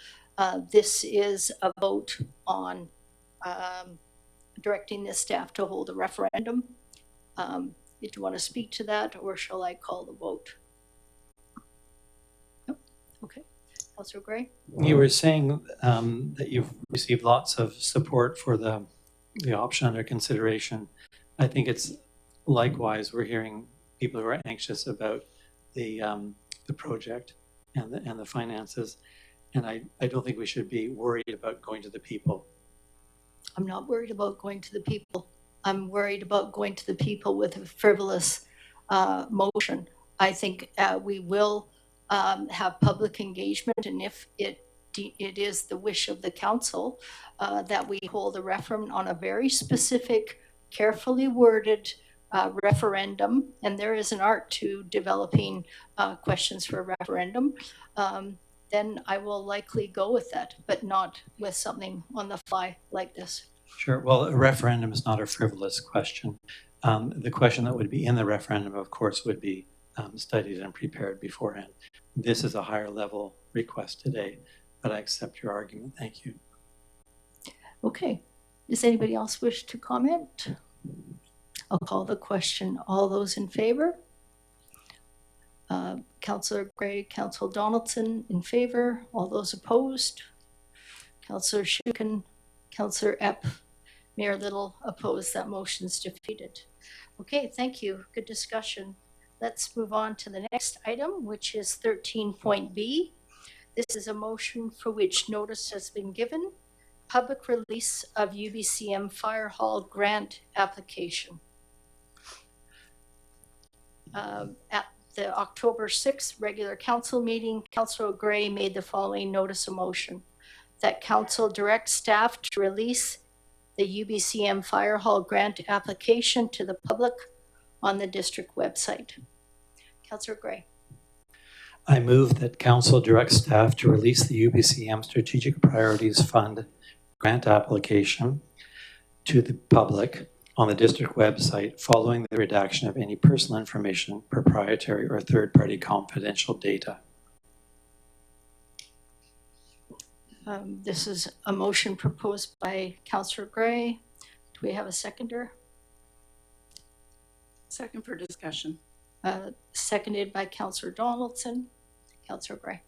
This is a vote on directing the staff to hold a referendum. Did you want to speak to that, or shall I call the vote? Nope. Okay. Councillor Gray? You were saying that you've received lots of support for the option under consideration. I think it's likewise, we're hearing people who are anxious about the project and the finances. And I don't think we should be worried about going to the people. I'm not worried about going to the people. I'm worried about going to the people with a frivolous motion. I think we will have public engagement, and if it it is the wish of the council that we hold a referendum on a very specific, carefully worded referendum, and there is an art to developing questions for a referendum, then I will likely go with that, but not with something on the fly like this. Sure. Well, a referendum is not a frivolous question. The question that would be in the referendum, of course, would be studied and prepared beforehand. This is a higher level request today, but I accept your argument. Thank you. Okay. Does anybody else wish to comment? I'll call the question. All those in favor? Councillor Gray, Councillor Donaldson in favor. All those opposed? Councillor Shukin, Councillor Epp, Mayor Little opposed. That motion's defeated. Okay, thank you. Good discussion. Let's move on to the next item, which is 13.B. This is a motion for which notice has been given. Public release of UBCM Fire Hall grant application. At the October 6th regular council meeting, Councillor Gray made the following notice of motion: that council direct staff to release the UBCM Fire Hall grant application to the public on the district website. Councillor Gray. I move that council direct staff to release the UBCM Strategic Priorities Fund grant application to the public on the district website following the redaction of any personal information, proprietary or third-party confidential data. This is a motion proposed by Councillor Gray. Do we have a seconder? Second for discussion. Seconded by Councillor Donaldson. Councillor Gray.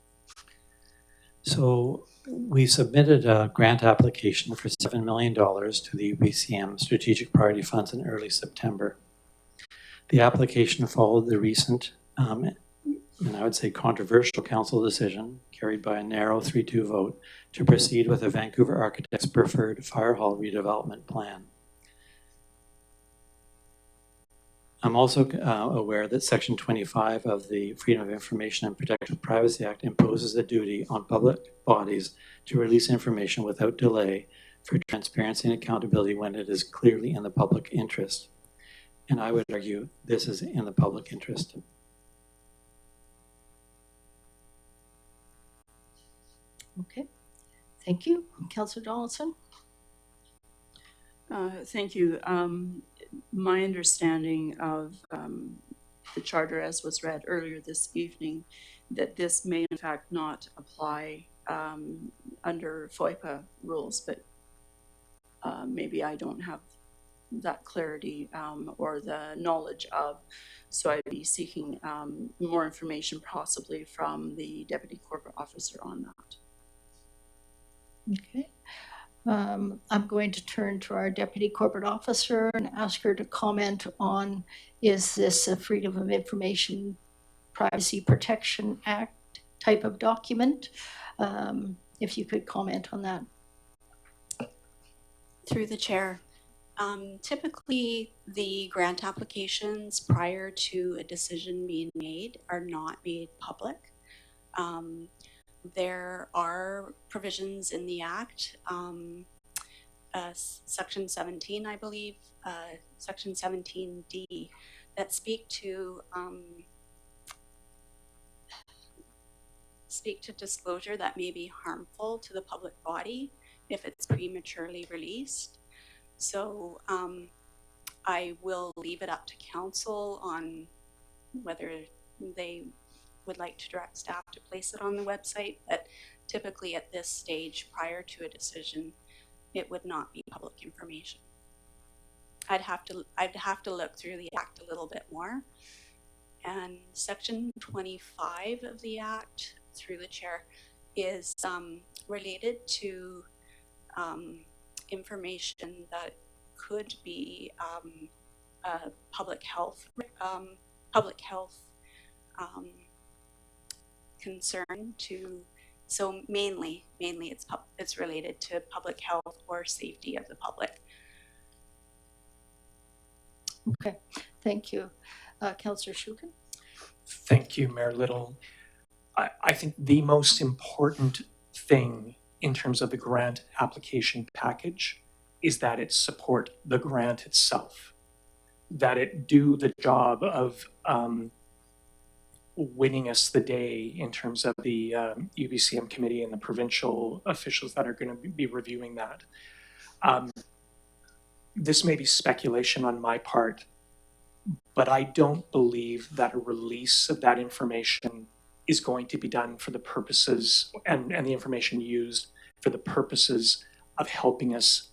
So we submitted a grant application for $7 million to the UBCM Strategic Priority Funds in early September. The application followed the recent, and I would say controversial council decision carried by a narrow 3-2 vote to proceed with a Vancouver Architects Preferred Fire Hall redevelopment plan. I'm also aware that Section 25 of the Freedom of Information and Protection of Privacy Act imposes a duty on public bodies to release information without delay for transparency and accountability when it is clearly in the public interest. And I would argue this is in the public interest. Okay, thank you. Councillor Donaldson. Thank you. My understanding of the charter as was read earlier this evening, that this may in fact not apply under FOIPA rules, but maybe I don't have that clarity or the knowledge of, so I'd be seeking more information possibly from the Deputy Corporate Officer on that. Okay. I'm going to turn to our Deputy Corporate Officer and ask her to comment on, is this a Freedom of Information Privacy Protection Act type of document? If you could comment on that. Through the chair. Typically, the grant applications prior to a decision being made are not made public. There are provisions in the Act, Section 17, I believe, Section 17D, that speak to disclosure that may be harmful to the public body if it's prematurely released. So I will leave it up to council on whether they would like to direct staff to place it on the website, but typically at this stage prior to a decision, it would not be public information. I'd have to look through the Act a little bit more. And Section 25 of the Act, through the chair, is related to information that could be public health concern to, so mainly it's related to public health or safety of the public. Okay, thank you. Councillor Shukin. Thank you, Mayor Little. I think the most important thing in terms of the grant application package is that it support the grant itself, that it do the job of winning us the day in terms of the UBCM committee and the provincial officials that are going to be reviewing that. This may be speculation on my part, but I don't believe that a release of that information is going to be done for the purposes and the information used for the purposes of helping us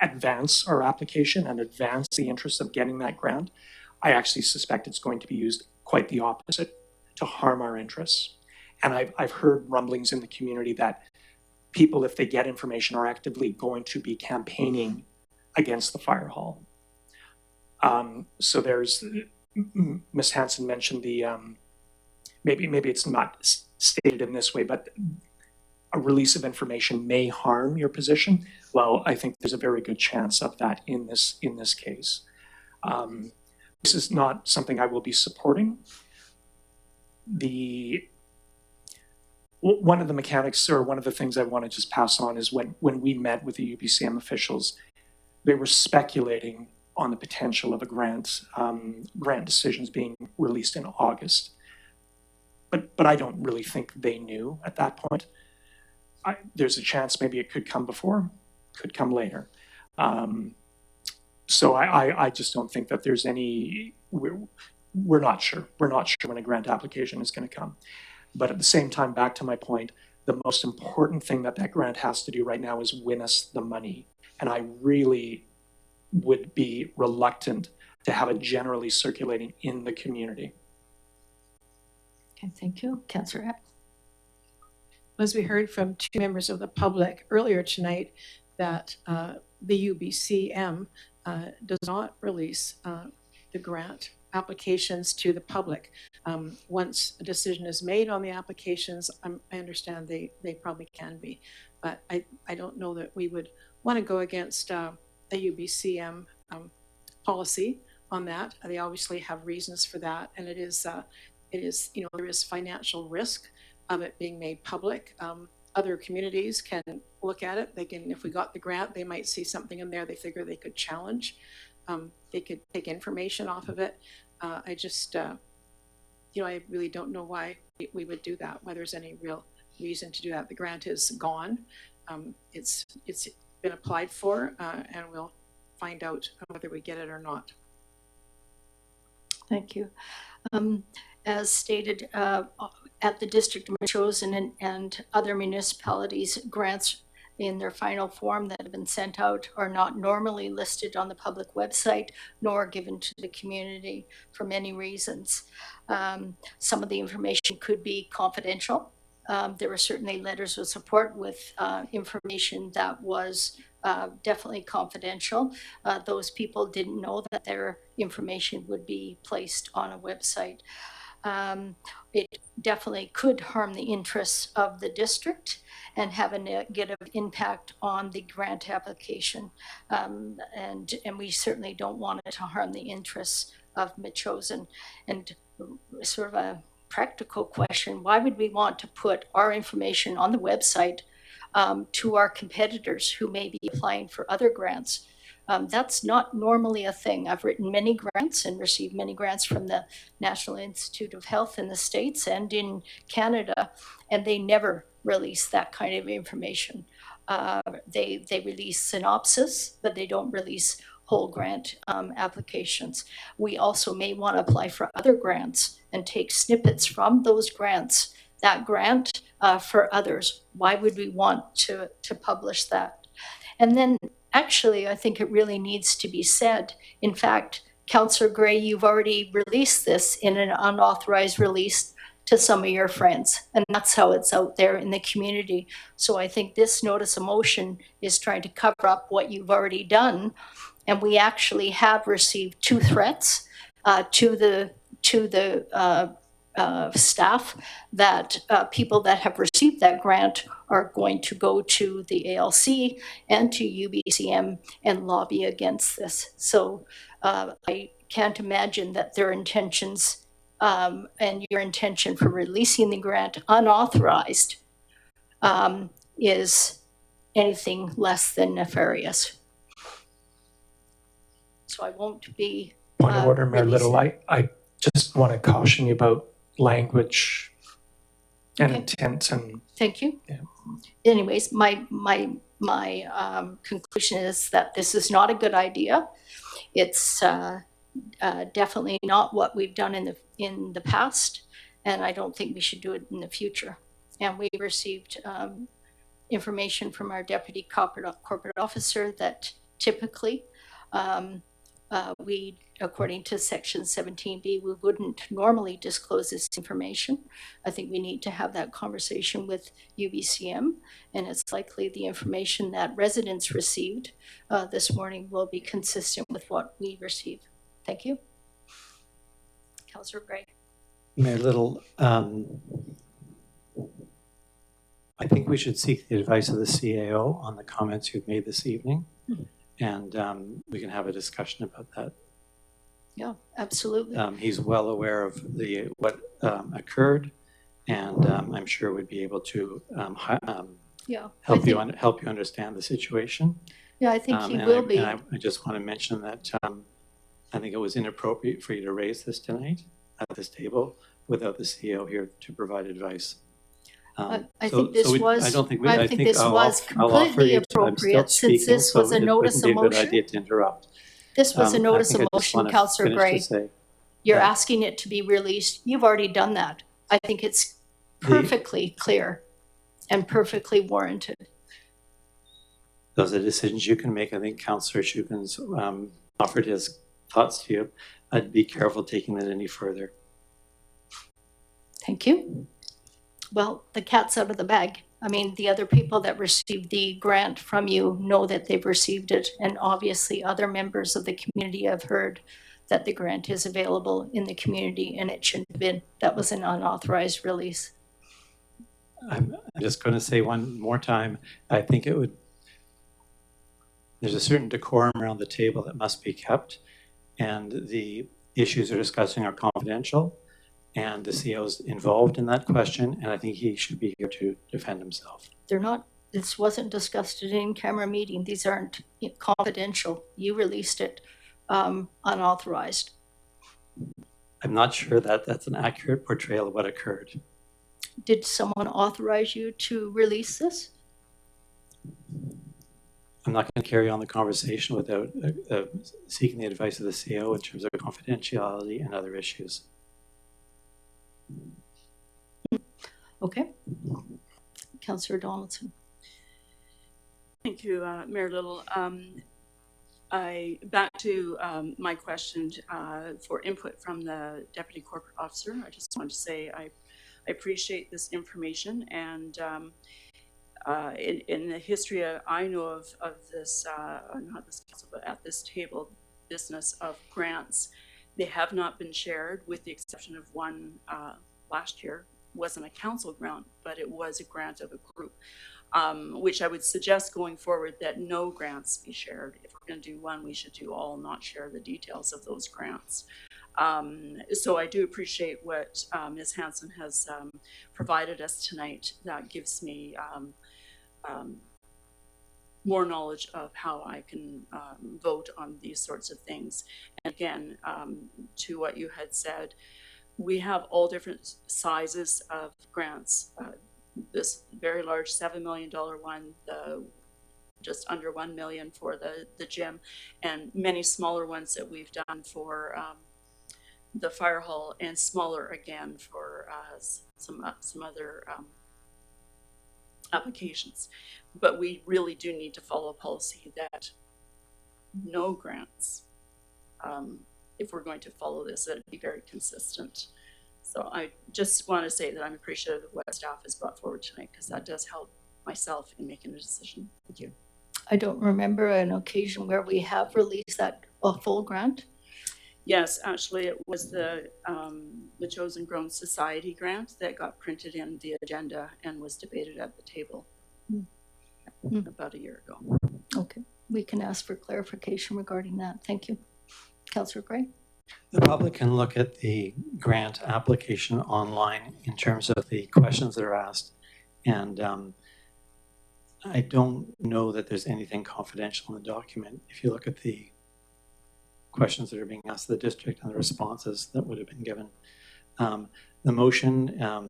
advance our application and advance the interest of getting that grant. I actually suspect it's going to be used quite the opposite, to harm our interests. And I've heard rumblings in the community that people, if they get information, are actively going to be campaigning against the fire hall. So there's, Ms. Hanson mentioned the, maybe it's not stated in this way, but a release of information may harm your position. Well, I think there's a very good chance of that in this case. This is not something I will be supporting. One of the mechanics, or one of the things I want to just pass on, is when we met with the UBCM officials, they were speculating on the potential of a grant decisions being released in August. But I don't really think they knew at that point. There's a chance maybe it could come before, could come later. So I just don't think that there's any, we're not sure. We're not sure when a grant application is going to come. But at the same time, back to my point, the most important thing that grant has to do right now is win us the money. And I really would be reluctant to have it generally circulating in the community. Okay, thank you. Councillor Epp. As we heard from two members of the public earlier tonight, that the UBCM does not release the grant applications to the public. Once a decision is made on the applications, I understand they probably can be, but I don't know that we would want to go against a UBCM policy on that. They obviously have reasons for that, and it is, there is financial risk of it being made public. Other communities can look at it. They can, if we got the grant, they might see something in there they figure they could challenge. They could take information off of it. I just, I really don't know why we would do that, why there's any real reason to do that. The grant is gone. It's been applied for, and we'll find out whether we get it or not. Thank you. As stated, at the District of Metchosin and other municipalities, grants in their final form that have been sent out are not normally listed on the public website nor given to the community for many reasons. Some of the information could be confidential. There were certainly letters of support with information that was definitely confidential. Those people didn't know that their information would be placed on a website. It definitely could harm the interests of the district and have a negative impact on the grant application. And we certainly don't want it to harm the interests of Metchosin. And sort of a practical question, why would we want to put our information on the website to our competitors who may be applying for other grants? That's not normally a thing. I've written many grants and received many grants from the National Institute of Health in the States and in Canada, and they never release that kind of information. They release synopsis, but they don't release whole grant applications. We also may want to apply for other grants and take snippets from those grants, that grant for others. Why would we want to publish that? And then actually, I think it really needs to be said. In fact, Councillor Gray, you've already released this in an unauthorized release to some of your friends, and that's how it's out there in the community. So I think this notice of motion is trying to cover up what you've already done, and we actually have received 2 threats to the staff that people that have received that grant are going to go to the ALC and to UBCM and lobby against this. So I can't imagine that their intentions and your intention for releasing the grant unauthorized is anything less than nefarious. So I won't be. Point of order, Mayor releasing. Little. I just want to caution you about language and Okay. intent and. Thank you. Yeah. Anyways, my conclusion is that this is not a good idea. It's definitely not what we've done in the past, and I don't think we should do it in the future. And we received information from our deputy corporate officer that typically we, according to section 17B, we wouldn't normally disclose this information. I think we need to have that conversation with UBCM, and it's likely the information that residents received this morning will be consistent with what we receive. Thank you. Councillor Gray. Mayor Little, I think we should seek the advice of the CAO on the comments you've made this evening, and we can have a discussion about that. Yeah, absolutely. He's well aware of what occurred, and I'm sure would be able to help you understand the situation. Yeah, I think he will be. I just want to mention that I think it was inappropriate for you to raise this tonight at this table without the CEO here to provide advice. I think this was I'll offer completely you appropriate since this was a notice of It wouldn't be a good motion. idea to interrupt. This was a notice of I just motion, want to Councillor finish to Gray. say You're that asking it to be released. You've already done that. I think it's perfectly clear and perfectly warranted. those are decisions you can make. I think Councillor Shukin's offered his thoughts to you. I'd be careful taking that any further. Thank you. Well, the cat's out of the bag. I mean, the other people that received the grant from you know that they've received it, and obviously other members of the community have heard that the grant is available in the community, and it shouldn't have been. That was an unauthorized release. I'm just going to say one more time, I think there's a certain decorum around the table that must be kept, and the issues we're discussing are confidential, and the CEO's involved in that question, and I think he should be here to defend himself. They're not, this wasn't discussed at an in-camera meeting. These aren't confidential. You released it unauthorized. I'm not sure that that's an accurate portrayal of what occurred. Did someone authorize you to release this? I'm not going to carry on the conversation without seeking the advice of the CEO in terms of confidentiality and other issues. Okay. Councillor Donaldson. Thank you, Mayor Little. Back to my question for input from the Deputy Corporate Officer. I just want to say I appreciate this information, and in the history I know of this, not this council, but at this table, business of grants, they have not been shared with the exception of one last year. Wasn't a council grant, but it was a grant of a group, which I would suggest going forward that no grants be shared. If we're going to do one, we should do all, not share the details of those grants. So I do appreciate what Ms. Hanson has provided us tonight. That gives me more knowledge of how I can vote on these sorts of things. And again, to what you had said, we have all different sizes of grants. This very large $7 million one, just under 1 million for the gym, and many smaller ones that we've done for the fire hall, and smaller again for some other applications. But we really do need to follow a policy that no grants, if we're going to follow this, that it'd be very consistent. So I just want to say that I'm appreciative of what staff has brought forward tonight, because that does help myself in making a decision. Thank you. I don't remember an occasion where we have released a full grant. Yes, actually it was the Chosen Grown Society grant that got printed in the agenda and was debated at the table about a year ago. Okay, we can ask for clarification regarding that. Thank you. Councillor Gray. The public can look at the grant application online in terms of the questions that are asked, and I don't know that there's anything confidential in the document. If you look at the questions that are being asked of the district and the responses that would have been given. The motion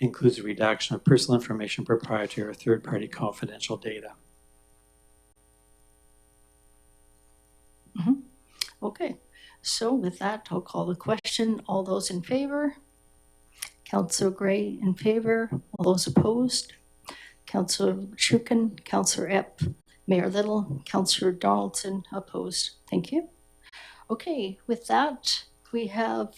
includes a redaction of personal information, proprietary or third-party confidential data. Okay, so with that, I'll call the question. All those in favor? Councillor Gray in favor. All those opposed? Councillor Shukin, Councillor Epp, Mayor Little, Councillor Donaldson opposed. Thank you. Okay, with that, we have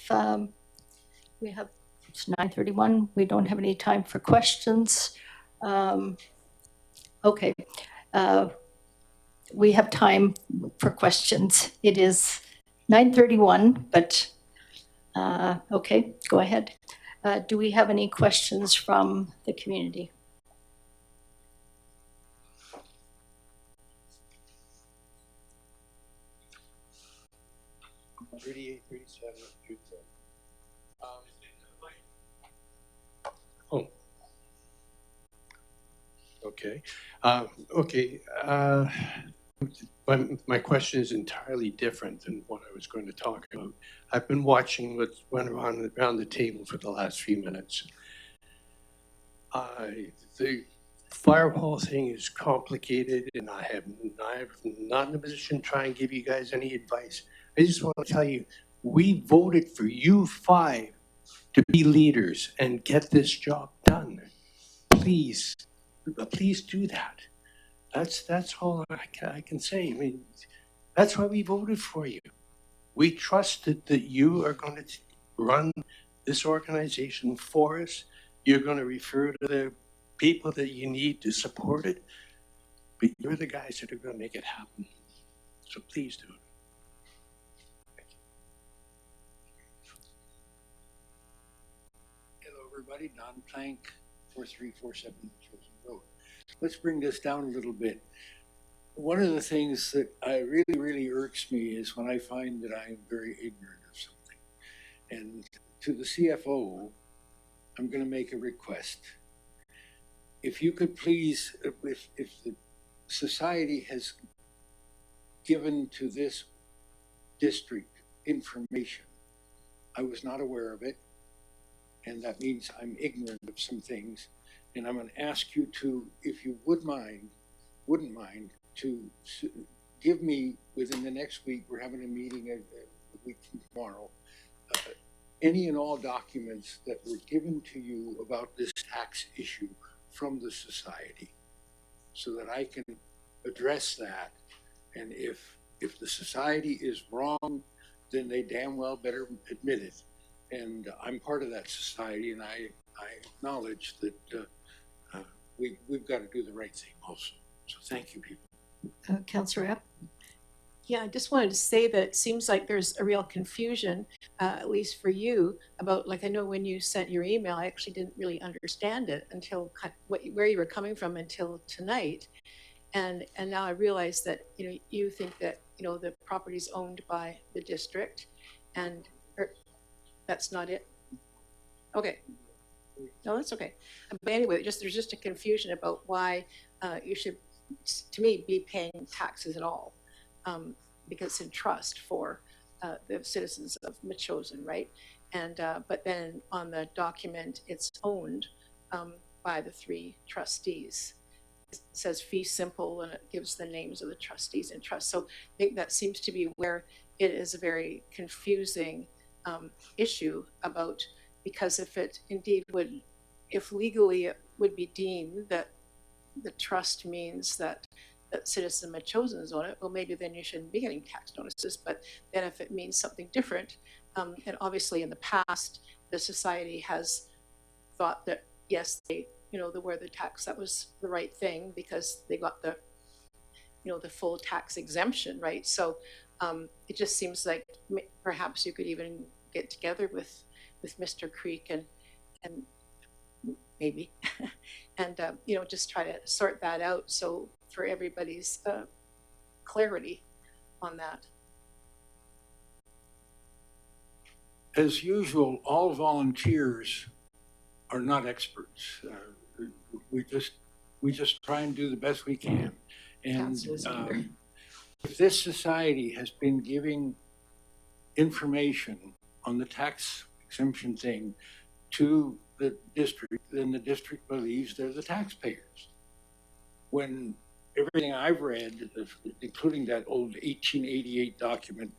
it's 9:31. We don't have any time for questions. Okay, we have time for questions. It is 9:31, but okay, go ahead. Do we have any questions from the community? Oh. Okay. My question is entirely different than what I was going to talk about. I've been watching what's went around the table for the last few minutes. The firewall thing is complicated, and I'm not in a position to try and give you guys any advice. I just want to tell you, we voted for you 5 to be leaders and get this job done. Please do that. That's all I can say. I mean, that's why we voted for you. We trusted that you are going to run this organization for us. You're going to refer to the people that you need to support it, but you're the guys that are going to make it happen. So please do it. Hello, everybody. Don Plank, 4347 Metchosin Road. Let's bring this down a little bit. One of the things that really irks me is when I find that I'm very ignorant of something. And to the CFO, I'm going to make a request. If you could please, if the society has given to this district information, I was not aware of it, and that means I'm ignorant of some things. And I'm going to ask you to, if you wouldn't mind, to give me within the next week. We're having a meeting a week from tomorrow. Any and all documents that were given to you about this tax issue from the society, so that I can address that. And if the society is wrong, then they damn well better admit it. And I'm part of that society, and I acknowledge that we've got to do the right thing also. So thank you, people. Councillor Epp? Yeah, I just wanted to say that it seems like there's a real confusion, at least for you, about, like, I know when you sent your email, I actually didn't really understand it until where you were coming from until tonight. And now I realize that, you think that, the property's owned by the district, and that's not it? Okay. No, that's okay. But anyway, there's just a confusion about why you should, to me, be paying taxes at all, because it's in trust for the citizens of Metchosin, right? And but then on the document, it's owned by the 3 trustees. It says fee simple, and it gives the names of the trustees in trust. So I think that seems to be where it is a very confusing issue about, because if it indeed would, if legally it would be deemed that the trust means that citizen Metchosin is on it, well, maybe then you shouldn't be getting tax notices. But then if it means something different, and obviously in the past, the society has thought that, yes, they, were the tax, that was the right thing because they got the, the full tax exemption, right? So it just seems like perhaps you could even get together with Mr. Creek and maybe, and just try to sort that out. So for everybody's clarity on that. As usual, all volunteers are not experts. We just We just try and do the best we can. And Councillor Speaker. if this society has been giving information on the tax exemption thing to the district, then the district believes they're the taxpayers. When everything I've read, including that old 1888 document,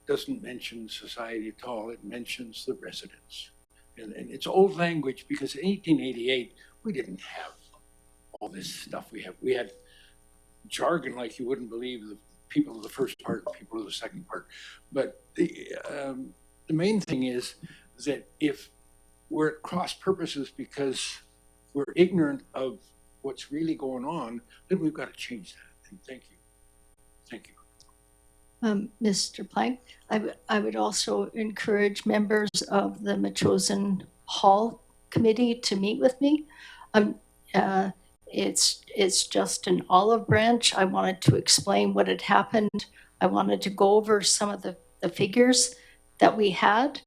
doesn't mention society at all. It mentions the residents. And it's old language because in 1888, we didn't have all this stuff we have. We had jargon like you wouldn't believe, the people of the first part, people of the second part. But the main thing is that if we're at cross purposes because we're ignorant of what's really going on, then we've got to change that. And thank you. Thank you. Mr. Plank, I would also encourage members of the Metchosin Hall Committee to meet with me. It's just an olive branch. I wanted to explain what had happened. I wanted to go over some of the figures that we had,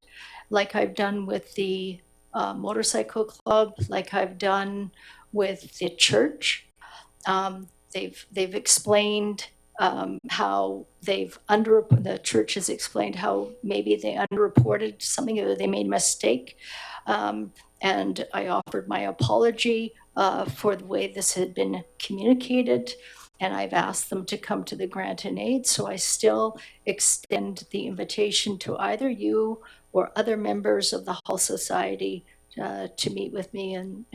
like I've done with the motorcycle club, like I've done with the church. They've explained how the church has explained how maybe they underreported something, or they made a mistake. And I offered my apology for the way this had been communicated, and I've asked them to come to the grant and aid. So I still extend the invitation to either you or other members of the Hall Society to meet with me, and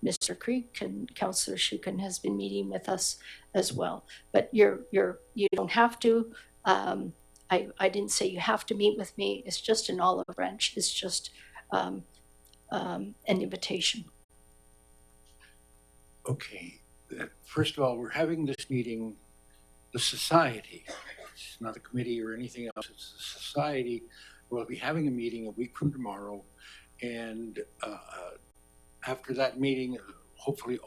Mr. Creek and Councillor Shukin has been meeting with us as well. But you don't have to. I didn't say you have to meet with me. It's just an olive branch. It's just an invitation. Okay. First of all, we're having this meeting, the society. It's not a committee or anything else. It's the society. We'll be having a meeting a week from tomorrow. And after that meeting, hopefully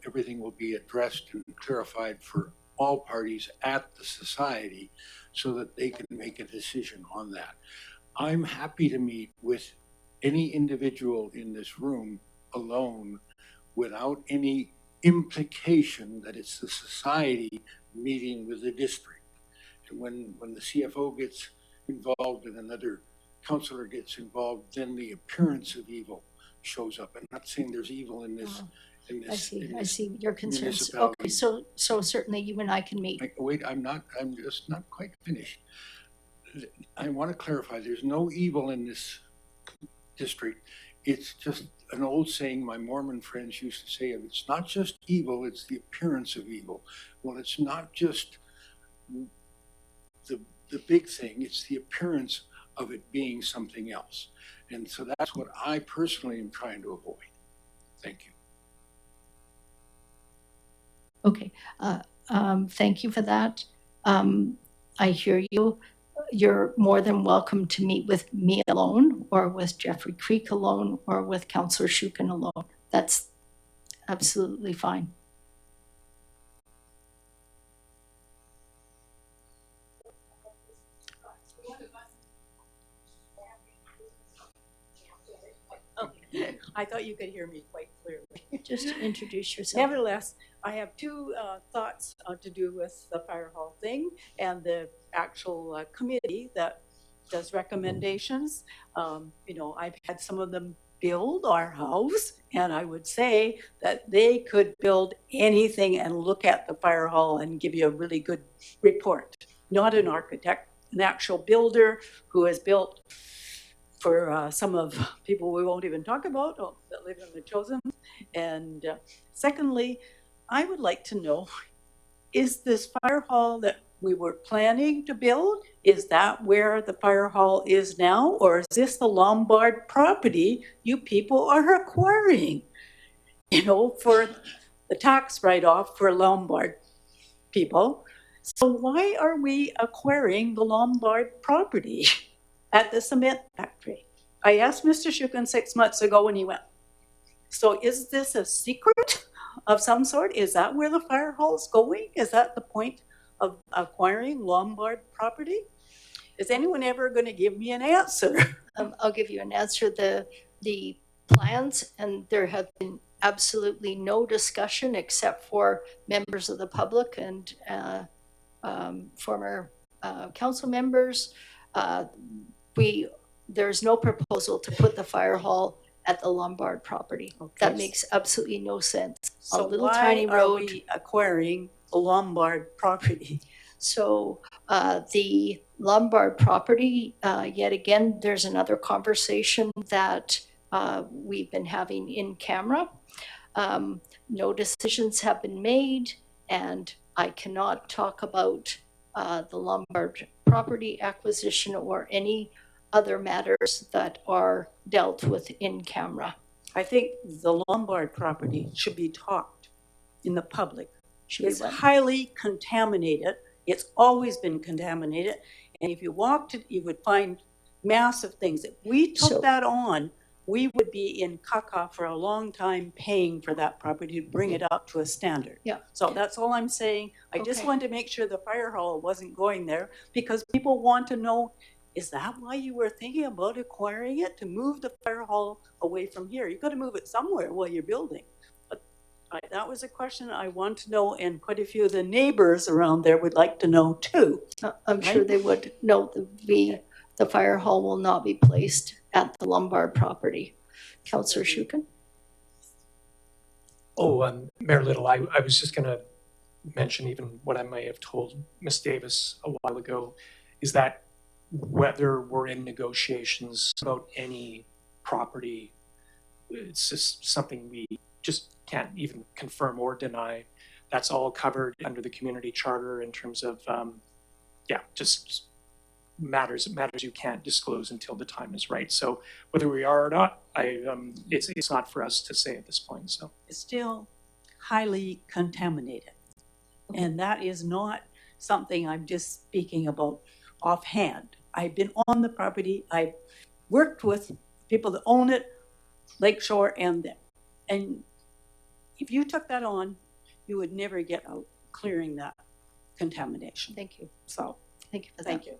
everything will be addressed and clarified for all parties at the society so that they can make a decision on that. I'm happy to meet with any individual in this room alone without any implication that it's the society meeting with the district. And when the CFO gets involved and another councillor gets involved, then the appearance of evil shows up. I'm not saying there's evil in this. I see your concerns. Okay, so certainly you and I can meet. Wait, I'm just not quite finished. I want to clarify, there's no evil in this district. It's just an old saying my Mormon friends used to say, it's not just evil, it's the appearance of evil. Well, it's not just the big thing, it's the appearance of it being something else. And so that's what I personally am trying to avoid. Thank you. Okay, thank you for that. I hear you. You're more than welcome to meet with me alone, or with Jeffrey Creek alone, or with Councillor Shukin alone. That's absolutely fine. Okay. I thought you could hear me quite clearly. Just to introduce yourself. Nevertheless, I have two thoughts to do with the fire hall thing and the actual committee that does recommendations. You know, I've had some of them build our house, and I would say that they could build anything and look at the fire hall and give you a really good report. Not an architect, an actual builder who has built for some of people we won't even talk about that live in Metchosin. And secondly, I would like to know, is this fire hall that we were planning to build, is that where the fire hall is now? Or is this the Lombard property you people are acquiring, you know, for the tax write-off for Lombard people? So why are we acquiring the Lombard property at the cement factory? I asked Mr. Shukin 6 months ago and he went, so is this a secret of some sort? Is that where the fire hall is going? Is that the point of acquiring Lombard property? Is anyone ever going to give me an answer? I'll give you an answer. The plans, and there have been absolutely no discussion except for members of the public and former council members. There's no proposal to put the fire hall at the Lombard property. That makes absolutely no sense. So A little why tiny are road. we acquiring a Lombard property? So the Lombard property, yet again, there's another conversation that we've been having in camera. No decisions have been made, and I cannot talk about the Lombard property acquisition or any other matters that are dealt with in camera. I think the Lombard property should be talked in the public. It's what? highly contaminated. It's always been contaminated. And if you walked it, you would find massive things. If we took that on, we would be in caca for a long time paying for that property to bring it up to a standard. Yeah. So that's all I'm saying. I just Okay. wanted to make sure the fire hall wasn't going there because people want to know, is that why you were thinking about acquiring it? To move the fire hall away from here? You got to move it somewhere while you're building. But that was a question I want to know, and quite a few of the neighbors around there would like to know too. I'm sure they would know the fire hall will not be placed at the Lombard property. Councillor Shukin? Mayor Little, I was just going to mention even what I may have told Ms. Davis a while ago, is that whether we're in negotiations about any property, it's just something we just can't even confirm or deny. That's all covered under the community charter in terms of, just matters you can't disclose until the time is right. So whether we are or not, it's not for us to say at this point. So it's still highly contaminated, and that is not something I'm just speaking about offhand. I've been on the property. I've worked with people that own it, Lakeshore and them. And if you took that on, you would never get out clearing that contamination. Thank you. So thank you for that. Thank you.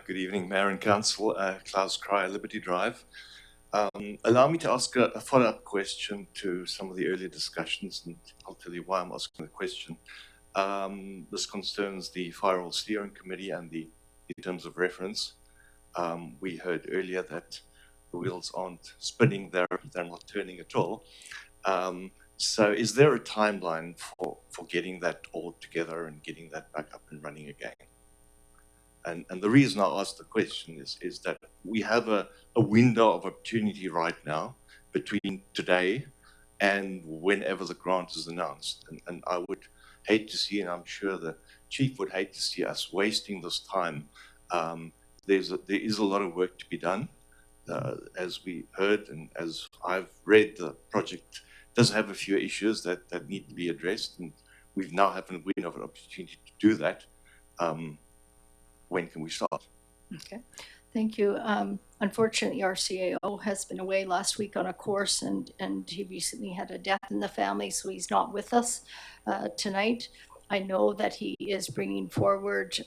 Good evening, Mayor and Council. Klaus Cryer, Liberty Drive. Allow me to ask a follow-up question to some of the earlier discussions, and I'll tell you why I'm asking the question. This concerns the Firewall Steering Committee and the terms of reference. We heard earlier that the wheels aren't spinning, they're not turning at all. So is there a timeline for getting that all together and getting that back up and running again? And the reason I ask the question is that we have a window of opportunity right now between today and whenever the grant is announced. And I would hate to see, and I'm sure the chief would hate to see us wasting this time. There is a lot of work to be done. As we heard and as I've read, the project does have a few issues that need to be addressed, and we've now have a window of an opportunity to do that. When can we start? Okay, thank you. Unfortunately, our CAO has been away last week on a course, and he recently had a death in the family, so he's not with us tonight. I know that he is bringing forward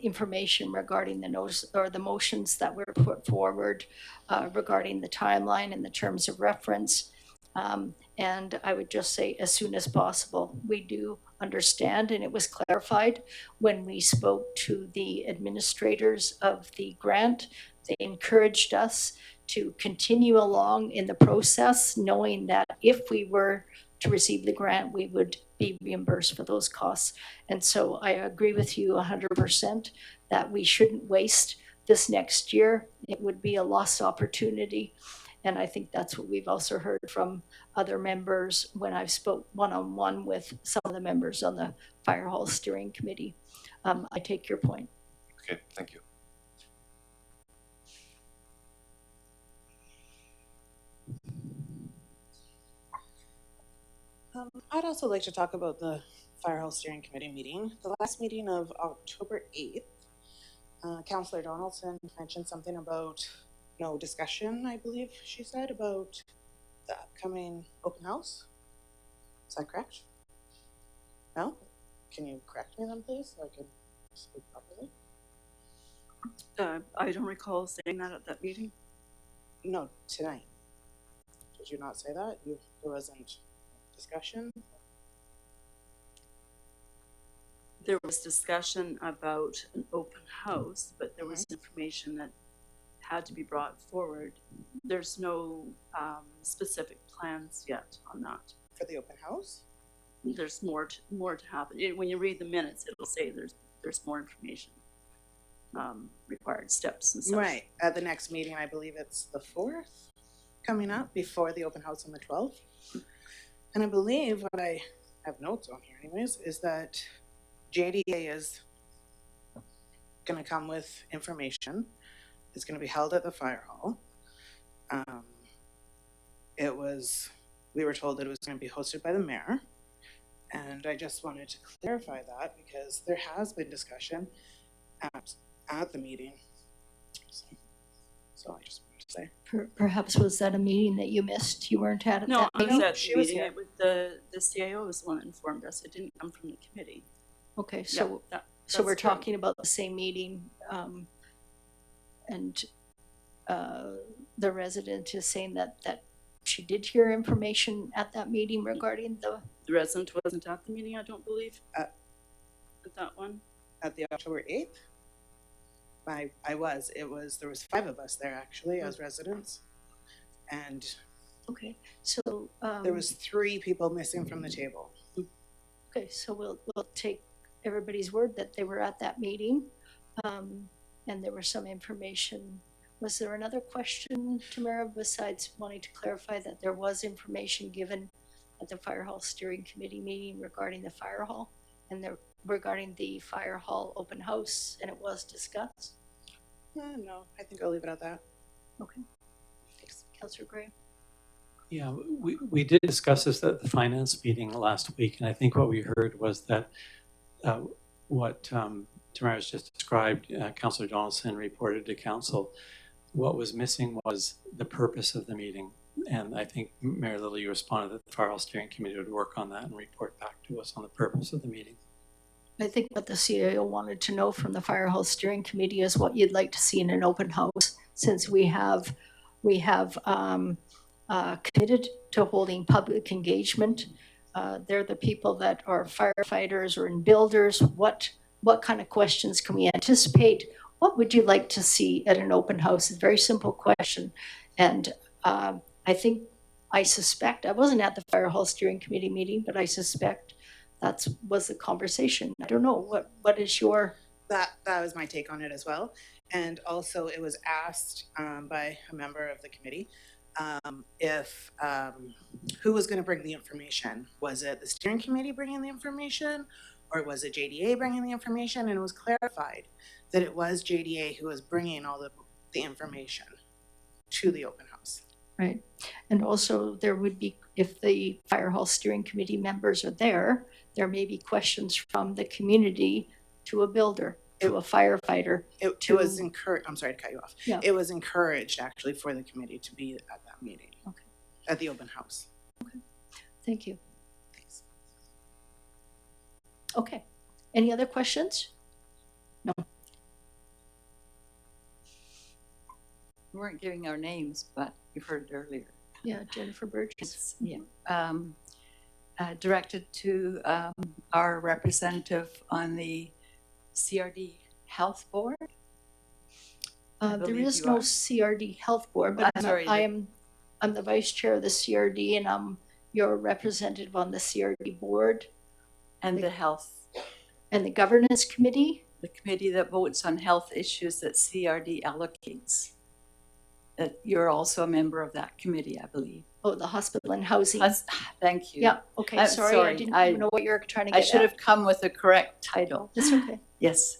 information regarding the notice or the motions that were put forward regarding the timeline and the terms of reference. And I would just say as soon as possible. We do understand, and it was clarified when we spoke to the administrators of the grant. They encouraged us to continue along in the process, knowing that if we were to receive the grant, we would be reimbursed for those costs. And so I agree with you 100% that we shouldn't waste this next year. It would be a lost opportunity. And I think that's what we've also heard from other members when I've spoke one-on-one with some of the members on the Fire Hall Steering Committee. I take your point. Okay, thank you. I'd also like to talk about the Fire Hall Steering Committee meeting. The last meeting of October 8th, Councillor Donaldson mentioned something about no discussion, I believe she said, about the upcoming open house. Is that correct? No? Can you correct me then, please, so I can speak properly? I don't recall saying that at that meeting. No, tonight. Did you not say that? There wasn't discussion? There was discussion about an open house, but there was information that had to be brought forward. There's no specific plans yet on that. For the open house? There's more to happen. When you read the minutes, it'll say there's more information, required steps and such. Right. At the next meeting, I believe it's the 4th coming up before the open house on the 12th. And I believe what I have notes on here anyways is that JDA is going to come with information. It's going to be held at the fire hall. We were told that it was going to be hosted by the mayor. And I just wanted to clarify that because there has been discussion at the meeting. So I just wanted to say. Perhaps was that a meeting that you missed? You weren't at No, that I meeting? was at she the was meeting. here. The CIO was the one that informed us. It didn't come from the committee. Okay, Yeah, so that's we're true. talking about the same meeting, and the resident is saying that she did hear information at that meeting regarding the. The resident wasn't at the meeting, I don't believe. At that one. At the October 8th? I was. There was 5 of us there actually as residents. And Okay, so there was 3 people missing from the table. Okay, so we'll take everybody's word that they were at that meeting, and there was some information. Was there another question, Tamara, besides wanting to clarify that there was information given at the Fire Hall Steering Committee meeting regarding the fire hall and regarding the fire hall open house, and it was discussed? No, I think I'll leave it at that. Okay. Thanks, Councillor Gray. Yeah, we did discuss this at the finance meeting last week, and I think what we heard was that what Tamara's just described, Councillor Donaldson reported to council. What was missing was the purpose of the meeting, and I think Mayor Lilly responded that the Fire Hall Steering Committee would work on that and report back to us on the purpose of the meeting. I think what the CIO wanted to know from the Fire Hall Steering Committee is what you'd like to see in an open house, since we have committed to holding public engagement. They're the people that are firefighters or in builders. What kind of questions can we anticipate? What would you like to see at an open house? It's a very simple question. And I suspect, I wasn't at the Fire Hall Steering Committee meeting, but I suspect that was the conversation. I don't know, what is your? That was my take on it as well. And also it was asked by a member of the committee if who was going to bring the information. Was it the steering committee bringing the information, or was it JDA bringing the information? And it was clarified that it was JDA who was bringing all the information to the open house. Right. And also there would be, if the Fire Hall Steering Committee members are there may be questions from the community to a builder, to a firefighter. It was encouraged, I'm sorry to cut you off. Yeah. It was encouraged actually for the committee to be at that meeting. Okay. At the open house. Okay. Thank you. Thanks. Okay. Any other questions? No. We weren't giving our names, but you've heard it earlier. Yeah, Jennifer Burgess. Directed to our representative on the CRD Health Board. There is no CRD Health Board, but I'm the vice chair of the CRD, and I'm your representative on the CRD board. And the health. And the governance committee? The committee that votes on health issues that CRD allocates. That you're also a member of that committee, I believe. Oh, the hospital and housing. Thank you. Yeah, okay, sorry, I didn't even know what you were trying to get I should at. have come with the correct title. That's okay. Yes,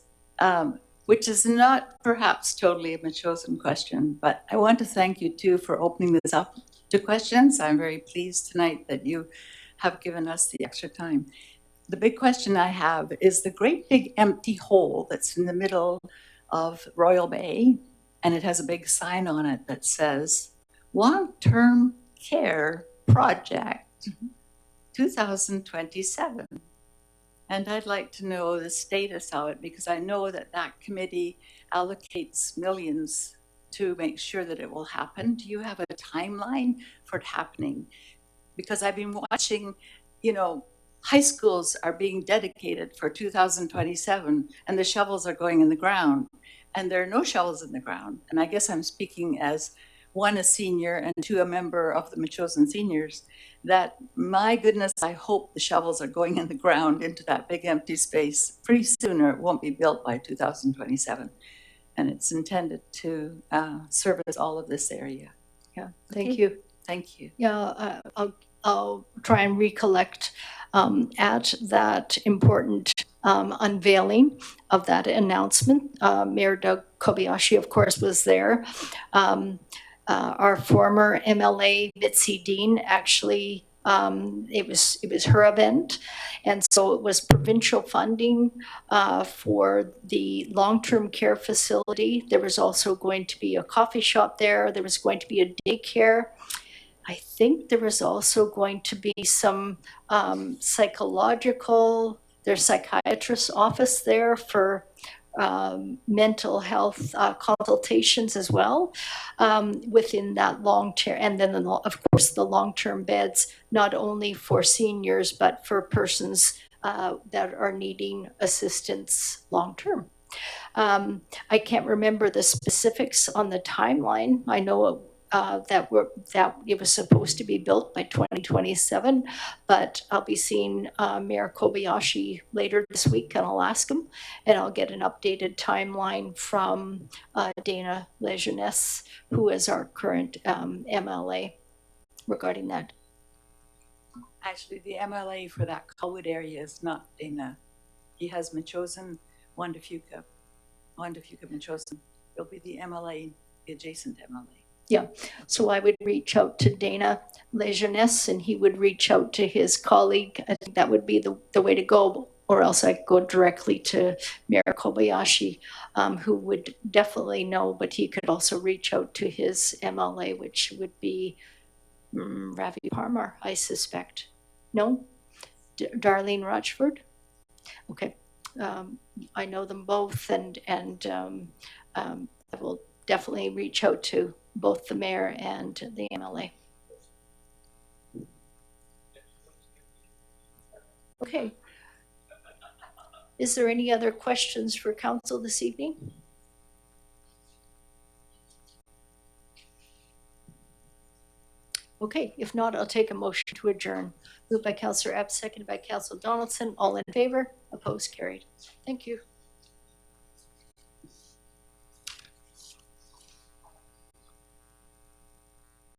which is not perhaps totally a Metchosin question, but I want to thank you too for opening this up to questions. I'm very pleased tonight that you have given us the extra time. The big question I have is the great big empty hole that's in the middle of Royal Bay, and it has a big sign on it that says long-term care project 2027. And I'd like to know the status of it, because I know that that committee allocates millions to make sure that it will happen? Do you have a timeline for it happening? Because I've been watching, you know, high schools are being dedicated for 2027 and the shovels are going in the ground and there are no shovels in the ground. And I guess I'm speaking as one, a senior, and two, a member of the Metchosin seniors, that my goodness, I hope the shovels are going in the ground into that big empty space pretty soon, or it won't be built by 2027. And it's intended to service all of this area. Yeah, thank Okay. you. Thank you. Yeah, I'll try and recollect at that important unveiling of that announcement. Mayor Doug Kobayashi, of course, was there. Our former MLA, Mitzi Dean, actually, it was her event. And so it was provincial funding for the long-term care facility. There was also going to be a coffee shop there. There was going to be a daycare. I think there was also going to be some there's psychiatrist's office there for mental health consultations as well within that long term. And then, of course, the long-term beds, not only for seniors, but for persons that are needing assistance long-term. I can't remember the specifics on the timeline. I know that it was supposed to be built by 2027, but I'll be seeing Mayor Kobayashi later this week, and I'll ask him, and I'll get an updated timeline from Dana Lejeunesse, who is our current MLA, regarding that. Actually, the MLA for that Colwood area is not Dana. He has Metchosin, Wanda Fuca, Metchosin. It'll be the MLA, the adjacent MLA. Yeah, so I would reach out to Dana Lejeunesse, and he would reach out to his colleague. I think that would be the way to go, or else I could go directly to Mayor Kobayashi, who would definitely know, but he could also reach out to his MLA, which would be Ravi Parmar, I suspect. No? Darlene Rochford? Okay. I know them both, and I will definitely reach out to both the mayor and the MLA. Okay. Is there any other questions for council this evening? Okay, if not, I'll take a motion to adjourn. Moved by Councillor Epps, seconded by Councillor Donaldson. All in favor? Opposed? Carried. Thank you.